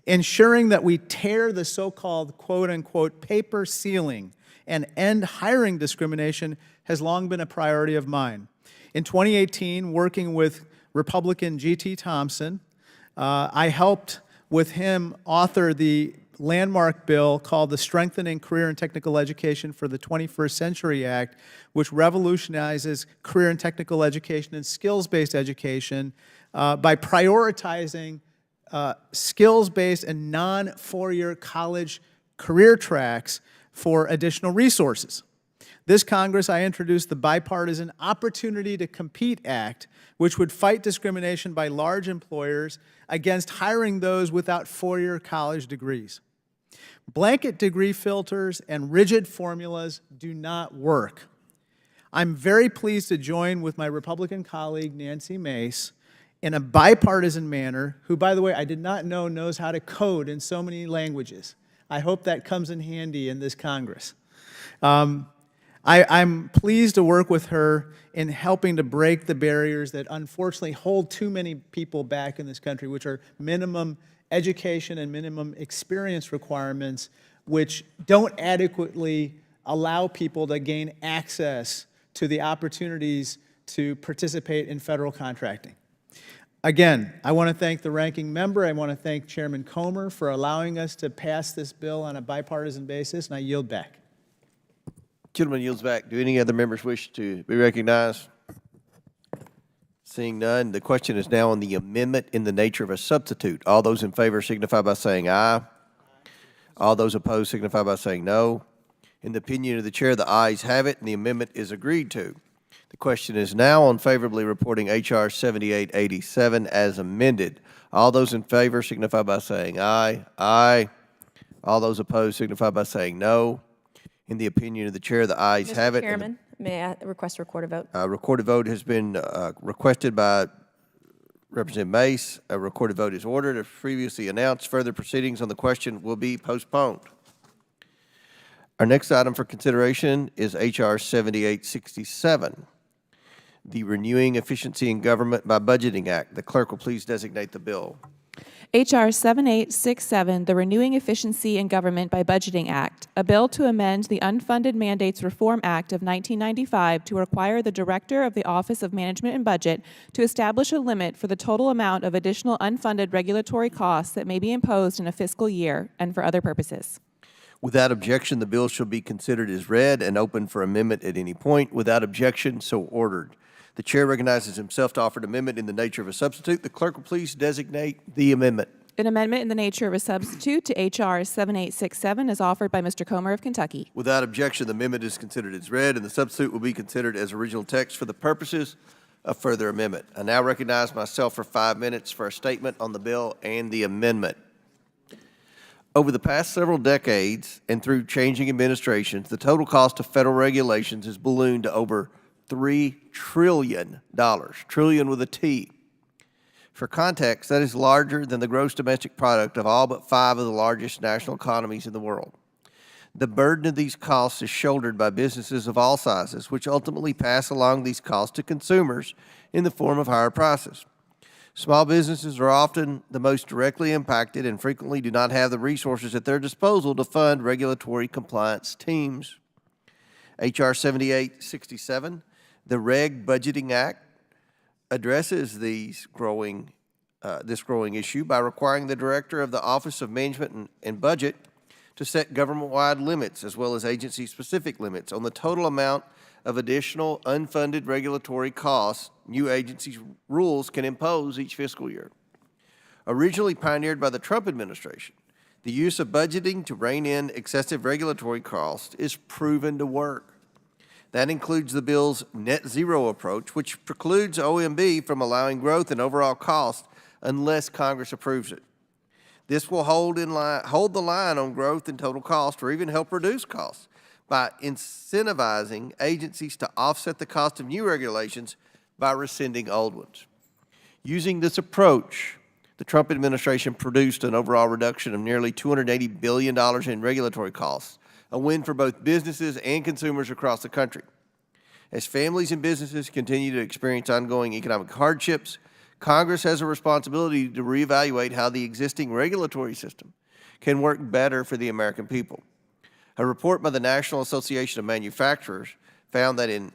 [SPEAKER 9] Ensuring that we tear the so-called quote-unquote paper ceiling and end hiring discrimination has long been a priority of mine. In 2018, working with Republican G.T. Thompson, I helped with him author the landmark bill called the Strengthening Career and Technical Education for the 21st Century Act, which revolutionizes career and technical education and skills-based education by prioritizing skills-based and non-four-year college career tracks for additional resources. This Congress, I introduced the Bipartisan Opportunity to Compete Act, which would fight discrimination by large employers against hiring those without four-year college degrees. Blanket degree filters and rigid formulas do not work. I'm very pleased to join with my Republican colleague, Nancy Mace, in a bipartisan manner, who, by the way, I did not know knows how to code in so many languages. I hope that comes in handy in this Congress. I'm pleased to work with her in helping to break the barriers that unfortunately hold too many people back in this country, which are minimum education and minimum experience requirements, which don't adequately allow people to gain access to the opportunities to participate in federal contracting. Again, I want to thank the ranking member. I want to thank Chairman Comer for allowing us to pass this bill on a bipartisan basis, and I yield back.
[SPEAKER 1] Gentleman yields back. Do any other members wish to be recognized? Seeing none, the question is now on the amendment in the nature of a substitute. All those in favor signify by saying aye. All those opposed signify by saying no. In the opinion of the chair, the ayes have it, and the amendment is agreed to. The question is now on favorably reporting H.R. 7887 as amended. All those in favor signify by saying aye. Aye. All those opposed signify by saying no. In the opinion of the chair, the ayes have it.
[SPEAKER 12] Mr. Chairman, may I request a recorded vote?
[SPEAKER 1] A recorded vote has been requested by Representative Mace. A recorded vote is ordered. As previously announced, further proceedings on the question will be postponed. Our next item for consideration is H.R. 7867, the Renewing Efficiency in Government by Budgeting Act. The clerk will please designate the bill.
[SPEAKER 2] H.R. 7867, the Renewing Efficiency in Government by Budgeting Act, a bill to amend the Unfunded Mandates Reform Act of 1995 to require the Director of the Office of Management and Budget to establish a limit for the total amount of additional unfunded regulatory costs that may be imposed in a fiscal year and for other purposes.
[SPEAKER 1] Without objection, the bill shall be considered as read and open for amendment at any point. Without objection, so ordered. The chair recognizes himself to offer an amendment in the nature of a substitute. The clerk will please designate the amendment.
[SPEAKER 2] An amendment in the nature of a substitute to H.R. 7867 is offered by Mr. Comer of Kentucky.
[SPEAKER 1] Without objection, the amendment is considered as read, and the substitute will be considered as original text for the purposes of further amendment. I now recognize myself for 5 minutes for a statement on the bill and the amendment. Over the past several decades and through changing administrations, the total cost of federal regulations has ballooned to over $3 trillion, trillion with a T. For context, that is larger than the gross domestic product of all but 5 of the largest national economies in the world. The burden of these costs is shouldered by businesses of all sizes, which ultimately pass along these costs to consumers in the form of higher prices. Small businesses are often the most directly impacted and frequently do not have the resources at their disposal to fund regulatory compliance teams. H.R. 7867, the Reg Budgeting Act, addresses this growing issue by requiring the Director of the Office of Management and Budget to set government-wide limits as well as agency-specific limits on the total amount of additional unfunded regulatory costs new agencies' rules can impose each fiscal year. Originally pioneered by the Trump administration, the use of budgeting to rein in excessive regulatory costs is proven to work. That includes the bill's net zero approach, which precludes OMB from allowing growth in overall cost unless Congress approves it. This will hold the line on growth in total cost or even help reduce costs by incentivizing agencies to offset the cost of new regulations by rescinding old ones. Using this approach, the Trump administration produced an overall reduction of nearly $280 billion in regulatory costs, a win for both businesses and consumers across the country. As families and businesses continue to experience ongoing economic hardships, Congress has a responsibility to reevaluate how the existing regulatory system can work better for the American people. A report by the National Association of Manufacturers found that in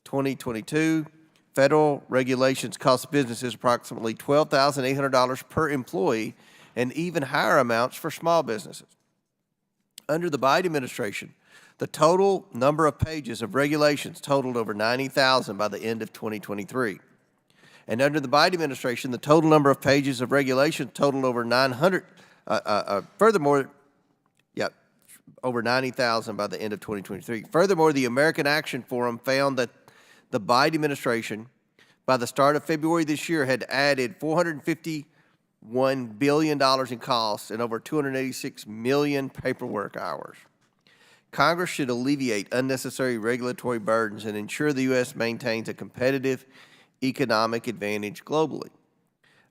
[SPEAKER 1] 2022, federal regulations cost businesses approximately $12,800 per employee and even higher amounts for small businesses. Under the Biden administration, the total number of pages of regulations totaled over 90,000 by the end of 2023. And under the Biden administration, the total number of pages of regulations totaled over 900, over 90,000 by the end of 2023. Furthermore, the American Action Forum found that the Biden administration, by the start of February this year, had added $451 billion in costs and over 286 million paperwork hours. Congress should alleviate unnecessary regulatory burdens and ensure the U.S. maintains a competitive economic advantage globally.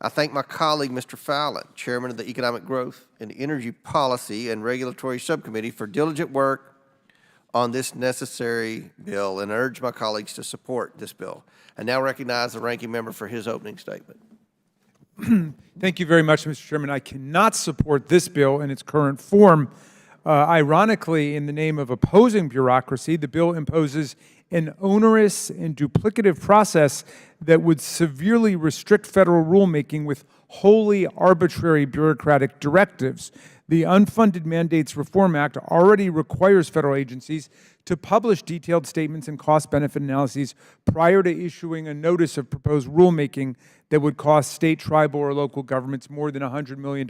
[SPEAKER 1] I thank my colleague, Mr. Fallon, Chairman of the Economic Growth and Energy Policy and Regulatory Subcommittee, for diligent work on this necessary bill and urge my colleagues to support this bill. I now recognize the ranking member for his opening statement.
[SPEAKER 3] Thank you very much, Mr. Chairman. I cannot support this bill in its current form. Ironically, in the name of opposing bureaucracy, the bill imposes an onerous and duplicative process that would severely restrict federal rulemaking with wholly arbitrary bureaucratic directives. The Unfunded Mandates Reform Act already requires federal agencies to publish detailed statements and cost-benefit analyses prior to issuing a notice of proposed rulemaking that would cost state, tribal, or local governments more than $100 million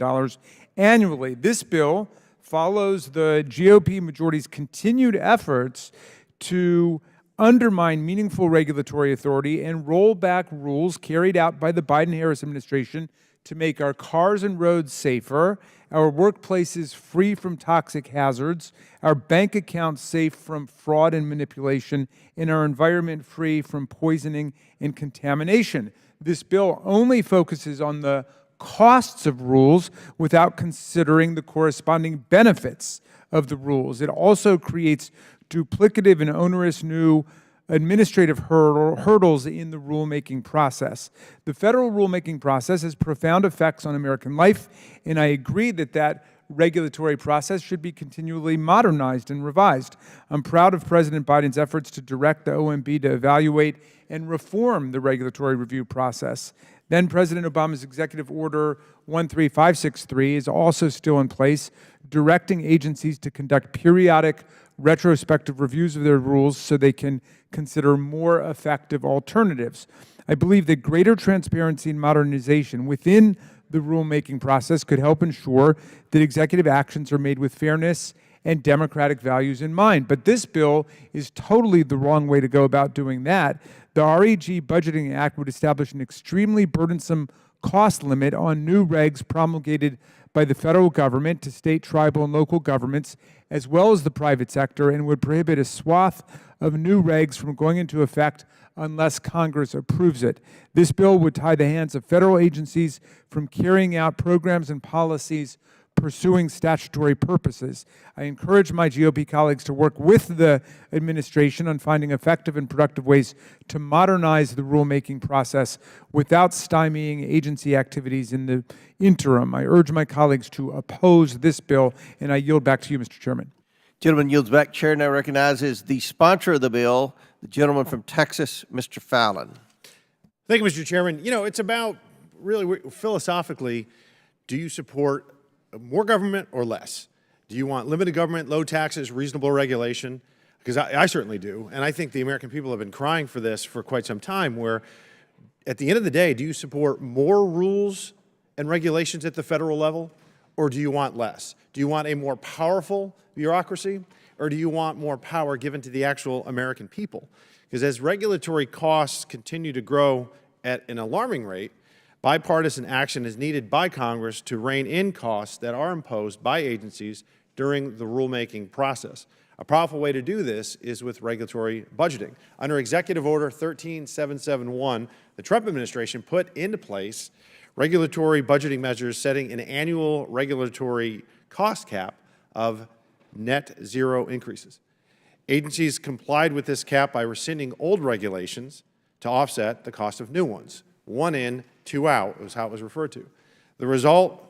[SPEAKER 3] annually. This bill follows the GOP majority's continued efforts to undermine meaningful regulatory authority and roll back rules carried out by the Biden-Harris administration to make our cars and roads safer, our workplaces free from toxic hazards, our bank accounts safe from fraud and manipulation, and our environment free from poisoning and contamination. This bill only focuses on the costs of rules without considering the corresponding benefits of the rules. It also creates duplicative and onerous new administrative hurdles in the rulemaking process. The federal rulemaking process has profound effects on American life, and I agree that that regulatory process should be continually modernized and revised. I'm proud of President Biden's efforts to direct the OMB to evaluate and reform the regulatory review process. Then President Obama's Executive Order 13563 is also still in place, directing agencies to conduct periodic retrospective reviews of their rules so they can consider more effective alternatives. I believe that greater transparency and modernization within the rulemaking process could help ensure that executive actions are made with fairness and democratic values in mind. But this bill is totally the wrong way to go about doing that. The REG Budgeting Act would establish an extremely burdensome cost limit on new regs promulgated by the federal government to state, tribal, and local governments, as well as the private sector, and would prohibit a swath of new regs from going into effect unless Congress approves it. This bill would tie the hands of federal agencies from carrying out programs and policies pursuing statutory purposes. I encourage my GOP colleagues to work with the administration on finding effective and productive ways to modernize the rulemaking process without stymieing agency activities in the interim. I urge my colleagues to oppose this bill, and I yield back to you, Mr. Chairman.
[SPEAKER 1] Gentleman yields back. Chair now recognizes the sponsor of the bill, the gentleman from Texas, Mr. Fallon.
[SPEAKER 14] Thank you, Mr. Chairman. You know, it's about really philosophically, do you support more government or less? Do you want limited government, low taxes, reasonable regulation? Because I certainly do. And I think the American people have been crying for this for quite some time, where at the end of the day, do you support more rules and regulations at the federal level, or do you want less? Do you want a more powerful bureaucracy, or do you want more power given to the actual American people? Because as regulatory costs continue to grow at an alarming rate, bipartisan action is needed by Congress to rein in costs that are imposed by agencies during the rulemaking process. A powerful way to do this is with regulatory budgeting. Under Executive Order 13771, the Trump administration put into place regulatory budgeting measures setting an annual regulatory cost cap of net zero increases. Agencies complied with this cap by rescinding old regulations to offset the cost of new ones. 1 in, 2 out was how it was referred to. The result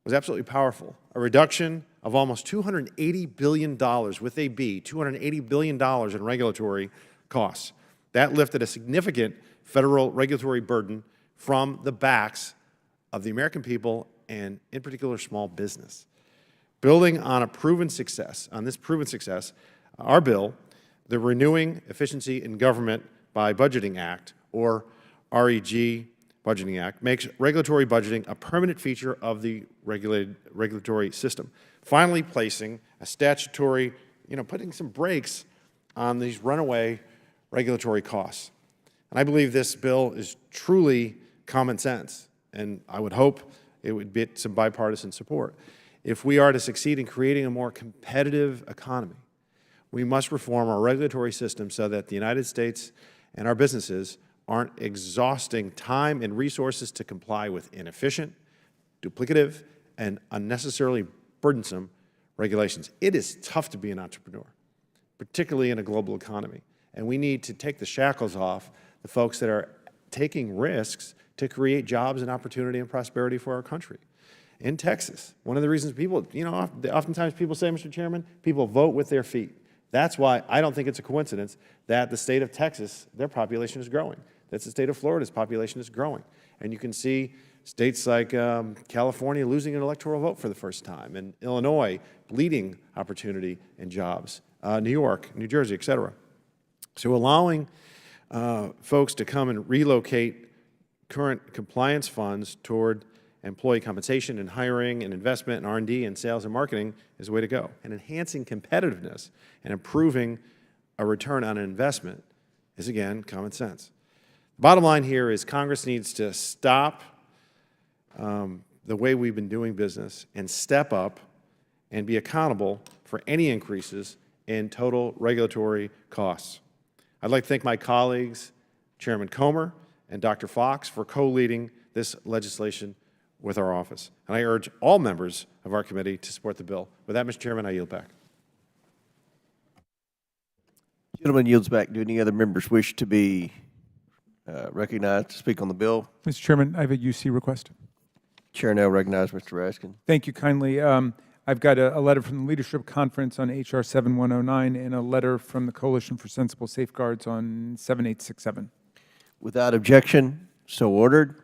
[SPEAKER 14] was absolutely powerful. A reduction of almost $280 billion, with a B, $280 billion in regulatory costs. That lifted a significant federal regulatory burden from the backs of the American people and, in particular, small business. Building on this proven success, our bill, the Renewing Efficiency in Government by Budgeting Act, or REG Budgeting Act, makes regulatory budgeting a permanent feature of the regulatory system, finally placing a statutory, putting some brakes on these runaway regulatory costs. And I believe this bill is truly common sense, and I would hope it would get some bipartisan support. If we are to succeed in creating a more competitive economy, we must reform our regulatory system so that the United States and our businesses aren't exhausting time and resources to comply with inefficient, duplicative, and unnecessarily burdensome regulations. It is tough to be an entrepreneur, particularly in a global economy, and we need to take the shackles off the folks that are taking risks to create jobs and opportunity and prosperity for our country. In Texas, one of the reasons people, oftentimes people say, Mr. Chairman, people vote with their feet. That's why I don't think it's a coincidence that the state of Texas, their population is growing. That's the state of Florida's population is growing. And you can see states like California losing an electoral vote for the first time, and Illinois bleeding opportunity and jobs, New York, New Jersey, et cetera. So allowing folks to come and relocate current compliance funds toward employee compensation and hiring and investment and R&D and sales and marketing is the way to go. And enhancing competitiveness and improving a return on an investment is, again, common sense. The bottom line here is Congress needs to stop the way we've been doing business and step up and be accountable for any increases in total regulatory costs. I'd like to thank my colleagues, Chairman Comer and Dr. Fox, for co-leading this legislation with our office. And I urge all members of our committee to support the bill. With that, Mr. Chairman, I yield back.
[SPEAKER 1] Gentleman yields back. Do any other members wish to be recognized to speak on the bill?
[SPEAKER 3] Mr. Chairman, I have a UC request.
[SPEAKER 1] Chair now recognizes Mr. Raskin.
[SPEAKER 3] Thank you kindly. I've got a letter from the Leadership Conference on H.R. 7109 and a letter from the Coalition for Sensible Safeguards on 7867.
[SPEAKER 1] Without objection, so ordered.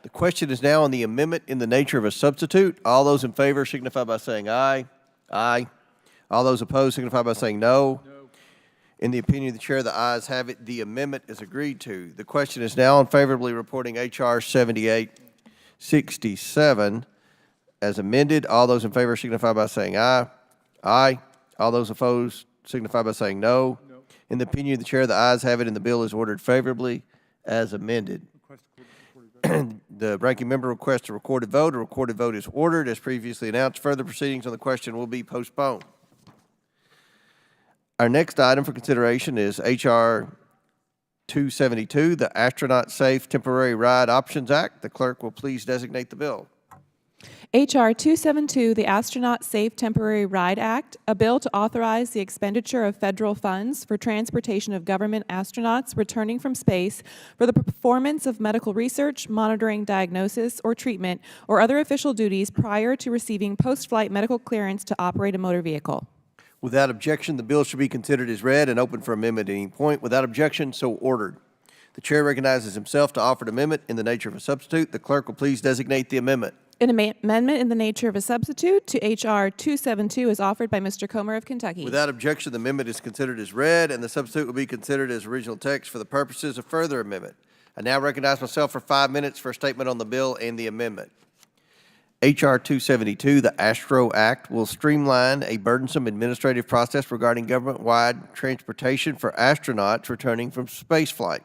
[SPEAKER 1] The question is now on the amendment in the nature of a substitute. All those in favor signify by saying aye. Aye. All those opposed signify by saying no. In the opinion of the chair, the ayes have it. The amendment is agreed to. The question is now unfavorably reporting H.R. 7867 as amended. All those in favor signify by saying aye. Aye. All those opposed signify by saying no. In the opinion of the chair, the ayes have it, and the bill is ordered favorably as amended. The ranking member requests a recorded vote. A recorded vote is ordered. As previously announced, further proceedings on the question will be postponed. Our next item for consideration is H.R. 272, the Astronaut Safe Temporary Ride Options Act. The clerk will please designate the bill.
[SPEAKER 2] H.R. 272, the Astronaut Safe Temporary Ride Act, a bill to authorize the expenditure of federal funds for transportation of government astronauts returning from space for the performance of medical research, monitoring, diagnosis, or treatment, or other official duties prior to receiving post-flight medical clearance to operate a motor vehicle.
[SPEAKER 1] Without objection, the bill should be considered as read and open for amendment at any point. Without objection, so ordered. The chair recognizes himself to offer an amendment in the nature of a substitute. The clerk will please designate the amendment.
[SPEAKER 2] An amendment in the nature of a substitute to H.R. 272 is offered by Mr. Comer of Kentucky.
[SPEAKER 1] Without objection, the amendment is considered as read, and the substitute will be considered as original text for the purposes of further amendment. I now recognize myself for 5 minutes for a statement on the bill and the amendment. H.R. 272, the Astronaut Act, will streamline a burdensome administrative process regarding government-wide transportation for astronauts returning from spaceflight.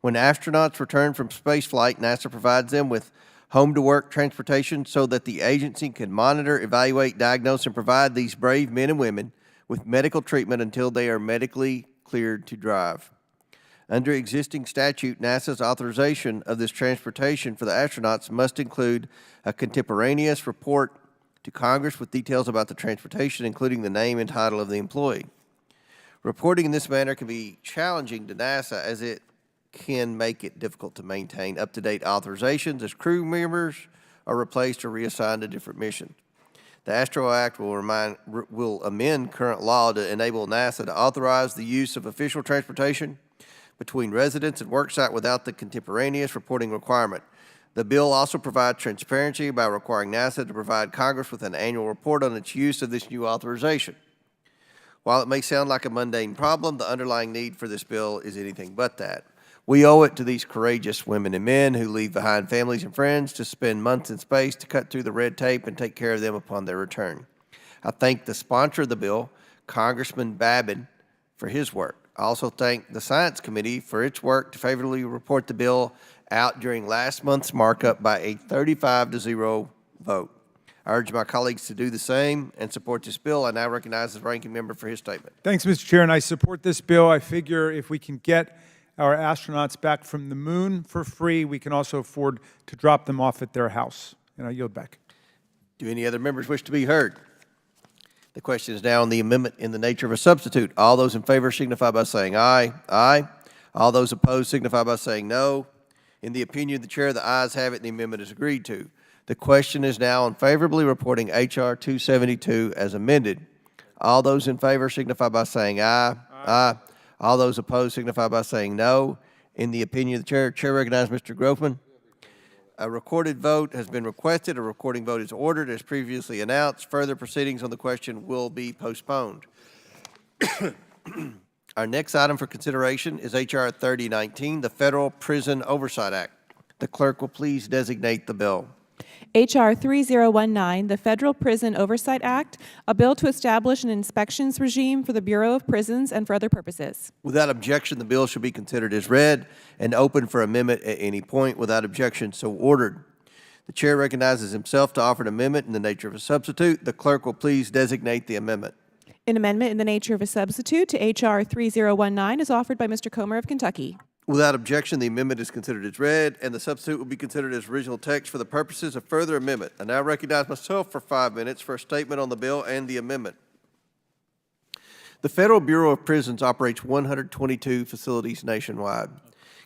[SPEAKER 1] When astronauts return from spaceflight, NASA provides them with home-to-work transportation so that the agency can monitor, evaluate, diagnose, and provide these brave men and women with medical treatment until they are medically cleared to drive. Under existing statute, NASA's authorization of this transportation for the astronauts must include a contemporaneous report to Congress with details about the transportation, including the name and title of the employee. Reporting in this manner can be challenging to NASA as it can make it difficult to maintain up-to-date authorizations as crew members are replaced or reassigned to different missions. The Astronaut Act will amend current law to enable NASA to authorize the use of official transportation between residence and worksite without the contemporaneous reporting requirement. The bill also provides transparency by requiring NASA to provide Congress with an annual report on its use of this new authorization. While it may sound like a mundane problem, the underlying need for this bill is anything but that. We owe it to these courageous women and men who leave behind families and friends to spend months in space to cut through the red tape and take care of them upon their return. I thank the sponsor of the bill, Congressman Babin, for his work. I also thank the Science Committee for its work to favorably report the bill out during last month's markup by a 35-0 vote. I urge my colleagues to do the same and support this bill. I now recognize the ranking member for his statement.
[SPEAKER 3] Thanks, Mr. Chair, and I support this bill. I figure if we can get our astronauts back from the moon for free, we can also afford to drop them off at their house. And I yield back.
[SPEAKER 1] Do any other members wish to be heard? The question is now on the amendment in the nature of a substitute. All those in favor signify by saying aye. Aye. All those opposed signify by saying no. In the opinion of the chair, the ayes have it and the amendment is agreed to. The question is now on favorably reporting H.R. 272 as amended. All those in favor signify by saying aye. Aye. All those opposed signify by saying no. In the opinion of the chair recognizes Mr. Groffman. A recorded vote has been requested. A recording vote is ordered as previously announced. Further proceedings on the question will be postponed. Our next item for consideration is H.R. 3019, the Federal Prison Oversight Act. The clerk will please designate the bill.
[SPEAKER 2] H.R. 3019, the Federal Prison Oversight Act, a bill to establish an inspections regime for the Bureau of Prisons and for other purposes.
[SPEAKER 1] Without objection, the bill shall be considered as read and open for amendment at any point. Without objection, so ordered. The chair recognizes himself to offer an amendment in the nature of a substitute. The clerk will please designate the amendment.
[SPEAKER 2] An amendment in the nature of a substitute to H.R. 3019 is offered by Mr. Comer of Kentucky.
[SPEAKER 1] Without objection, the amendment is considered as read, and the substitute will be considered as original text for the purposes of further amendment. I now recognize myself for 5 minutes for a statement on the bill and the amendment. The Federal Bureau of Prisons operates 122 facilities nationwide.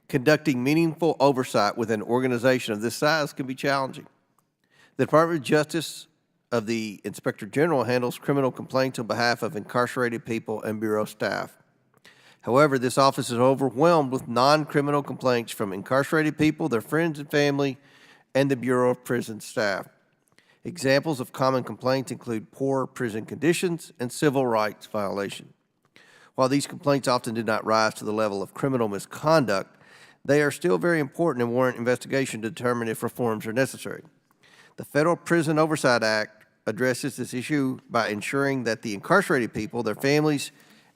[SPEAKER 1] Conducting meaningful oversight with an organization of this size can be challenging. The Department of Justice of the Inspector General handles criminal complaints on behalf of incarcerated people and Bureau staff. However, this office is overwhelmed with non-criminal complaints from incarcerated people, their friends and family, and the Bureau of Prison staff. Examples of common complaints include poor prison conditions and civil rights violations. While these complaints often do not rise to the level of criminal misconduct, they are still very important and warrant investigation to determine if reforms are necessary. The Federal Prison Oversight Act addresses this issue by ensuring that the incarcerated people, their families,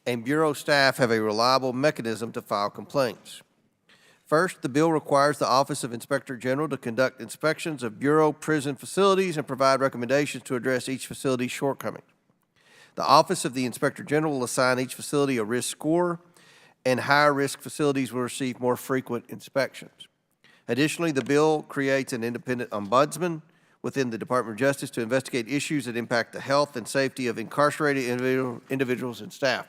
[SPEAKER 1] and Bureau staff have a reliable mechanism to file complaints. First, the bill requires the Office of Inspector General to conduct inspections of Bureau prison facilities and provide recommendations to address each facility's shortcomings. The Office of the Inspector General will assign each facility a risk score, and higher-risk facilities will receive more frequent inspections. Additionally, the bill creates an independent ombudsman within the Department of Justice to investigate issues that impact the health and safety of incarcerated individuals and staff.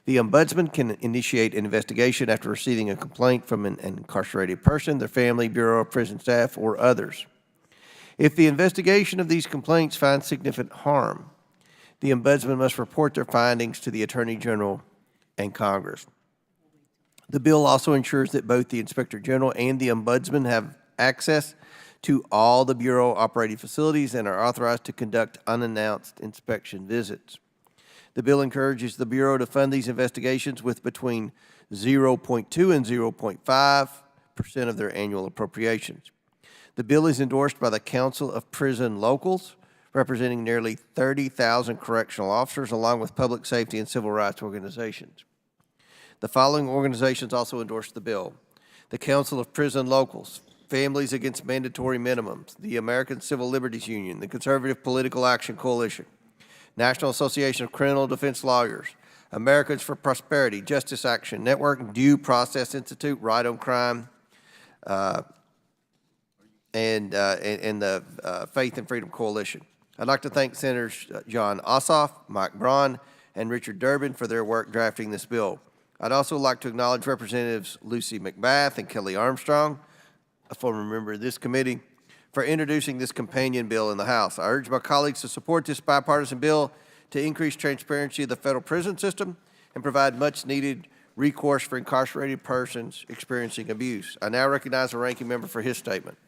[SPEAKER 1] The ombudsman can initiate an investigation after receiving a complaint from an incarcerated person, their family, Bureau of Prison staff, or others. If the investigation of these complaints finds significant harm, the ombudsman must report their findings to the Attorney General and Congress. The bill also ensures that both the Inspector General and the ombudsman have access to all the Bureau operating facilities and are authorized to conduct unannounced inspection visits. The bill encourages the Bureau to fund these investigations with between 0.2 and 0.5% of their annual appropriations. The bill is endorsed by the Council of Prison Locals, representing nearly 30,000 correctional officers, along with public safety and civil rights organizations. The following organizations also endorse the bill: the Council of Prison Locals, Families Against Mandatory Minimums, the American Civil Liberties Union, the Conservative Political Action Coalition, National Association of Criminal Defense Lawyers, Americans for Prosperity, Justice Action Network, Due Process Institute, Right on Crime, and the Faith and Freedom Coalition. I'd like to thank Senators John Ossoff, Mike Braun, and Richard Durbin for their work drafting this bill. I'd also like to acknowledge Representatives Lucy McBath and Kelly Armstrong, a former member of this committee, for introducing this companion bill in the House. I urge my colleagues to support this bipartisan bill to increase transparency of the federal prison system and provide much-needed recourse for incarcerated persons experiencing abuse. I now recognize the ranking member for his statement.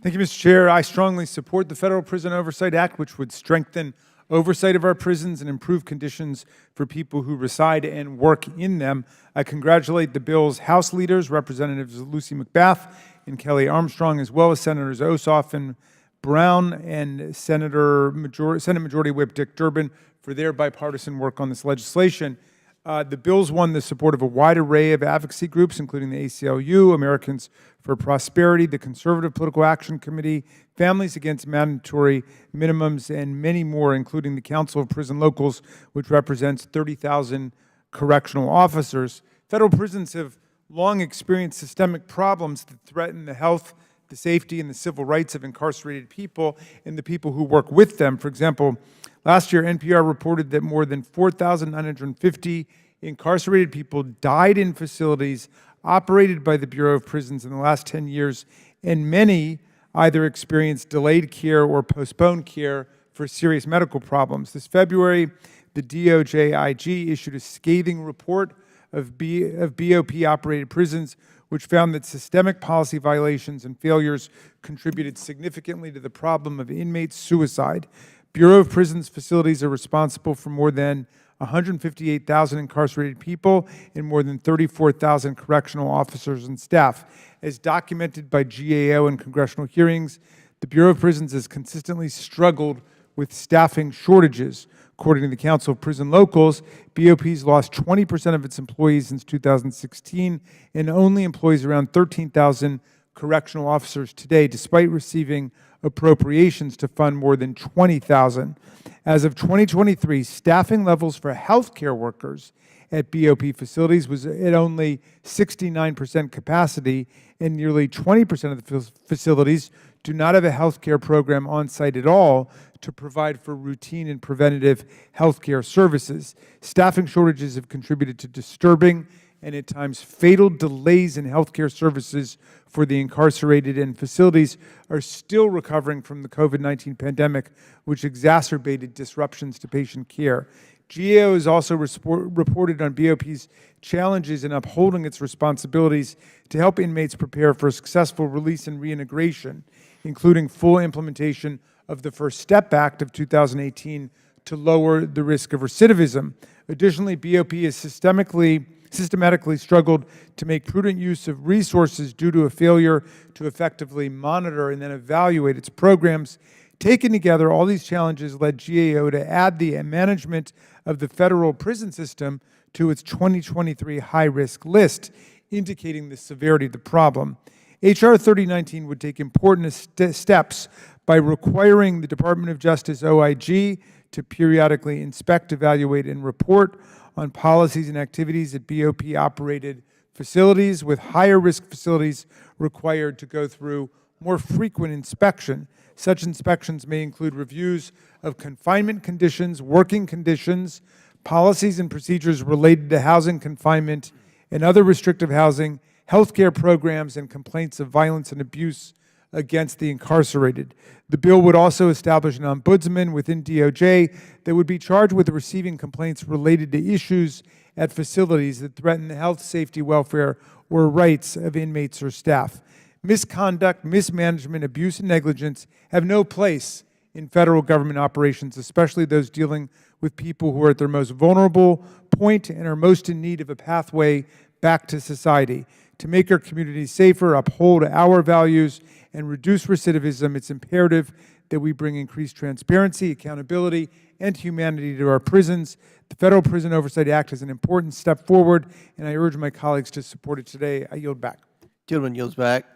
[SPEAKER 3] Thank you, Mr. Chair. I strongly support the Federal Prison Oversight Act, which would strengthen oversight of our prisons and improve conditions for people who reside and work in them. I congratulate the bill's House leaders, Representatives Lucy McBath and Kelly Armstrong, as well as Senators Ossoff and Brown and Senate Majority Whip Dick Durbin for their bipartisan work on this legislation. The bills won the support of a wide array of advocacy groups, including the ACLU, Americans for Prosperity, the Conservative Political Action Committee, Families Against Mandatory Minimums, and many more, including the Council of Prison Locals, which represents 30,000 correctional officers. Federal prisons have long experienced systemic problems that threaten the health, the safety, and the civil rights of incarcerated people and the people who work with them. For example, last year, NPR reported that more than 4,950 incarcerated people died in facilities operated by the Bureau of Prisons in the last 10 years, and many either experienced delayed care or postponed care for serious medical problems. This February, the DOJ-IG issued a scathing report of BOP-operated prisons, which found that systemic policy violations and failures contributed significantly to the problem of inmate suicide. Bureau of Prisons facilities are responsible for more than 158,000 incarcerated people and more than 34,000 correctional officers and staff. As documented by GAO in congressional hearings, the Bureau of Prisons has consistently struggled with staffing shortages. According to the Council of Prison Locals, BOP's lost 20% of its employees since 2016 and only employs around 13,000 correctional officers today, despite receiving appropriations to fund more than 20,000. As of 2023, staffing levels for healthcare workers at BOP facilities was at only 69% capacity, and nearly 20% of the facilities do not have a healthcare program on site at all to provide for routine and preventative healthcare services. Staffing shortages have contributed to disturbing and at times fatal delays in healthcare services for the incarcerated, and facilities are still recovering from the COVID-19 pandemic, which exacerbated disruptions to patient care. GAO has also reported on BOP's challenges in upholding its responsibilities to help inmates prepare for successful release and reintegration, including full implementation of the First Step Act of 2018 to lower the risk of recidivism. Additionally, BOP has systematically struggled to make prudent use of resources due to a failure to effectively monitor and then evaluate its programs. Taken together, all these challenges led GAO to add the management of the federal prison system to its 2023 high-risk list, indicating the severity of the problem. H.R. 3019 would take important steps by requiring the Department of Justice OIG to periodically inspect, evaluate, and report on policies and activities at BOP-operated facilities, with higher-risk facilities required to go through more frequent inspection. Such inspections may include reviews of confinement conditions, working conditions, policies and procedures related to housing confinement and other restrictive housing, healthcare programs, and complaints of violence and abuse against the incarcerated. The bill would also establish an ombudsman within DOJ that would be charged with receiving complaints related to issues at facilities that threaten the health, safety, welfare, or rights of inmates or staff. Misconduct, mismanagement, abuse, and negligence have no place in federal government operations, especially those dealing with people who are at their most vulnerable point and are most in need of a pathway back to society. To make our communities safer, uphold our values, and reduce recidivism, it's imperative that we bring increased transparency, accountability, and humanity to our prisons. The Federal Prison Oversight Act is an important step forward, and I urge my colleagues to support it today. I yield back.
[SPEAKER 1] Gentleman yields back.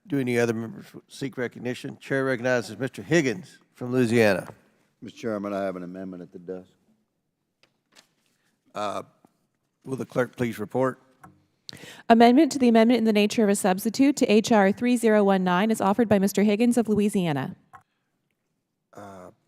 [SPEAKER 1] Do any other members seek recognition? Chair recognizes Mr. Higgins from Louisiana.
[SPEAKER 4] Mr. Chairman, I have an amendment at the desk.
[SPEAKER 1] Will the clerk please report?
[SPEAKER 2] Amendment to the amendment in the nature of a substitute to H.R. 3019 is offered by Mr. Higgins of Louisiana.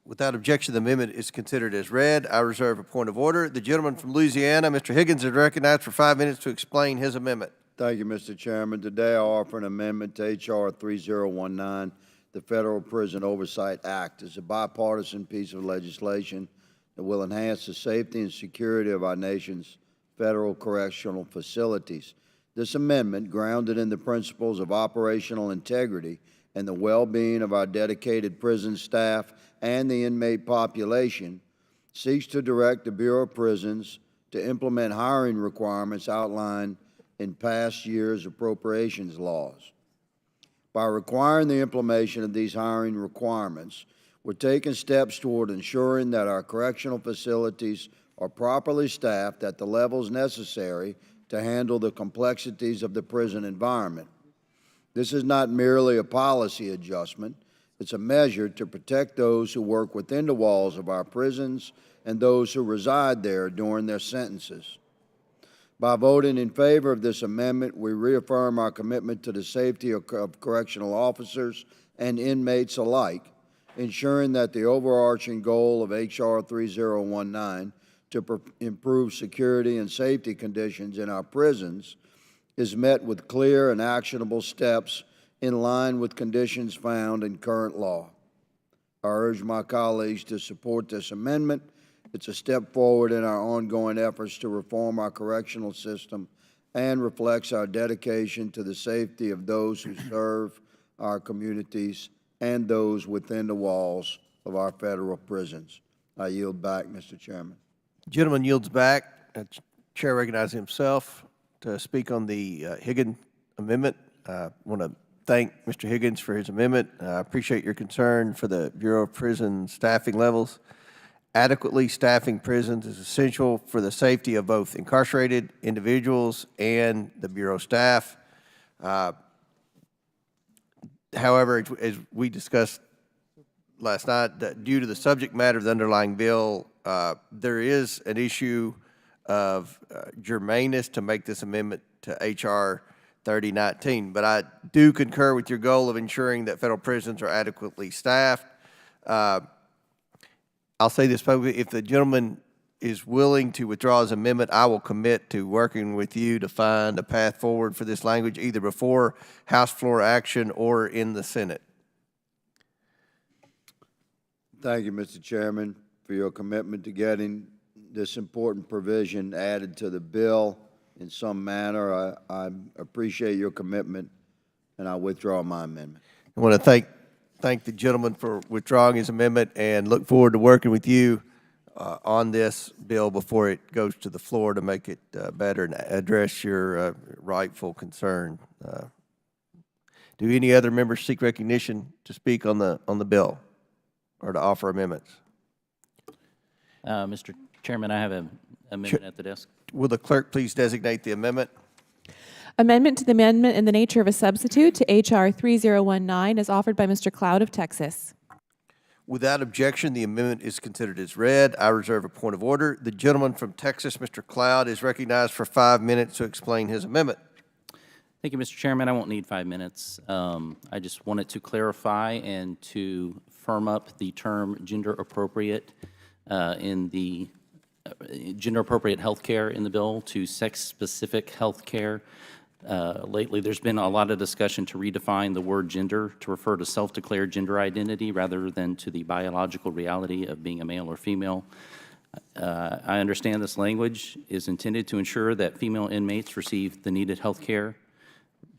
[SPEAKER 1] Without objection, the amendment is considered as read. I reserve a point of order. The gentleman from Louisiana, Mr. Higgins, is recognized for 5 minutes to explain his amendment.
[SPEAKER 4] Thank you, Mr. Chairman. Today I offer an amendment to H.R. 3019, the Federal Prison Oversight Act. It's a bipartisan piece of legislation that will enhance the safety and security of our nation's federal correctional facilities. This amendment, grounded in the principles of operational integrity and the well-being of our dedicated prison staff and the inmate population, seeks to direct the Bureau of Prisons to implement hiring requirements outlined in past years' appropriations laws. By requiring the implementation of these hiring requirements, we're taking steps toward ensuring that our correctional facilities are properly staffed at the levels necessary to handle the complexities of the prison environment. This is not merely a policy adjustment. It's a measure to protect those who work within the walls of our prisons and those who reside there during their sentences. By voting in favor of this amendment, we reaffirm our commitment to the safety of correctional officers and inmates alike, ensuring that the overarching goal of H.R. 3019 to improve security and safety conditions in our prisons is met with clear and actionable steps in line with conditions found in current law. I urge my colleagues to support this amendment. It's a step forward in our ongoing efforts to reform our correctional system and reflects our dedication to the safety of those who serve our communities and those within the walls of our federal prisons. I yield back, Mr. Chairman.
[SPEAKER 1] Gentleman yields back. Chair recognizes himself to speak on the Higgins amendment. I want to thank Mr. Higgins for his amendment. I appreciate your concern for the Bureau of Prison staffing levels. Adequately staffing prisons is essential for the safety of both incarcerated individuals and the Bureau staff. However, as we discussed last night, that due to the subject matter of the underlying bill, there is an issue of germaneness to make this amendment to H.R. 3019. But I do concur with your goal of ensuring that federal prisons are adequately staffed. I'll say this publicly: if the gentleman is willing to withdraw his amendment, I will commit to working with you to find a path forward for this language, either before House floor action or in the Senate.
[SPEAKER 4] Thank you, Mr. Chairman, for your commitment to getting this important provision added to the bill in some manner. I appreciate your commitment, and I withdraw my amendment.
[SPEAKER 1] I want to thank the gentleman for withdrawing his amendment and look forward to working with you on this bill before it goes to the floor to make it better and address your rightful concern. Do any other members seek recognition to speak on the bill or to offer amendments?
[SPEAKER 15] Mr. Chairman, I have an amendment at the desk.
[SPEAKER 1] Will the clerk please designate the amendment?
[SPEAKER 2] Amendment to the amendment in the nature of a substitute to H.R. 3019 is offered by Mr. Cloud of Texas.
[SPEAKER 1] Without objection, the amendment is considered as read. I reserve a point of order. The gentleman from Texas, Mr. Cloud, is recognized for 5 minutes to explain his amendment.
[SPEAKER 15] Thank you, Mr. Chairman. I won't need 5 minutes. I just wanted to clarify and to firm up the term gender appropriate in the gender appropriate health care in the bill to sex specific health care. Lately, there's been a lot of discussion to redefine the word gender to refer to self-declared gender identity rather than to the biological reality of being a male or female. I understand this language is intended to ensure that female inmates receive the needed health care,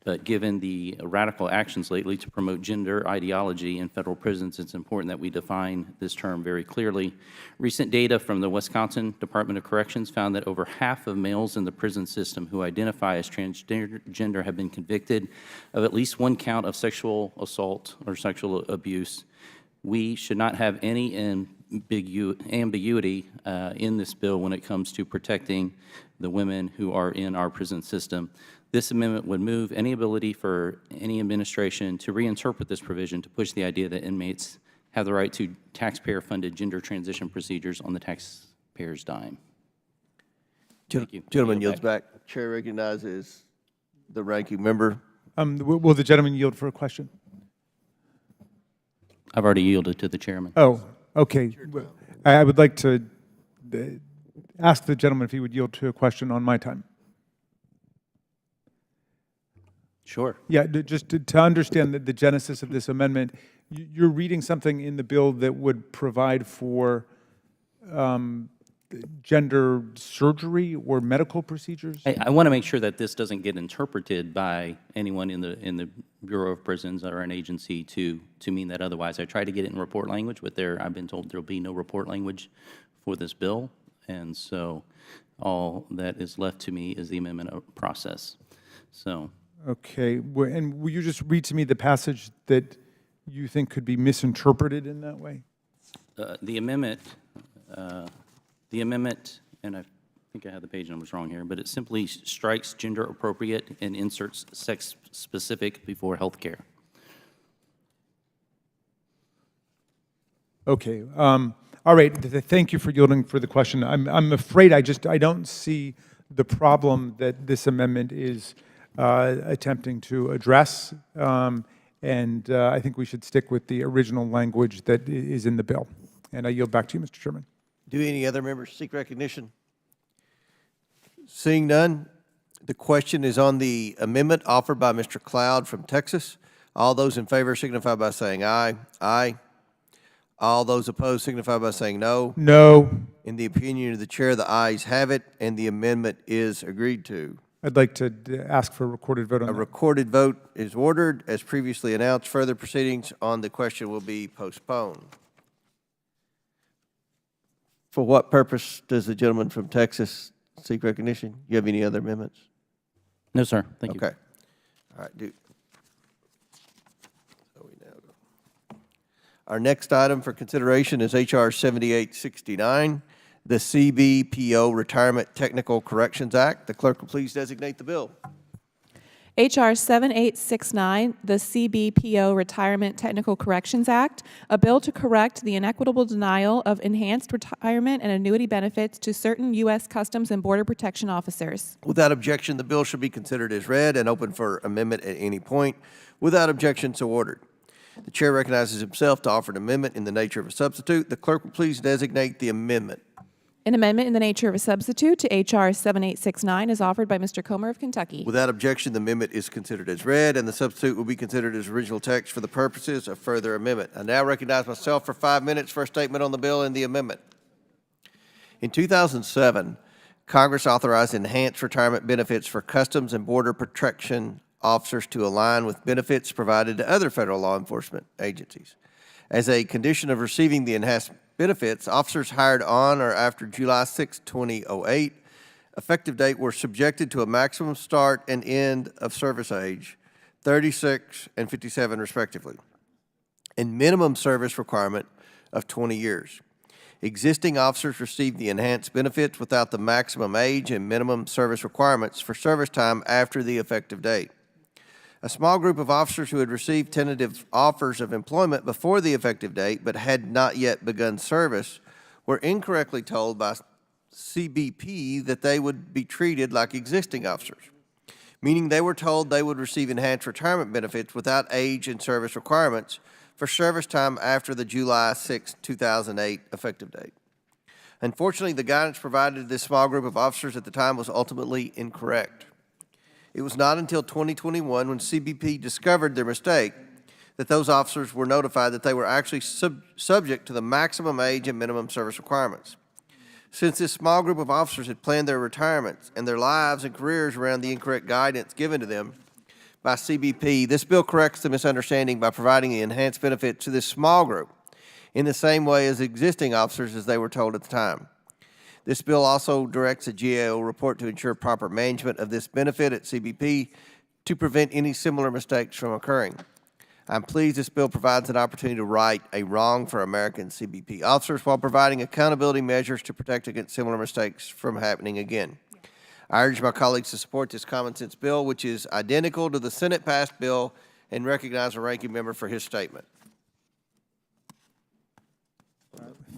[SPEAKER 15] but given the radical actions lately to promote gender ideology in federal prisons, it's important that we define this term very clearly. Recent data from the Wisconsin Department of Corrections found that over half of males in the prison system who identify as transgender have been convicted of at least one count of sexual assault or sexual abuse. We should not have any ambiguity in this bill when it comes to protecting the women who are in our prison system. This amendment would move any ability for any administration to reinterpret this provision to push the idea that inmates have the right to taxpayer-funded gender transition procedures on the taxpayer's dime. Thank you.
[SPEAKER 1] Gentleman yields back. Chair recognizes the ranking member.
[SPEAKER 3] Will the gentleman yield for a question?
[SPEAKER 15] I've already yielded to the chairman.
[SPEAKER 3] Oh, okay. I would like to ask the gentleman if he would yield to a question on my time.
[SPEAKER 15] Sure.
[SPEAKER 3] Yeah, just to understand the genesis of this amendment, you're reading something in the bill that would provide for gender surgery or medical procedures?
[SPEAKER 15] I want to make sure that this doesn't get interpreted by anyone in the Bureau of Prisons or an agency to mean that otherwise. I tried to get it in report language, but I've been told there'll be no report language for this bill, and so all that is left to me is the amendment process. So.
[SPEAKER 3] Okay, and will you just read to me the passage that you think could be misinterpreted in that way?
[SPEAKER 15] The amendment, and I think I have the page numbers wrong here, but it simply strikes gender appropriate and inserts sex specific before health care.
[SPEAKER 3] Okay, all right, thank you for yielding for the question. I'm afraid I don't see the problem that this amendment is attempting to address, and I think we should stick with the original language that is in the bill. And I yield back to you, Mr. Chairman.
[SPEAKER 1] Do any other members seek recognition? Seeing none, the question is on the amendment offered by Mr. Cloud from Texas. All those in favor signify by saying aye. Aye. All those opposed signify by saying no.
[SPEAKER 3] No.
[SPEAKER 1] In the opinion of the chair, the ayes have it, and the amendment is agreed to.
[SPEAKER 3] I'd like to ask for a recorded vote on that.
[SPEAKER 1] A recorded vote is ordered. As previously announced, further proceedings on the question will be postponed. For what purpose does the gentleman from Texas seek recognition? You have any other amendments?
[SPEAKER 15] No, sir. Thank you.
[SPEAKER 1] Okay. All right, dude. So we now go. Our next item for consideration is H.R. 7869, the CBPO Retirement Technical Corrections Act. The clerk will please designate the bill.
[SPEAKER 2] H.R. 7869, the CBPO Retirement Technical Corrections Act, a bill to correct the inequitable denial of enhanced retirement and annuity benefits to certain U.S. Customs and Border Protection officers.
[SPEAKER 1] Without objection, the bill should be considered as read and open for amendment at any point. Without objection, so ordered. The chair recognizes himself to offer an amendment in the nature of a substitute. The clerk will please designate the amendment.
[SPEAKER 2] An amendment in the nature of a substitute to H.R. 7869 is offered by Mr. Comer of Kentucky.
[SPEAKER 1] Without objection, the amendment is considered as read, and the substitute will be considered as original text for the purposes of further amendment. I now recognize myself for 5 minutes for a statement on the bill and the amendment. In 2007, Congress authorized enhanced retirement benefits for Customs and Border Protection officers to align with benefits provided to other federal law enforcement agencies. As a condition of receiving the enhanced benefits, officers hired on or after July 6, 2008, effective date, were subjected to a maximum start and end of service age, 36 and 57 respectively, and minimum service requirement of 20 years. Existing officers received the enhanced benefits without the maximum age and minimum service requirements for service time after the effective date. A small group of officers who had received tentative offers of employment before the effective date but had not yet begun service were incorrectly told by CBP that they would be treated like existing officers, meaning they were told they would receive enhanced retirement benefits without age and service requirements for service time after the July 6, 2008 effective date. Unfortunately, the guidance provided to this small group of officers at the time was ultimately incorrect. It was not until 2021, when CBP discovered their mistake, that those officers were notified that they were actually subject to the maximum age and minimum service requirements. Since this small group of officers had planned their retirements and their lives and careers around the incorrect guidance given to them by CBP, this bill corrects the misunderstanding by providing the enhanced benefit to this small group in the same way as existing officers as they were told at the time. This bill also directs a GAO report to ensure proper management of this benefit at CBP to prevent any similar mistakes from occurring. I'm pleased this bill provides an opportunity to right a wrong for American CBP officers while providing accountability measures to protect against similar mistakes from happening again. I urge my colleagues to support this common sense bill, which is identical to the Senate-passed bill, and recognize the ranking member for his statement.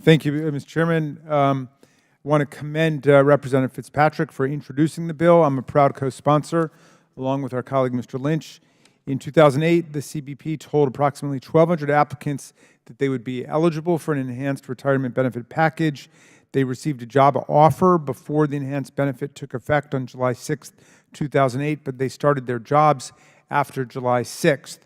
[SPEAKER 3] Thank you, Mr. Chairman. I want to commend Representative Fitzpatrick for introducing the bill. I'm a proud co-sponsor, along with our colleague, Mr. Lynch. In 2008, the CBP told approximately 1,200 applicants that they would be eligible for an enhanced retirement benefit package. They received a job offer before the enhanced benefit took effect on July 6th, 2008, but they started their jobs after July 6th.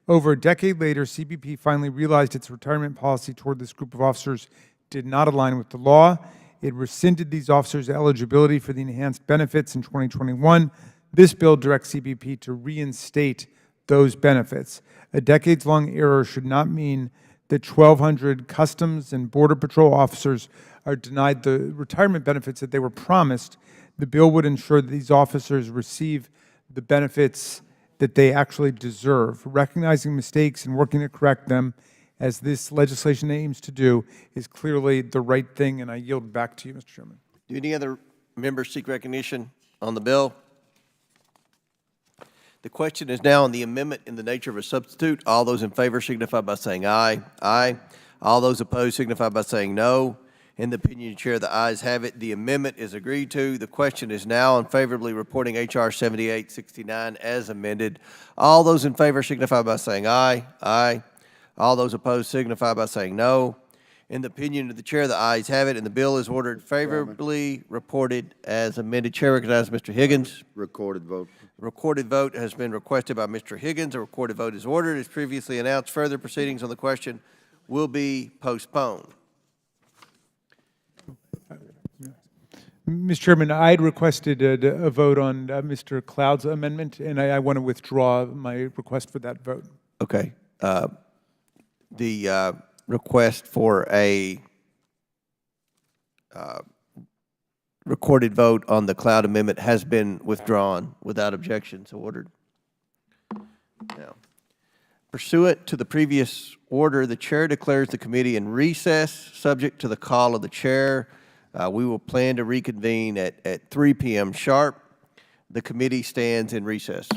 [SPEAKER 3] Over a decade later, CBP finally realized its retirement policy toward this group of officers did not align with the law. It rescinded these officers' eligibility for the enhanced benefits in 2021. This bill directs CBP to reinstate those benefits. A decades-long error should not mean that 1,200 Customs and Border Patrol officers are denied the retirement benefits that they were promised. The bill would ensure that these officers receive the benefits that they actually deserve. Recognizing mistakes and working to correct them, as this legislation aims to do, is clearly the right thing, and I yield back to you, Mr. Chairman.
[SPEAKER 1] Do any other members seek recognition on the bill? The question is now on the amendment in the nature of a substitute. All those in favor signify by saying aye. Aye. All those opposed signify by saying no. In the opinion of the chair, the ayes have it. The amendment is agreed to. The question is now on favorably reporting H.R. 7869 as amended. All those in favor signify by saying aye. Aye. All those opposed signify by saying no. In the opinion of the chair, the ayes have it, and the bill is ordered favorably reported as amended. Chair recognizes Mr. Higgins.
[SPEAKER 4] Recorded vote.
[SPEAKER 1] Recorded vote has been requested by Mr. Higgins. A recorded vote is ordered. As previously announced, further proceedings on the question will be postponed.
[SPEAKER 3] Mr. Chairman, I had requested a vote on Mr. Cloud's amendment, and I want to withdraw my request for that vote.
[SPEAKER 1] Okay. The request for a recorded vote on the Cloud amendment has been withdrawn without objection, so ordered. Now, pursuant to the previous order, the chair declares the committee in recess, subject to the call of the chair. We will plan to reconvene at 3 p.m. sharp. The committee stands in recess.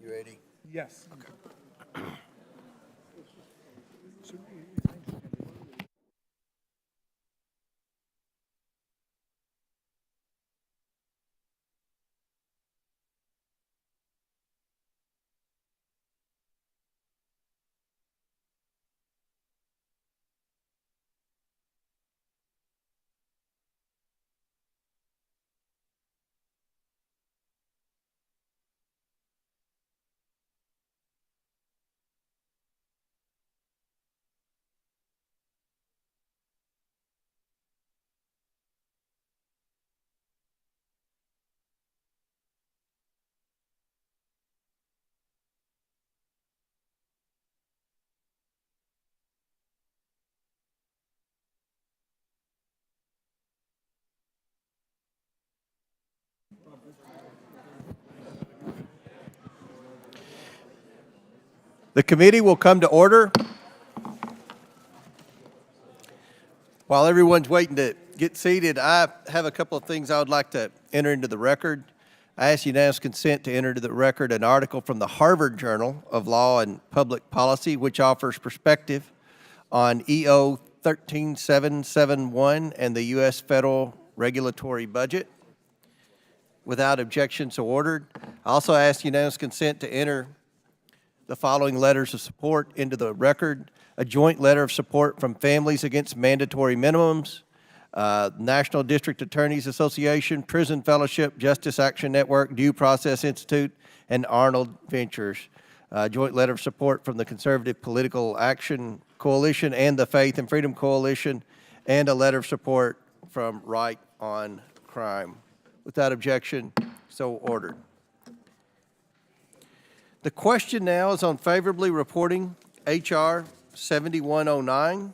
[SPEAKER 1] You ready?
[SPEAKER 3] Yes.
[SPEAKER 1] The committee will come to order. While everyone's waiting to get seated, I have a couple of things I would like to enter into the record. I ask unanimous consent to enter into the record an article from the Harvard Journal of Law and Public Policy, which offers perspective on EO 13771 and the U.S. federal regulatory budget. Without objection, so ordered. I also ask unanimous consent to enter the following letters of support into the record: a joint letter of support from Families Against Mandatory Minimums, National District Attorneys Association, Prison Fellowship, Justice Action Network, Due Process Institute, and Arnold Ventures. A joint letter of support from the Conservative Political Action Coalition and the Faith and Freedom Coalition, and a letter of support from Right on Crime. Without objection, so ordered. The question now is on favorably reporting H.R. 7109.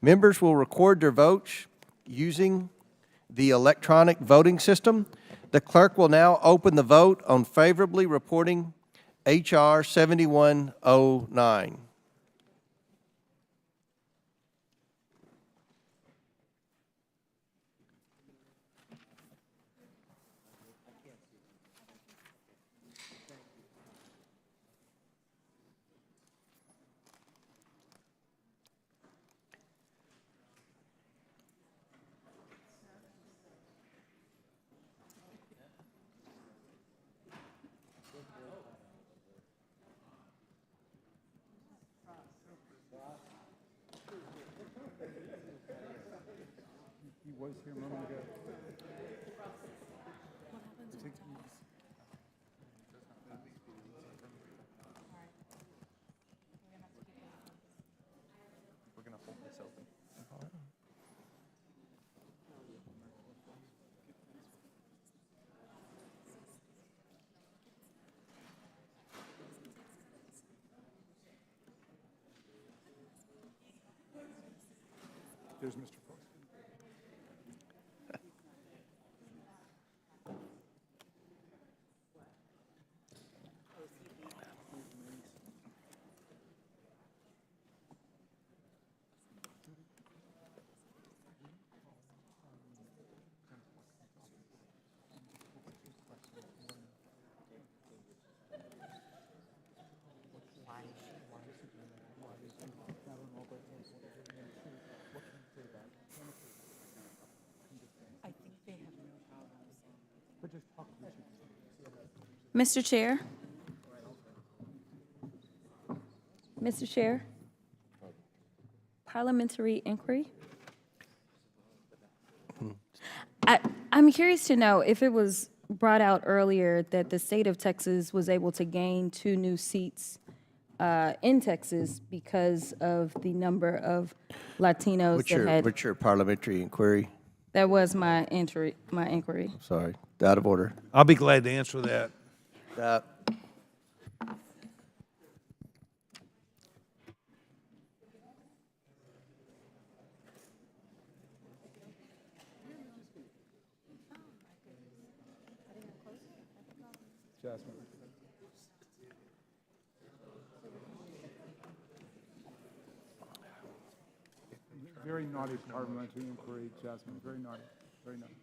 [SPEAKER 1] Members will record their votes using the electronic voting system. The clerk will now open the vote on favorably reporting H.R. 7109.
[SPEAKER 3] There's Mr. Postal.
[SPEAKER 16] Mr. Chair. Mr. Chair. Parliamentary inquiry. I'm curious to know if it was brought out earlier that the state of Texas was able to gain 2 new seats in Texas because of the number of Latinos
[SPEAKER 1] What's your parliamentary inquiry?
[SPEAKER 16] That was my inquiry.
[SPEAKER 1] Sorry, out of order.
[SPEAKER 11] I'll be glad to answer that.
[SPEAKER 3] Jasmine. Very naughty parliamentary inquiry, Jasmine. Very naughty. Very naughty.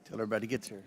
[SPEAKER 1] Till everybody gets here.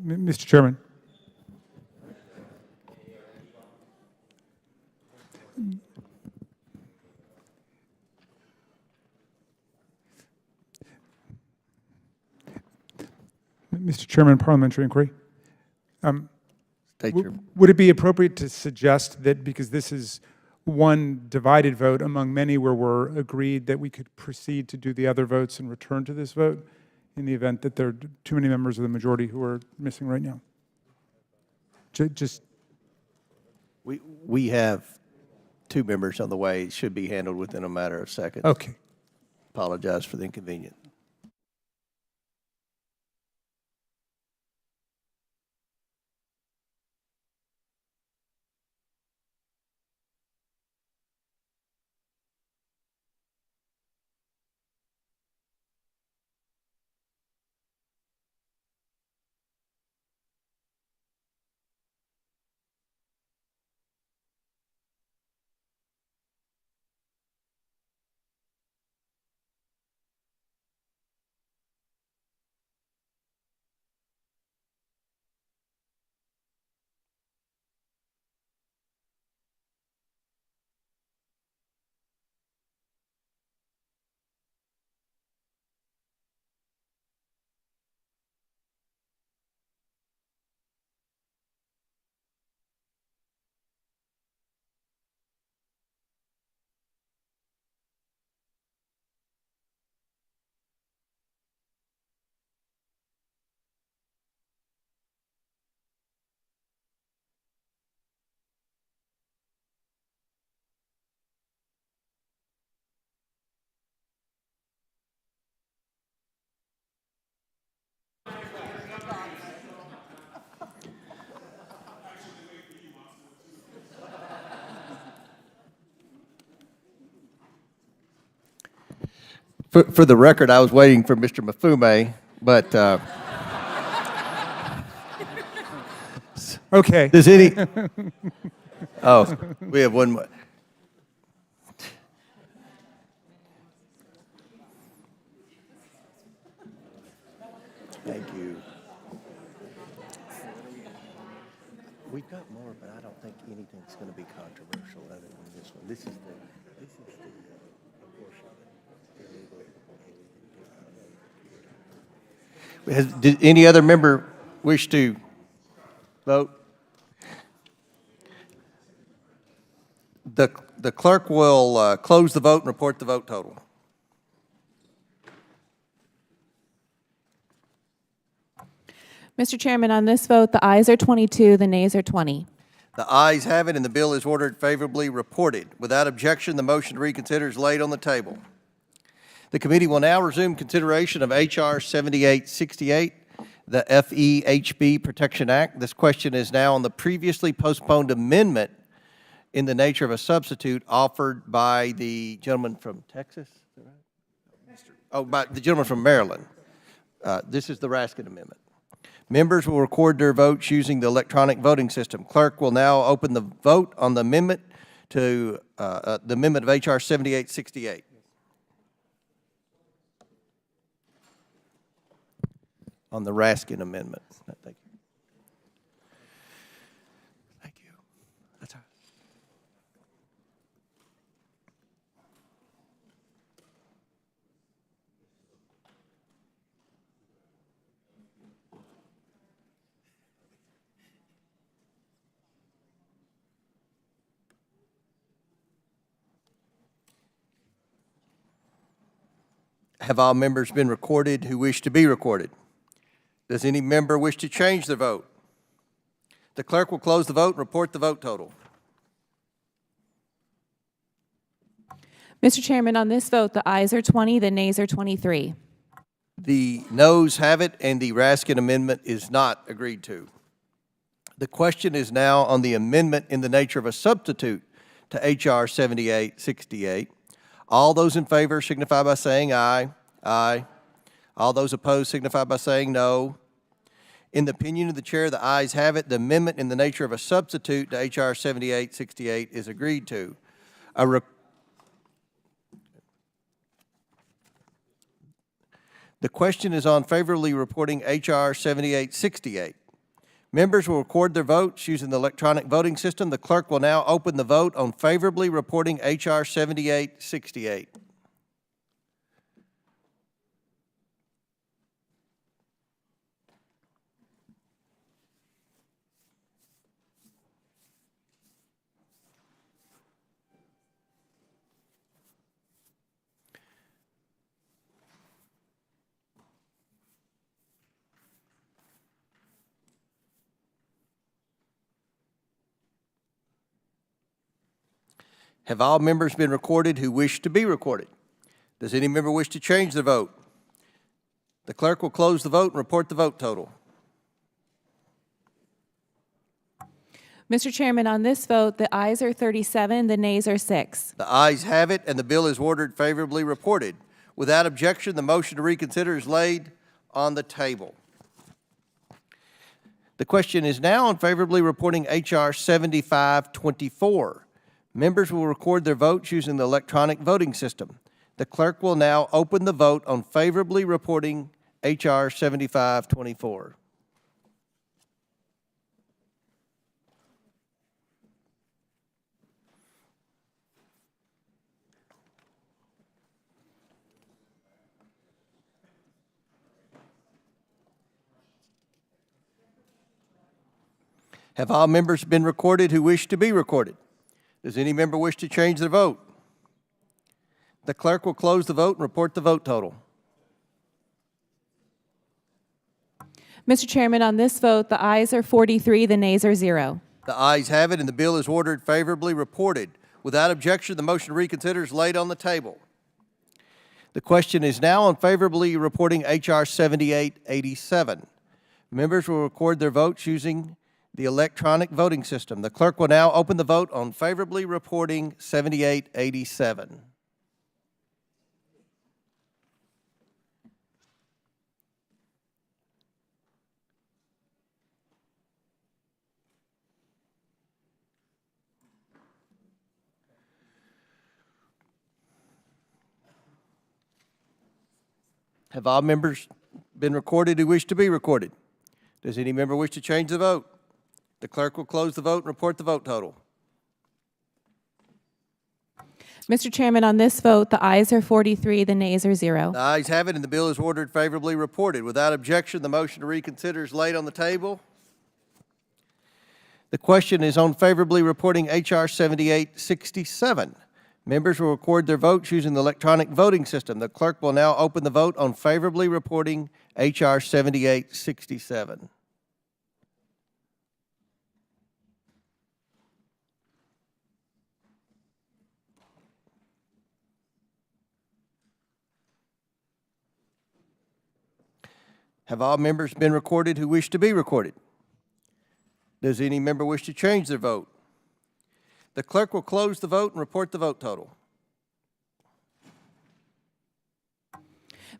[SPEAKER 3] Mr. Chairman. Mr. Chairman, parliamentary inquiry.
[SPEAKER 1] State your
[SPEAKER 3] Would it be appropriate to suggest that because this is one divided vote among many where we're agreed that we could proceed to do the other votes and return to this vote in the event that there are too many members of the majority who are missing right now? Just
[SPEAKER 1] we have 2 members on the way. It should be handled within a matter of seconds.
[SPEAKER 3] okay.
[SPEAKER 1] Apologize for the inconvenience. For the record, I was waiting for Mr. Mafume, but
[SPEAKER 3] Okay.
[SPEAKER 1] does any? Oh, we have one more. Thank you. We've got more, but I don't think anything's going to be controversial other than this one. This is the portion. Did any other member wish to vote? The clerk will close the vote and report the vote total.
[SPEAKER 2] Mr. Chairman, on this vote, the ayes are 22, the nays are 20.
[SPEAKER 1] The ayes have it, and the bill is ordered favorably reported. Without objection, the motion to reconsider is laid on the table. The committee will now resume consideration of H.R. 7868, the FEHB Protection Act. This question is now on the previously postponed amendment in the nature of a substitute offered by the gentleman from Texas. Is that right? Oh, by the gentleman from Maryland. This is the Raskin Amendment. Members will record their votes using the electronic voting system. Clerk will now open the vote on the amendment to the amendment of H.R. 7868. On the Raskin Amendment. Thank you. Thank you. That's all right. Have all members been recorded who wish to be recorded? Does any member wish to change their vote? The clerk will close the vote and report the vote total.
[SPEAKER 2] Mr. Chairman, on this vote, the ayes are 20, the nays are 23.
[SPEAKER 1] The noes have it, and the Raskin Amendment is not agreed to. The question is now on the amendment in the nature of a substitute to H.R. 7868. All those in favor signify by saying aye. Aye. All those opposed signify by saying no. In the opinion of the chair, the ayes have it. The amendment in the nature of a substitute to H.R. 7868 is agreed to. The question is on favorably reporting H.R. 7868. Members will record their votes using the electronic voting system. The clerk will now open the vote on favorably reporting H.R. 7868. Have all members been recorded who wish to be recorded? Does any member wish to change their vote? The clerk will close the vote and report the vote total.
[SPEAKER 2] Mr. Chairman, on this vote, the ayes are 37, the nays are 6.
[SPEAKER 1] The ayes have it, and the bill is ordered favorably reported. Without objection, the motion to reconsider is laid on the table. The question is now on favorably reporting H.R. 7524. Members will record their votes using the electronic voting system. The clerk will now open the vote on favorably reporting H.R. 7524. Have all members been recorded who wish to be recorded? Does any member wish to change their vote? The clerk will close the vote and report the vote total.
[SPEAKER 2] Mr. Chairman, on this vote, the ayes are 43, the nays are 0.
[SPEAKER 1] The ayes have it, and the bill is ordered favorably reported. Without objection, the motion to reconsider is laid on the table. The question is now on favorably reporting H.R. 7887. Members will record their votes using the electronic voting system. The clerk will now open the vote on favorably reporting 7887. Have all members been recorded who wish to be recorded? Does any member wish to change the vote? The clerk will close the vote and report the vote total.
[SPEAKER 2] Mr. Chairman, on this vote, the ayes are 43, the nays are 0.
[SPEAKER 1] The ayes have it, and the bill is ordered favorably reported. Without objection, the motion to reconsider is laid on the table. The question is on favorably reporting H.R. 7867. Members will record their votes using the electronic voting system. The clerk will now open the vote on favorably reporting H.R. 7867. Have all members been recorded who wish to be recorded? Does any member wish to change their vote? The clerk will close the vote and report the vote total.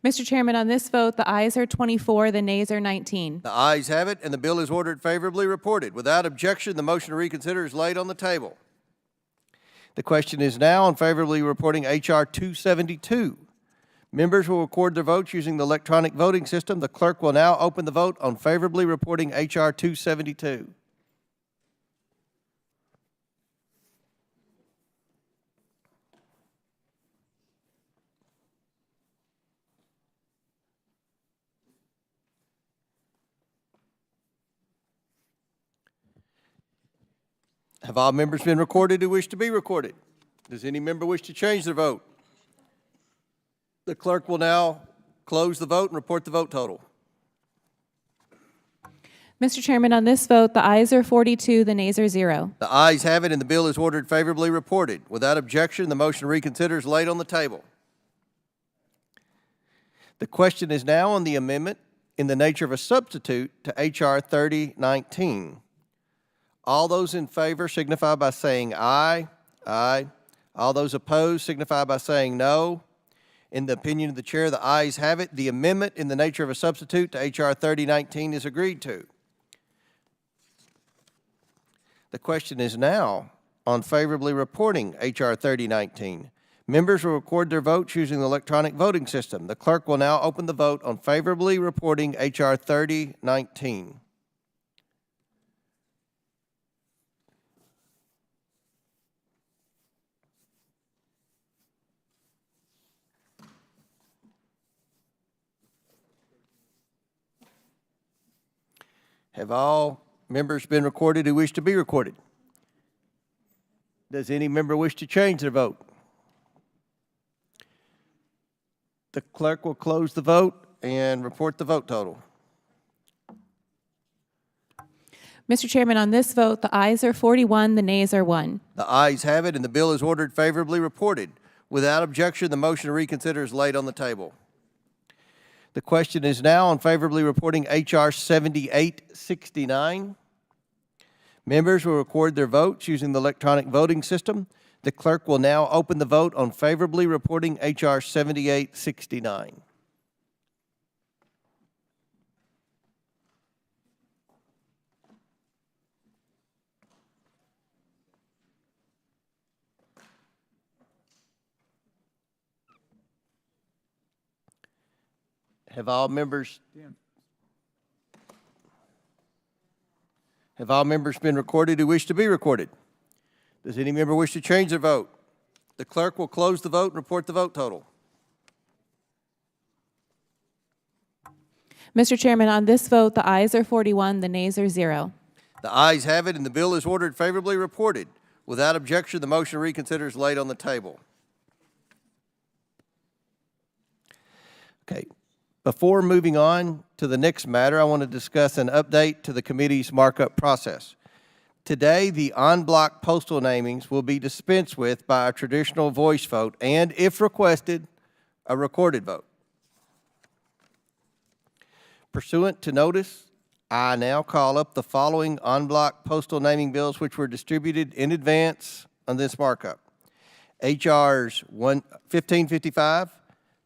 [SPEAKER 2] Mr. Chairman, on this vote, the ayes are 24, the nays are 19.
[SPEAKER 1] The ayes have it, and the bill is ordered favorably reported. Without objection, the motion to reconsider is laid on the table. The question is now on favorably reporting H.R. 272. Members will record their votes using the electronic voting system. The clerk will now open the vote on favorably reporting H.R. 272. Have all members been recorded who wish to be recorded? Does any member wish to change their vote? The clerk will now close the vote and report the vote total.
[SPEAKER 2] Mr. Chairman, on this vote, the ayes are 42, the nays are 0.
[SPEAKER 1] The ayes have it, and the bill is ordered favorably reported. Without objection, the motion to reconsider is laid on the table. The question is now on the amendment in the nature of a substitute to H.R. 3019. All those in favor signify by saying aye. Aye. All those opposed signify by saying no. In the opinion of the chair, the ayes have it. The amendment in the nature of a substitute to H.R. 3019 is agreed to. The question is now on favorably reporting H.R. 3019. Members will record their votes using the electronic voting system. The clerk will now open the vote on favorably reporting H.R. 3019. Have all members been recorded who wish to be recorded? Does any member wish to change their vote? The clerk will close the vote and report the vote total.
[SPEAKER 2] Mr. Chairman, on this vote, the ayes are 41, the nays are 1.
[SPEAKER 1] The ayes have it, and the bill is ordered favorably reported. Without objection, the motion to reconsider is laid on the table. The question is now on favorably reporting H.R. 7869. Members will record their votes using the electronic voting system. The clerk will now open the vote on favorably reporting H.R. 7869. Have all members been recorded who wish to be recorded? Does any member wish to change their vote? The clerk will close the vote and report the vote total.
[SPEAKER 2] Mr. Chairman, on this vote, the ayes are 41, the nays are 0.
[SPEAKER 1] The ayes have it, and the bill is ordered favorably reported. Without objection, the motion to reconsider is laid on the table. Okay. Before moving on to the next matter, I want to discuss an update to the committee's markup process. Today, the en bloc postal namings will be dispensed with by a traditional voice vote and, if requested, a recorded vote. Pursuant to notice, I now call up the following en bloc postal naming bills which were distributed in advance on this markup. H.R.s 1555,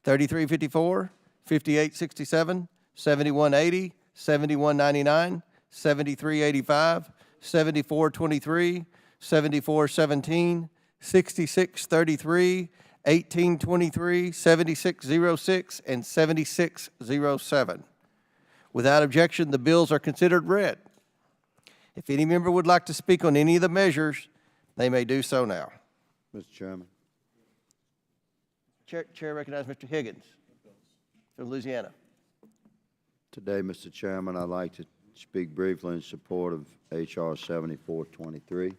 [SPEAKER 1] 3354, 5867, 7180, 7199, 7385, 7423, 7417, 6633, 1823, 7606, and 7607. Without objection, the bills are considered read. If any member would like to speak on any of the measures, they may do so now.
[SPEAKER 4] Mr. Chairman.
[SPEAKER 1] Chair recognizes Mr. Higgins from Louisiana.
[SPEAKER 4] Today, Mr. Chairman, I'd like to speak briefly in support of H.R. 7423,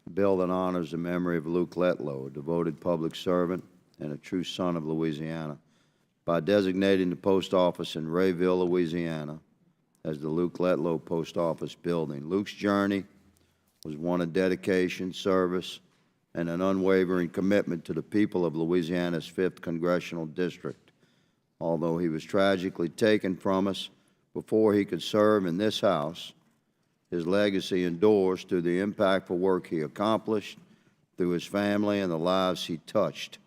[SPEAKER 4] a bill that honors the memory of Luke Letlow, a devoted public servant and a true son of Louisiana, by designating the post office in Rayville, Louisiana, as the Luke Letlow Post Office Building. Luke's journey was one of dedication, service, and an unwavering commitment to the people of Louisiana's 5th Congressional District. Although he was tragically taken from us before he could serve in this House, his legacy endures through the impactful work he accomplished, through his family and the lives he touched.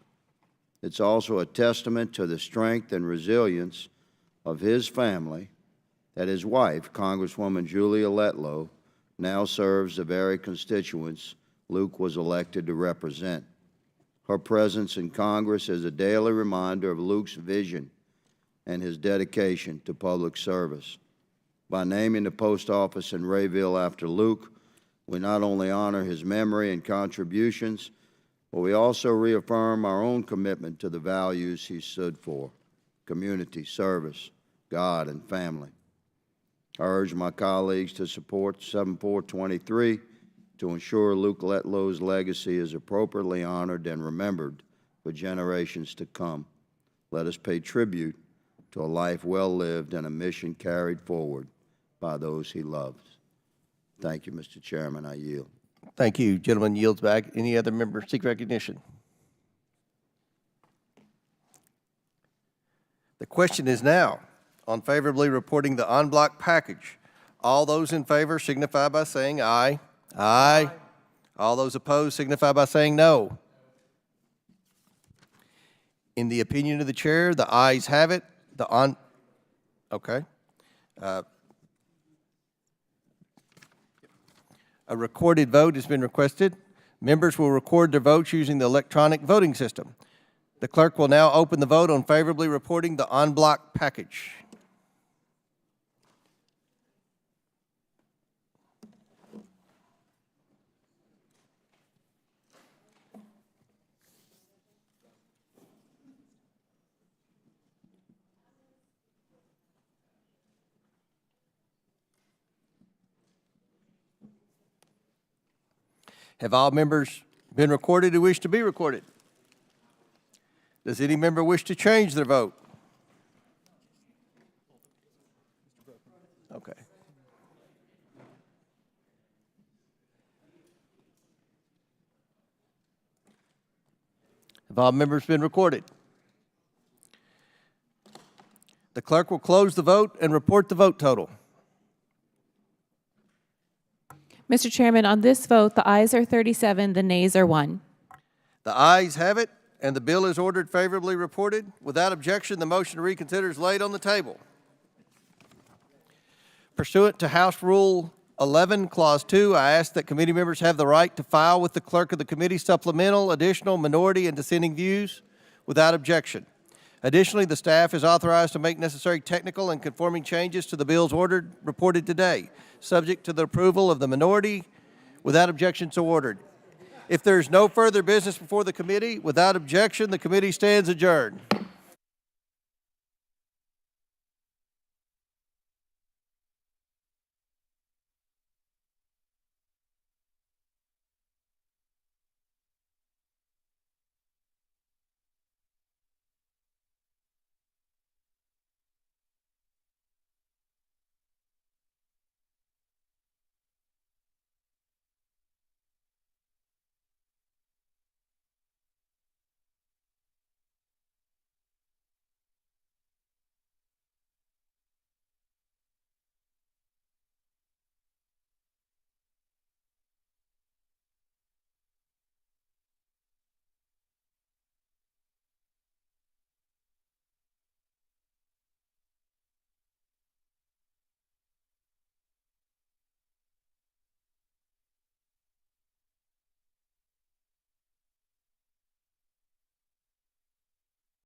[SPEAKER 4] It's also a testament to the strength and resilience of his family that his wife, Congresswoman Julia Letlow, now serves the very constituents Luke was elected to represent. Her presence in Congress is a daily reminder of Luke's vision and his dedication to public service. By naming the post office in Rayville after Luke, we not only honor his memory and contributions, but we also reaffirm our own commitment to the values he stood for: community, service, God, and family. I urge my colleagues to support 7423 to ensure Luke Letlow's legacy is appropriately honored and remembered for generations to come. Let us pay tribute to a life well lived and a mission carried forward by those he loves. Thank you, Mr. Chairman. I yield.
[SPEAKER 1] Thank you. Gentleman yields back. Any other member seek recognition? The question is now on favorably reporting the en bloc package. All those in favor signify by saying aye. Aye. All those opposed signify by saying no. In the opinion of the chair, the ayes have it. Okay. A recorded vote has been requested. Members will record their votes using the electronic voting system. The clerk will now open the vote on favorably reporting the en bloc package. Have all members been recorded who wish to be recorded? Does any member wish to change their vote? Okay. Have all members been recorded? The clerk will close the vote and report the vote total.
[SPEAKER 2] Mr. Chairman, on this vote, the ayes are 37, the nays are 1.
[SPEAKER 1] The ayes have it, and the bill is ordered favorably reported. Without objection, the motion to reconsider is laid on the table. Pursuant to House Rule 11, Clause 2, I ask that committee members have the right to file with the clerk of the committee supplemental, additional, minority, and dissenting views without objection. Additionally, the staff is authorized to make necessary technical and conforming changes to the bills reported today, subject to the approval of the minority, without objection so ordered. If there is no further business before the committee, without objection, the committee stands adjourned.